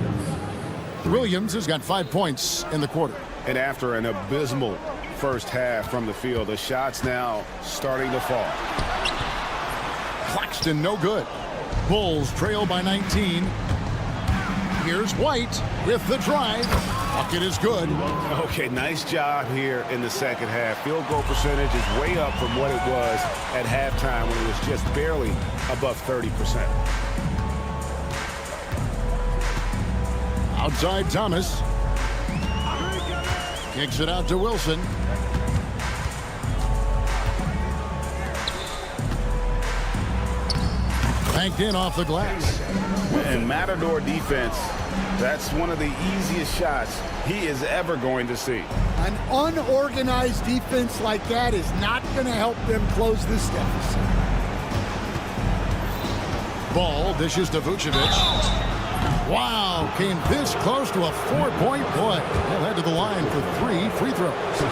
Williams has got 5 points in the quarter. And after an abysmal first half from the field, the shots now starting to fall. Claxton no good. Bulls trail by 19. Here's White with the drive. Bucket is good. Okay, nice job here in the second half. Field goal percentage is way up from what it was at halftime when it was just barely above 30%. Outside Thomas. Kicks it out to Wilson. Banked in off the glass. And Matador defense, that's one of the easiest shots he is ever going to see. An unorganized defense like that is not going to help them close this deficit. Ball dishes to Vucevic. Wow, came this close to a 4-point play. He'll head to the line for 3 free throws.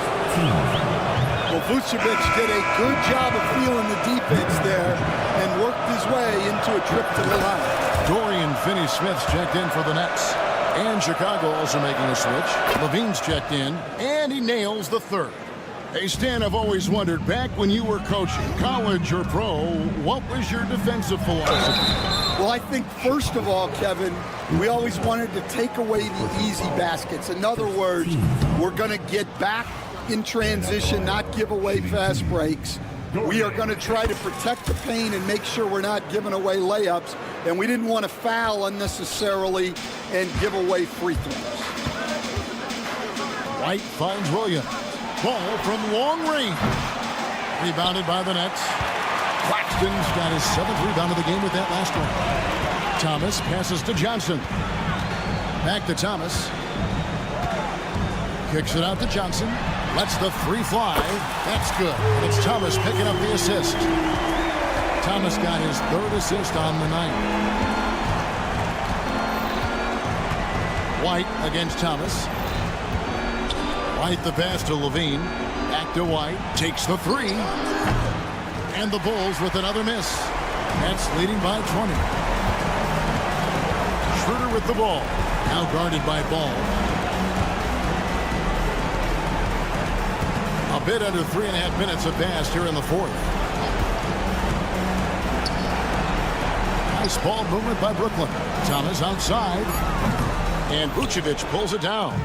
Well, Vucevic did a good job of feeling the defense there and worked his way into a trip to the line. Dorian Finney-Smith's checked in for the Nets. And Chicago also making a switch. Levine's checked in, and he nails the 3rd. Hey, Stan, I've always wondered, back when you were coaching, college or pro, what was your defensive philosophy? Well, I think, first of all, Kevin, we always wanted to take away the easy baskets. In other words, we're going to get back in transition, not give away fast breaks. We are going to try to protect the paint and make sure we're not giving away layups. And we didn't want to foul unnecessarily and give away free throws. White finds Williams. Ball from long range. Rebounded by the Nets. Claxton's got his 7th rebound of the game with that last one. Thomas passes to Johnson. Back to Thomas. Kicks it out to Johnson. Lets the 3 fly. That's good. And it's Thomas picking up the assist. Thomas got his 3rd assist on the night. White against Thomas. White the pass to Levine. Back to White. Takes the 3. And the Bulls with another miss. Nets leading by 20. Schroeder with the ball. Now guarded by Ball. A bit under 3.5 minutes have passed here in the 4th. Nice ball movement by Brooklyn. Thomas outside. And Vucevic pulls it down.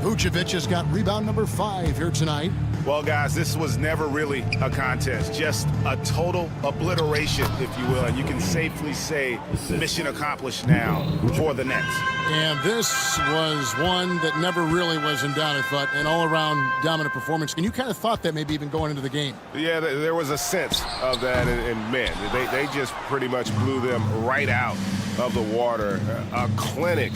Vucevic has got rebound number 5 here tonight. Well, guys, this was never really a contest, just a total obliteration, if you will. And you can safely say mission accomplished now for the Nets. And this was one that never really was in doubt, I thought, an all-around dominant performance. And you kind of thought that maybe even going into the game. Yeah, there was a sense of that, and man, they just pretty much blew them right out of the water. A clinic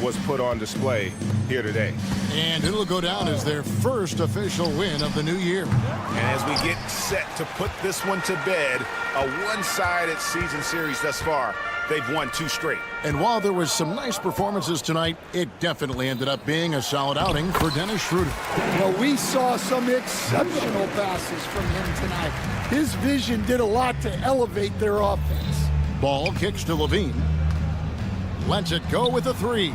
was put on display here today. And it'll go down as their first official win of the new year. And as we get set to put this one to bed, a one-sided season series thus far, they've won 2 straight. And while there was some nice performances tonight, it definitely ended up being a solid outing for Dennis Schroeder. Well, we saw some exceptional passes from him tonight. His vision did a lot to elevate their offense. Ball kicks to Levine. Lets it go with a 3.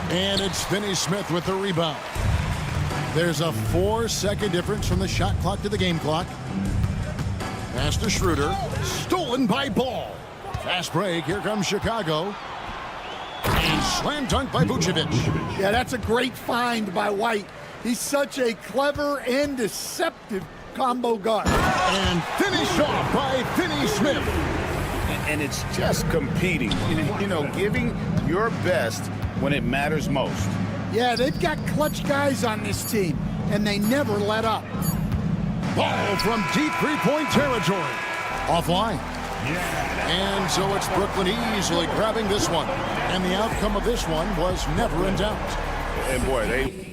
And it's Finney Smith with the rebound. There's a 4-second difference from the shot clock to the game clock. Pass to Schroeder. Stolen by Ball. Fast break. Here comes Chicago. And slam dunk by Vucevic. Yeah, that's a great find by White. He's such a clever and deceptive combo guard. And finished off by Finney Smith. And it's just competing, you know, giving your best when it matters most. Yeah, they've got clutch guys on this team, and they never let up. Ball from deep three-point territory. Offline. And so it's Brooklyn easily grabbing this one. And the outcome of this one was never in doubt. And boy, they...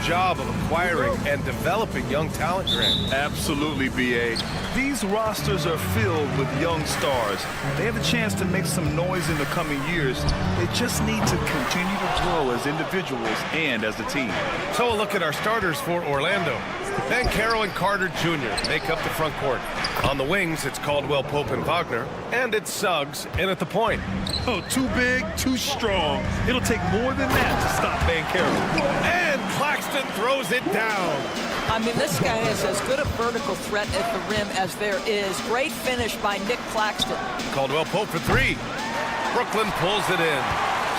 job of acquiring and developing young talent, Grant. Absolutely, B.A. These rosters are filled with young stars. They have a chance to make some noise in the coming years. They just need to continue to grow as individuals and as a team. So a look at our starters for Orlando. Banchero and Carter Jr. make up the front court. On the wings, it's Caldwell Pope and Wagner, and it's Suggs in at the point. Oh, too big, too strong. It'll take more than that to stop Banchero. And Claxton throws it down. I mean, this guy is as good a vertical threat at the rim as there is. Great finish by Nick Claxton. Caldwell Pope for three. Brooklyn pulls it in.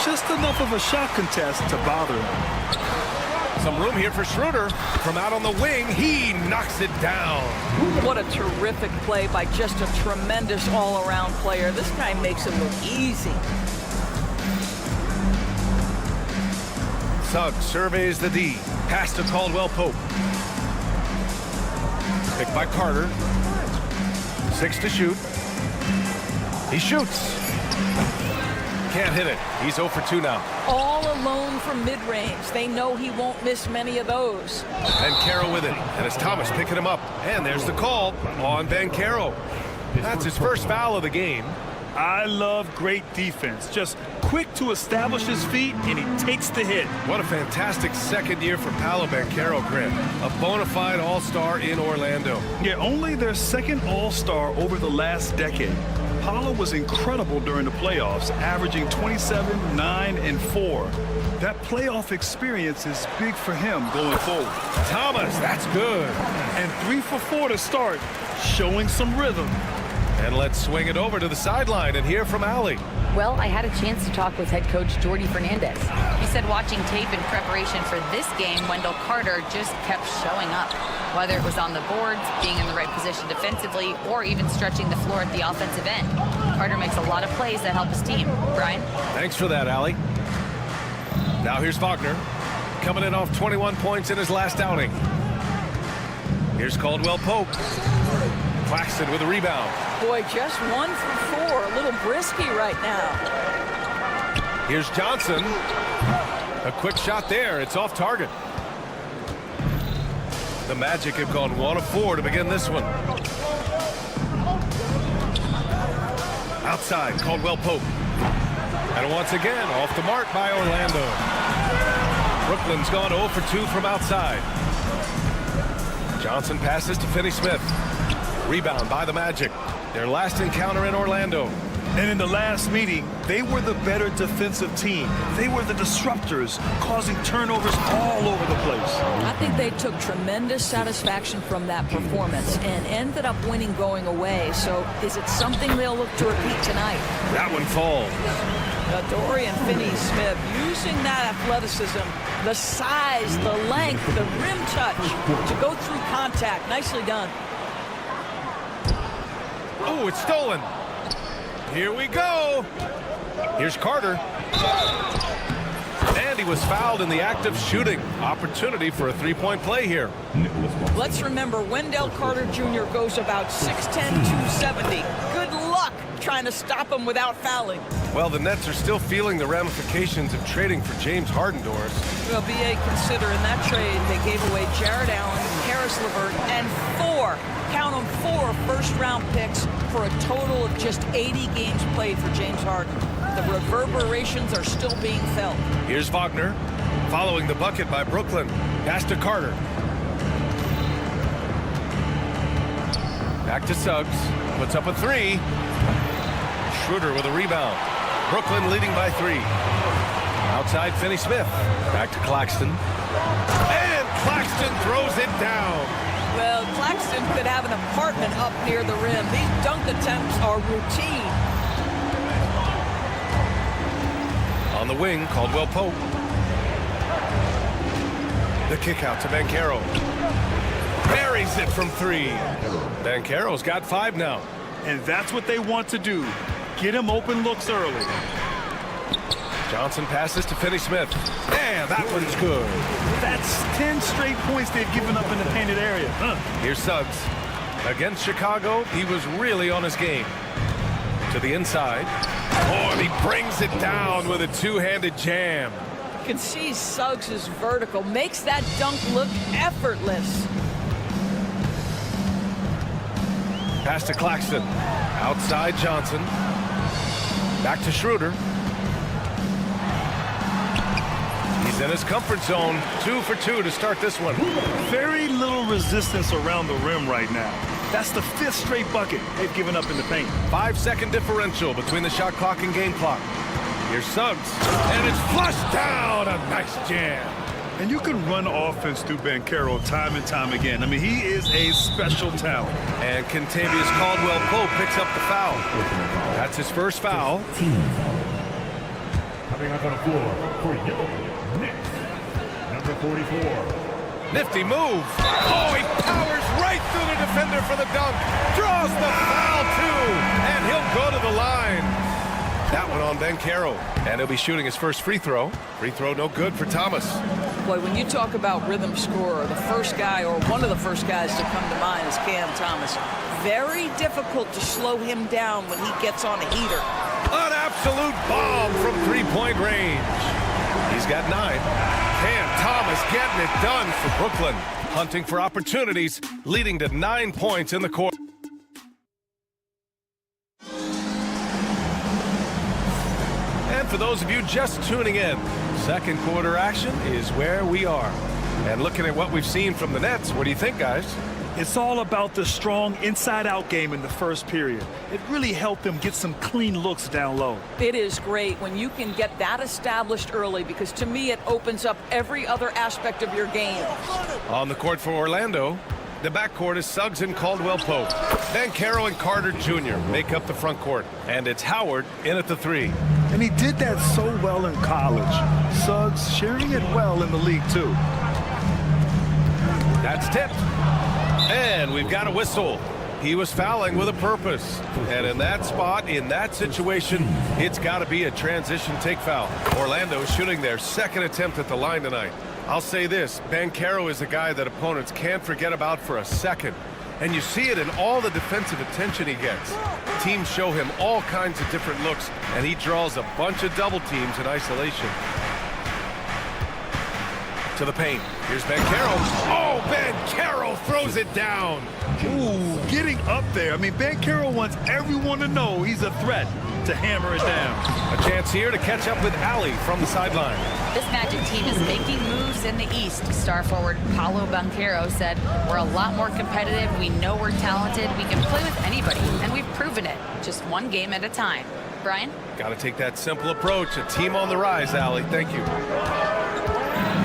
Just enough of a shot contest to bother him. Some room here for Schroeder. From out on the wing, he knocks it down. What a terrific play by just a tremendous all-around player. This guy makes it look easy. Suggs surveys the D. Pass to Caldwell Pope. Picked by Carter. 6 to shoot. He shoots. Can't hit it. He's 0 for 2 now. All alone from mid-range. They know he won't miss many of those. Banchero with it. And it's Thomas picking him up. And there's the call on Banchero. That's his first foul of the game. I love great defense. Just quick to establish his feet, and he takes the hit. What a fantastic second year for Paolo Banchero, Grant. A bona fide all-star in Orlando. Yeah, only their second all-star over the last decade. Paolo was incredible during the playoffs, averaging 27, 9, and 4. That playoff experience is big for him going forward. Thomas, that's good. And 3 for 4 to start, showing some rhythm. And let's swing it over to the sideline and hear from Allie. Well, I had a chance to talk with head coach Jordy Fernandez. He said watching tape in preparation for this game, Wendell Carter just kept showing up. Whether it was on the boards, being in the right position defensively, or even stretching the floor at the offensive end. Carter makes a lot of plays that help his team. Brian? Thanks for that, Allie. Now here's Wagner, coming in off 21 points in his last outing. Here's Caldwell Pope. Claxton with a rebound. Boy, just 1 for 4. A little brisky right now. Here's Johnson. A quick shot there. It's off target. The Magic have gone 1 of 4 to begin this one. Outside, Caldwell Pope. And once again, off the mark by Orlando. Brooklyn's gone 0 for 2 from outside. Johnson passes to Finney-Smith. Rebound by the Magic. Their last encounter in Orlando. And in the last meeting, they were the better defensive team. They were the disruptors, causing turnovers all over the place. I think they took tremendous satisfaction from that performance and ended up winning going away. So is it something they'll look to repeat tonight? That one falls. Dorian Finney-Smith using that athleticism, the size, the length, the rim touch to go through contact. Nicely done. Oh, it's stolen. Here we go. Here's Carter. And he was fouled in the act of shooting. Opportunity for a three-point play here. Let's remember, Wendell Carter Jr. goes about 6'10", 270. Good luck trying to stop him without fouling. Well, the Nets are still feeling the ramifications of trading for James Harden, Doris. Well, BA, consider in that trade, they gave away Jared Allen, Harris LeVert, and 4, count them, 4 first-round picks for a total of just 80 games played for James Harden. The reverberations are still being felt. Here's Wagner, following the bucket by Brooklyn. Pass to Carter. Back to Suggs, puts up a 3. Schroeder with a rebound. Brooklyn leading by 3. Outside Finney-Smith. Back to Claxton. And Claxton throws it down. Well, Claxton could have an apartment up near the rim. These dunk attempts are routine. On the wing, Caldwell Pope. The kick out to Banchero. Buries it from 3. Banchero's got 5 now. And that's what they want to do. Get him open looks early. Johnson passes to Finney-Smith. And that one's good. That's 10 straight points they've given up in the painted area. Here's Suggs. Against Chicago, he was really on his game. To the inside. Oh, and he brings it down with a two-handed jam. can see Suggs is vertical, makes that dunk look effortless. Pass to Claxton. Outside Johnson. Back to Schroeder. He's in his comfort zone. 2 for 2 to start this one. Very little resistance around the rim right now. That's the 5th straight bucket they've given up in the paint. 5-second differential between the shot clock and game clock. Here's Suggs. And it's flushed down. A nice jam. And you can run offense through Banchero time and time again. I mean, he is a special talent. And Kentavious Caldwell-Pope picks up the foul. That's his first foul. Coming up on the floor for your Knicks, number 44. Nifty move. Oh, he powers right through the defender for the dunk. Draws the foul, too. And he'll go to the line. That one on Banchero. And he'll be shooting his first free throw. Free throw no good for Thomas. Boy, when you talk about rhythm scorer, the first guy or one of the first guys to come to mind is Cam Thomas. Very difficult to slow him down when he gets on a heater. An absolute bomb from three-point range. He's got 9. Cam Thomas getting it done for Brooklyn. Hunting for opportunities, leading to 9 points in the quarter. And for those of you just tuning in, second quarter action is where we are. And looking at what we've seen from the Nets, what do you think, guys? It's all about the strong inside-out game in the first period. It really helped them get some clean looks down low. It is great when you can get that established early because to me it opens up every other aspect of your game. On the court for Orlando, the backcourt is Suggs and Caldwell-Pope. Banchero and Carter Jr. make up the front court. And it's Howard in at the 3. And he did that so well in college. Suggs sharing it well in the league, too. That's tipped. And we've got a whistle. He was fouling with a purpose. And in that spot, in that situation, it's got to be a transition take foul. Orlando shooting their second attempt at the line tonight. I'll say this, Banchero is a guy that opponents can't forget about for a second. And you see it in all the defensive attention he gets. Teams show him all kinds of different looks, and he draws a bunch of double teams in isolation. To the paint. Here's Banchero. Oh, Banchero throws it down. Ooh, getting up there. I mean, Banchero wants everyone to know he's a threat to hammer it down. A chance here to catch up with Allie from the sideline. This Magic team is making moves in the East. Star forward Paolo Banchero said, we're a lot more competitive. We know we're talented. We can play with anybody, and we've proven it. Just one game at a time. Brian? Got to take that simple approach. A team on the rise, Allie. Thank you.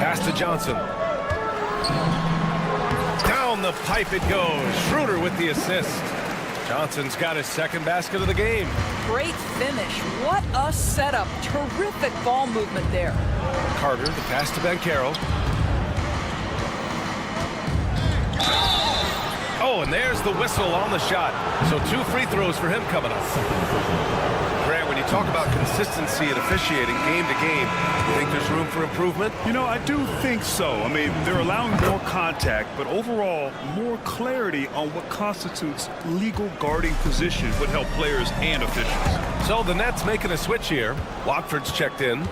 Pass to Johnson. Down the pipe it goes. Schroeder with the assist. Johnson's got his second basket of the game. Great finish. What a setup. Terrific ball movement there. Carter, the pass to Banchero. Oh, and there's the whistle on the shot. So 2 free throws for him coming up. Grant, when you talk about consistency and officiating game to game, you think there's room for improvement? You know, I do think so. I mean, they're allowing more contact, but overall, more clarity on what constitutes legal guarding position would help players and officials. So the Nets making a switch here. Watford's checked in.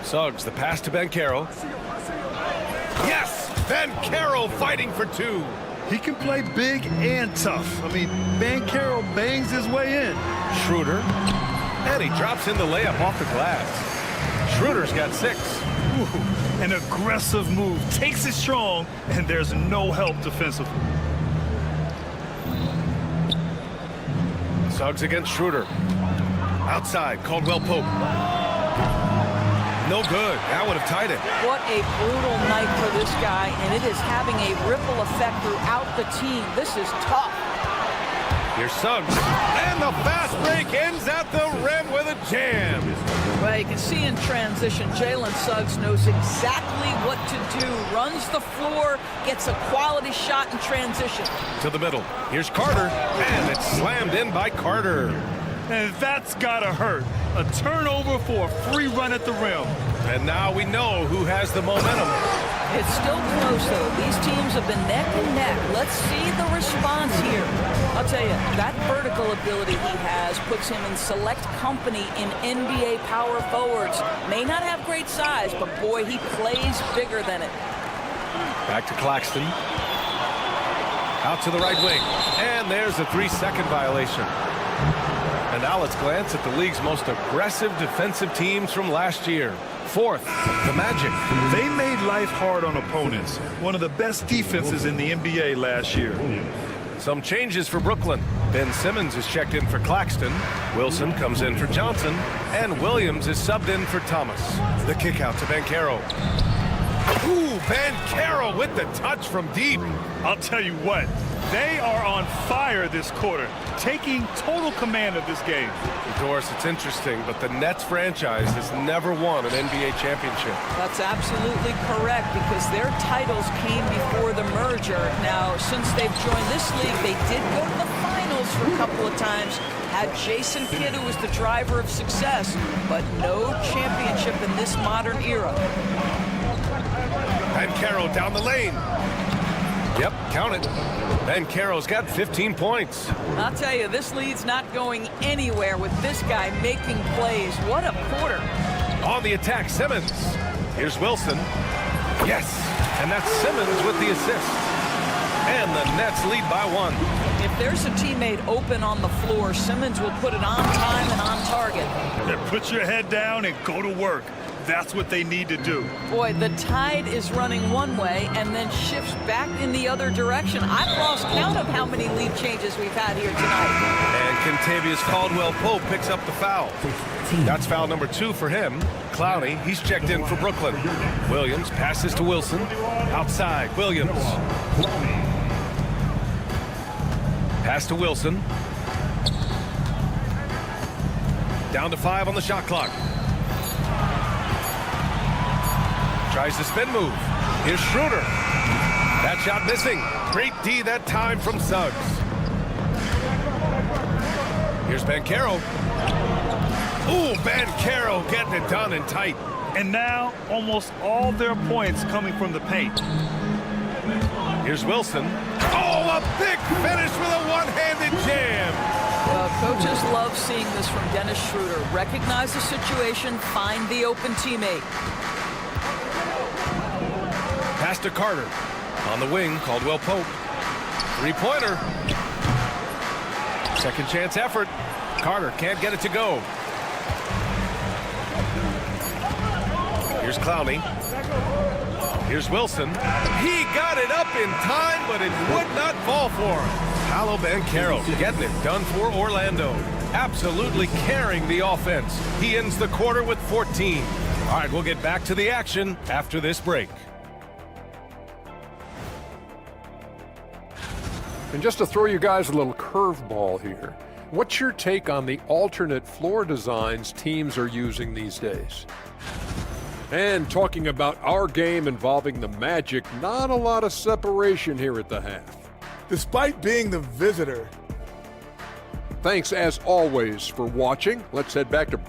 Suggs, the pass to Banchero. Yes! Banchero fighting for 2. He can play big and tough. I mean, Banchero bangs his way in. Schroeder. And he drops in the layup off the glass. Schroeder's got 6. Ooh, an aggressive move. Takes it strong, and there's no help defensively. Suggs against Schroeder. Outside, Caldwell-Pope. No good. That would have tied it. What a brutal night for this guy, and it is having a ripple effect throughout the team. This is tough. Here's Suggs. And the fast break ends at the rim with a jam. Well, you can see in transition, Jalen Suggs knows exactly what to do. Runs the floor, gets a quality shot in transition. To the middle. Here's Carter. And it's slammed in by Carter. And that's gotta hurt. A turnover for a free run at the rim. And now we know who has the momentum. It's still close, though. These teams have been neck and neck. Let's see the response here. I'll tell you, that vertical ability he has puts him in select company in NBA power forwards. May not have great size, but boy, he plays bigger than it. Back to Claxton. Out to the right wing. And there's a 3-second violation. And now let's glance at the league's most aggressive defensive teams from last year. Fourth, the Magic. They made life hard on opponents. One of the best defenses in the NBA last year. Some changes for Brooklyn. Ben Simmons is checked in for Claxton. Wilson comes in for Johnson. And Williams is subbed in for Thomas. The kick out to Banchero. Ooh, Banchero with the touch from deep. I'll tell you what, they are on fire this quarter, taking total command of this game. Doris, it's interesting, but the Nets franchise has never won an NBA championship. That's absolutely correct, because their titles came before the merger. Now, since they've joined this league, they did go to the finals for a couple of times. Had Jason Kidd, who was the driver of success, but no championship in this modern era. Banchero down the lane. Yep, count it. Banchero's got 15 points. I'll tell you, this lead's not going anywhere with this guy making plays. What a quarter. On the attack, Simmons. Here's Wilson. Yes, and that's Simmons with the assist. And the Nets lead by 1. If there's a teammate open on the floor, Simmons will put it on time and on target. Put your head down and go to work. That's what they need to do. Boy, the tide is running one way and then shifts back in the other direction. I've lost count of how many lead changes we've had here tonight. And Kentavious Caldwell-Pope picks up the foul. That's foul number 2 for him. Clowney, he's checked in for Brooklyn. Williams passes to Wilson. Outside, Williams. Pass to Wilson. Down to 5 on the shot clock. Tries the spin move. Here's Schroeder. That shot missing. Great D that time from Suggs. Here's Banchero. Ooh, Banchero getting it done and tight. And now, almost all their points coming from the paint. Here's Wilson. Oh, a big finish with a one-handed jam. Well, coaches love seeing this from Dennis Schroeder. Recognize the situation, find the open teammate. Pass to Carter. On the wing, Caldwell-Pope. Three-pointer. Second chance effort. Carter can't get it to go. Here's Clowney. Here's Wilson. He got it up in time, but it would not fall for him. Paolo Banchero getting it done for Orlando. Absolutely carrying the offense. He ends the quarter with 14. All right, we'll get back to the action after this break. And just to throw you guys a little curveball here, what's your take on the alternate floor designs teams are using these days? And talking about our game involving the Magic, not a lot of separation here at the half. Despite being the visitor. Thanks as always for watching. Let's head back to...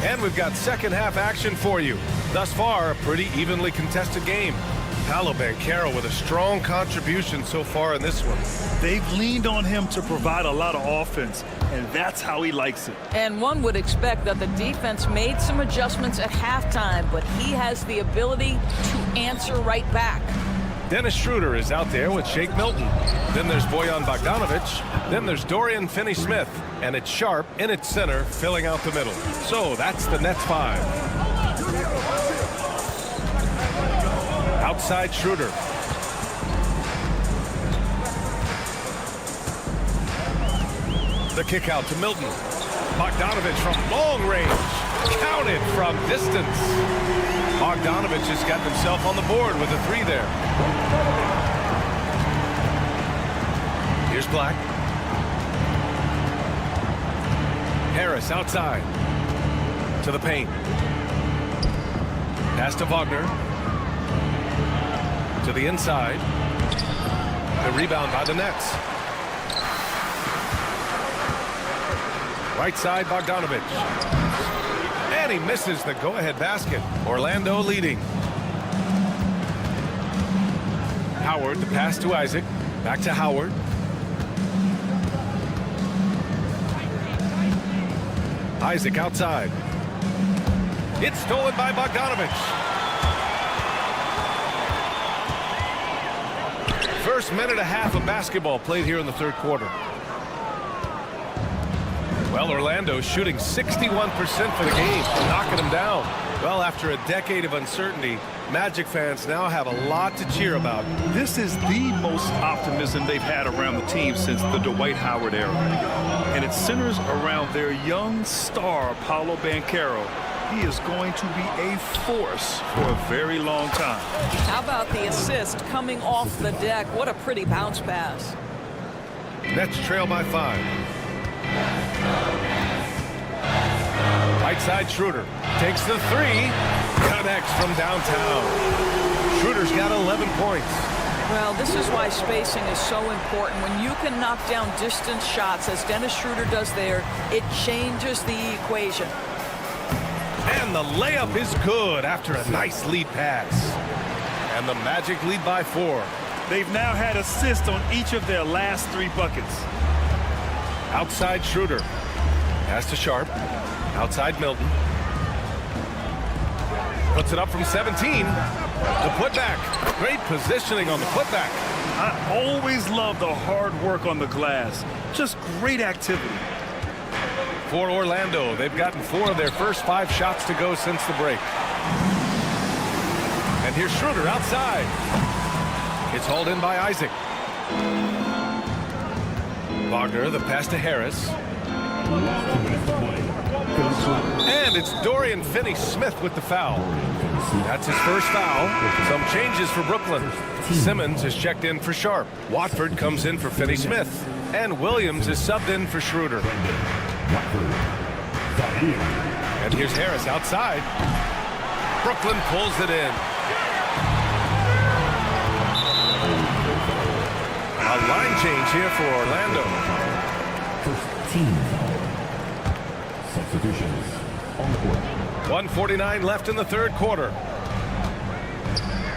And we've got second half action for you. Thus far, a pretty evenly contested game. Paolo Banchero with a strong contribution so far in this one. They've leaned on him to provide a lot of offense, and that's how he likes it. And one would expect that the defense made some adjustments at halftime, but he has the ability to answer right back. Dennis Schroeder is out there with Shake Milton. Then there's Bojan Bogdanovic. Then there's Dorian Finney-Smith. And it's Sharp in its center, filling out the middle. So that's the Nets 5. Outside Schroeder. The kick out to Milton. Bogdanovic from long range. Counted from distance. Bogdanovic has got himself on the board with a 3 there. Here's Black. Harris outside. To the paint. Pass to Wagner. To the inside. The rebound by the Nets. Right side, Bogdanovich. And he misses the go-ahead basket. Orlando leading. Howard, the pass to Isaac. Back to Howard. Isaac outside. It's stolen by Bogdanovich. First minute and a half of basketball played here in the third quarter. Well, Orlando's shooting 61% for the game, knocking them down. Well, after a decade of uncertainty, Magic fans now have a lot to cheer about. This is the most optimism they've had around the team since the Dwight Howard era. And it centers around their young star, Paolo Banchero. He is going to be a force for a very long time. How about the assist coming off the deck? What a pretty bounce pass. Nets trail by 5. Right side, Schroeder takes the 3, connects from downtown. Schroeder's got 11 points. Well, this is why spacing is so important. When you can knock down distance shots, as Dennis Schroeder does there, it changes the equation. And the layup is good after a nice lead pass. And the Magic lead by 4. They've now had assists on each of their last 3 buckets. Outside Schroeder. Pass to Sharp. Outside Milton. Puts it up from 17. The putback. Great positioning on the putback. I always love the hard work on the glass. Just great activity. For Orlando, they've gotten 4 of their first 5 shots to go since the break. And here's Schroeder outside. It's hauled in by Isaac. Wagner, the pass to Harris. And it's Dorian Finney-Smith with the foul. That's his first foul. Some changes for Brooklyn. Simmons is checked in for Sharp. Watford comes in for Finney-Smith. And Williams is subbed in for Schroeder. And here's Harris outside. Brooklyn pulls it in. A line change here for Orlando. First team substitutions on the court. 1:49 left in the third quarter.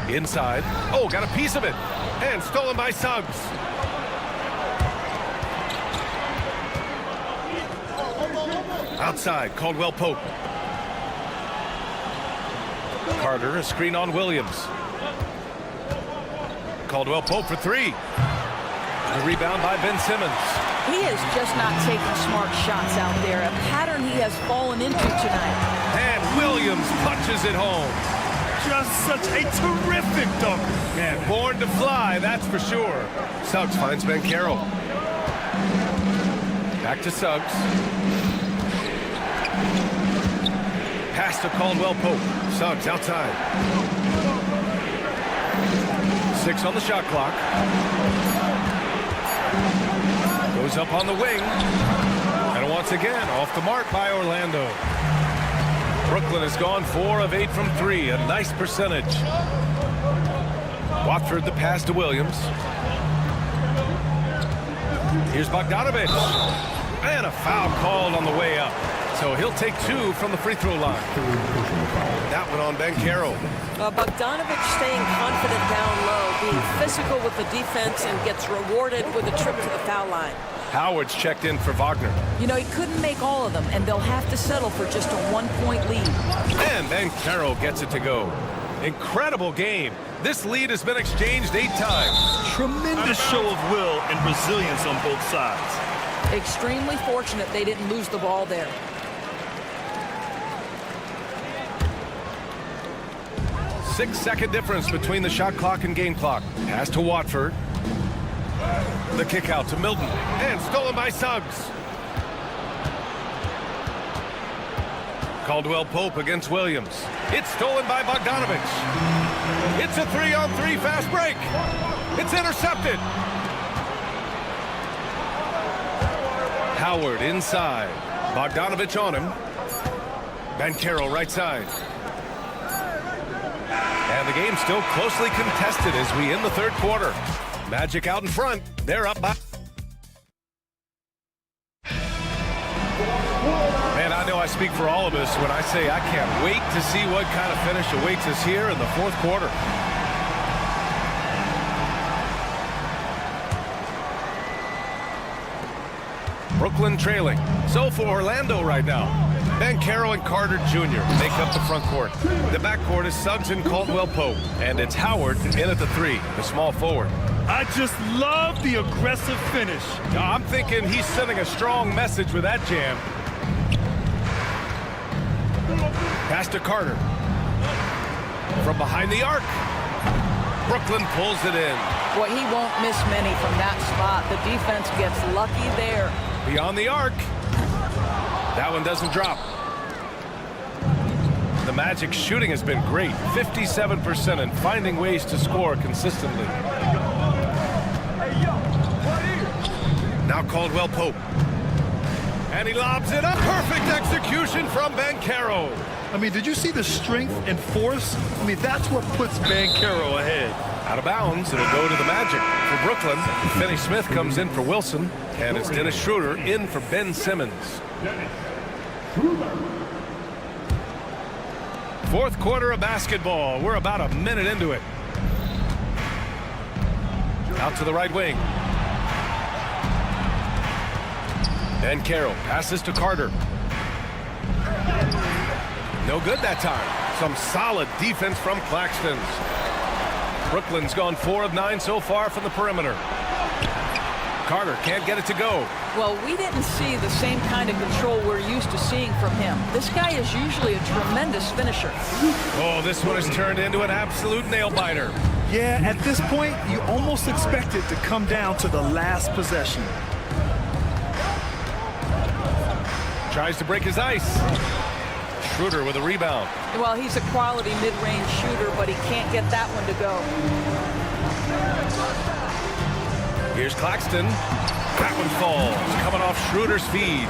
Inside. Oh, got a piece of it. And stolen by Suggs. Outside, Caldwell Pope. Carter, a screen on Williams. Caldwell Pope for 3. The rebound by Ben Simmons. He is just not taking smart shots out there, a pattern he has fallen into tonight. And Williams punches it home. Just such a terrific dunk. And born to fly, that's for sure. Suggs finds Banchero. Back to Suggs. Pass to Caldwell Pope. Suggs outside. 6 on the shot clock. Goes up on the wing. And once again, off the mark by Orlando. Brooklyn has gone 4 of 8 from 3. A nice percentage. Watford the pass to Williams. Here's Bogdanovich. And a foul called on the way up. So he'll take 2 from the free throw line. That one on Banchero. Bogdanovich staying confident down low, being physical with the defense, and gets rewarded with a trip to the foul line. Howard's checked in for Wagner. You know, he couldn't make all of them, and they'll have to settle for just a 1-point lead. And Banchero gets it to go. Incredible game. This lead has been exchanged 8 times. Tremendous show of will and resilience on both sides. Extremely fortunate they didn't lose the ball there. 6-second difference between the shot clock and game clock. Pass to Watford. The kick out to Milton. And stolen by Suggs. Caldwell Pope against Williams. It's stolen by Bogdanovich. It's a 3-on-3 fast break. It's intercepted. Howard inside. Bogdanovich on him. Banchero right side. And the game's still closely contested as we end the third quarter. Magic out in front. They're up by I speak for all of us when I say I can't wait to see what kind of finish awaits us here in the fourth quarter. Brooklyn trailing. So for Orlando right now, Banchero and Carter Jr. make up the front court. The backcourt is Suggs and Caldwell Pope, and it's Howard in at the 3, the small forward. I just love the aggressive finish. I'm thinking he's sending a strong message with that jam. Pass to Carter. From behind the arc. Brooklyn pulls it in. Boy, he won't miss many from that spot. The defense gets lucky there. Beyond the arc. That one doesn't drop. The Magic's shooting has been great. 57% and finding ways to score consistently. Now Caldwell Pope. And he lobs it up. Perfect execution from Banchero. I mean, did you see the strength and force? I mean, that's what puts Banchero ahead. Out of bounds, it'll go to the Magic. For Brooklyn, Finney Smith comes in for Wilson, and it's Dennis Schroeder in for Ben Simmons. Fourth quarter of basketball. We're about a minute into it. Out to the right wing. Banchero passes to Carter. No good that time. Some solid defense from Claxton. Brooklyn's gone 4 of 9 so far from the perimeter. Carter can't get it to go. Well, we didn't see the same kind of control we're used to seeing from him. This guy is usually a tremendous finisher. Oh, this one has turned into an absolute nail-biter. Yeah, at this point, you almost expect it to come down to the last possession. Tries to break his ice. Schroeder with a rebound. Well, he's a quality mid-range shooter, but he can't get that one to go. Here's Claxton. That one falls. Coming off Schroeder's feed.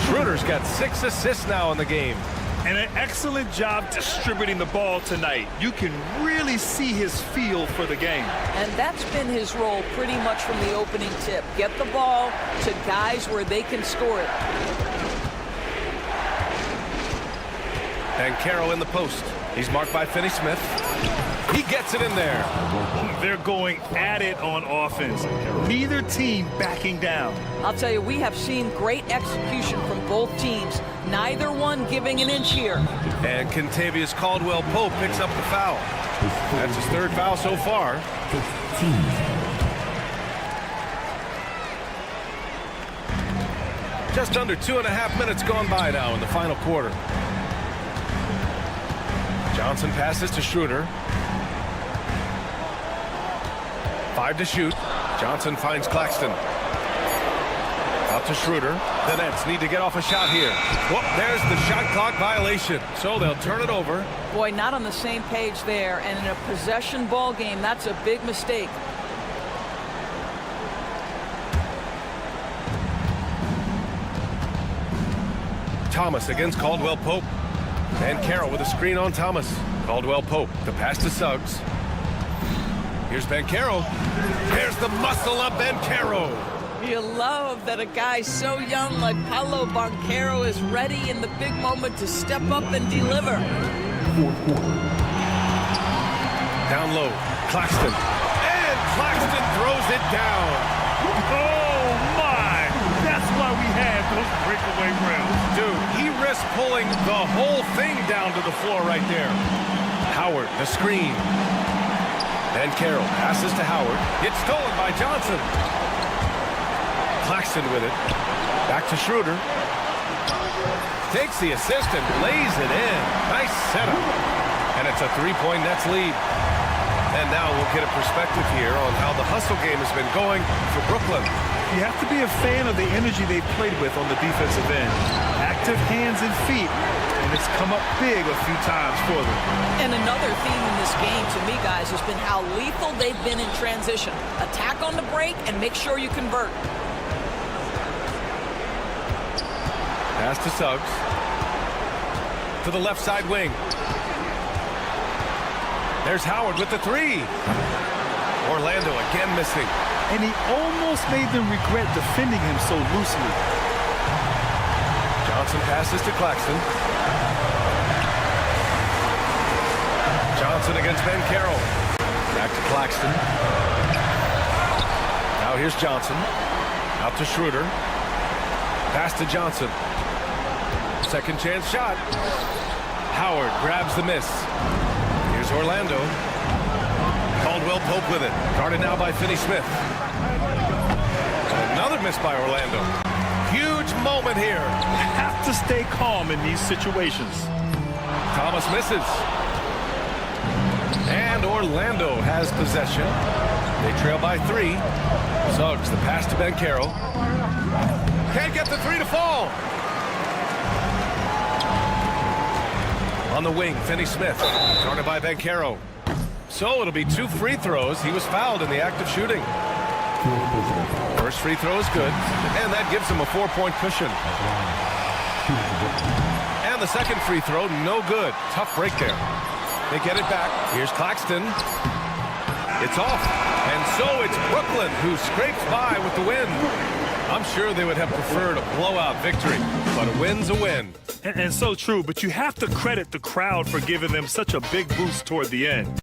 Schroeder's got 6 assists now in the game. And an excellent job distributing the ball tonight. You can really see his feel for the game. And that's been his role pretty much from the opening tip. Get the ball to guys where they can score it. Banchero in the post. He's marked by Finney Smith. He gets it in there. They're going at it on offense. Neither team backing down. I'll tell you, we have seen great execution from both teams. Neither one giving an inch here. And Kentavious Caldwell Pope picks up the foul. That's his 3rd foul so far. Just under 2.5 minutes gone by now in the final quarter. Johnson passes to Schroeder. 5 to shoot. Johnson finds Claxton. Out to Schroeder. The Nets need to get off a shot here. Whoop, there's the shot clock violation. So they'll turn it over. Boy, not on the same page there. And in a possession ball game, that's a big mistake. Thomas against Caldwell Pope. Banchero with a screen on Thomas. Caldwell Pope. The pass to Suggs. Here's Banchero. There's the muscle of Banchero. You love that a guy so young like Paolo Banchero is ready in the big moment to step up and deliver. Down low. Claxton. And Claxton throws it down. Oh, my! That's why we had those breakaway rounds. Dude, he risked pulling the whole thing down to the floor right there. Howard, the screen. Banchero passes to Howard. It's stolen by Johnson. Claxton with it. Back to Schroeder. Takes the assist and lays it in. Nice setup. And it's a 3-point Nets lead. And now we'll get a perspective here on how the hustle game has been going for Brooklyn. You have to be a fan of the energy they've played with on the defensive end. Active hands and feet, and it's come up big a few times for them. And another theme in this game to me, guys, has been how lethal they've been in transition. Attack on the break and make sure you convert. Pass to Suggs. To the left side wing. There's Howard with the 3. Orlando again missing. And he almost made them regret defending him so loosely. Johnson passes to Claxton. Johnson against Banchero. Back to Claxton. Now here's Johnson. Out to Schroeder. Pass to Johnson. Second chance shot. Howard grabs the miss. Here's Orlando. Caldwell Pope with it. Guarded now by Finney-Smith. Another miss by Orlando. Huge moment here. Have to stay calm in these situations. Thomas misses. And Orlando has possession. They trail by 3. Suggs, the pass to Banchero. Can't get the 3 to fall. On the wing, Finney-Smith. Guarded by Banchero. So it'll be 2 free throws. He was fouled in the act of shooting. First free throw is good, and that gives him a 4-point cushion. And the second free throw, no good. Tough break there. They get it back. Here's Claxton. It's off. And so it's Brooklyn who scrapes by with the win. I'm sure they would have preferred a blowout victory, but a win's a win. And so true, but you have to credit the crowd for giving them such a big boost toward the end.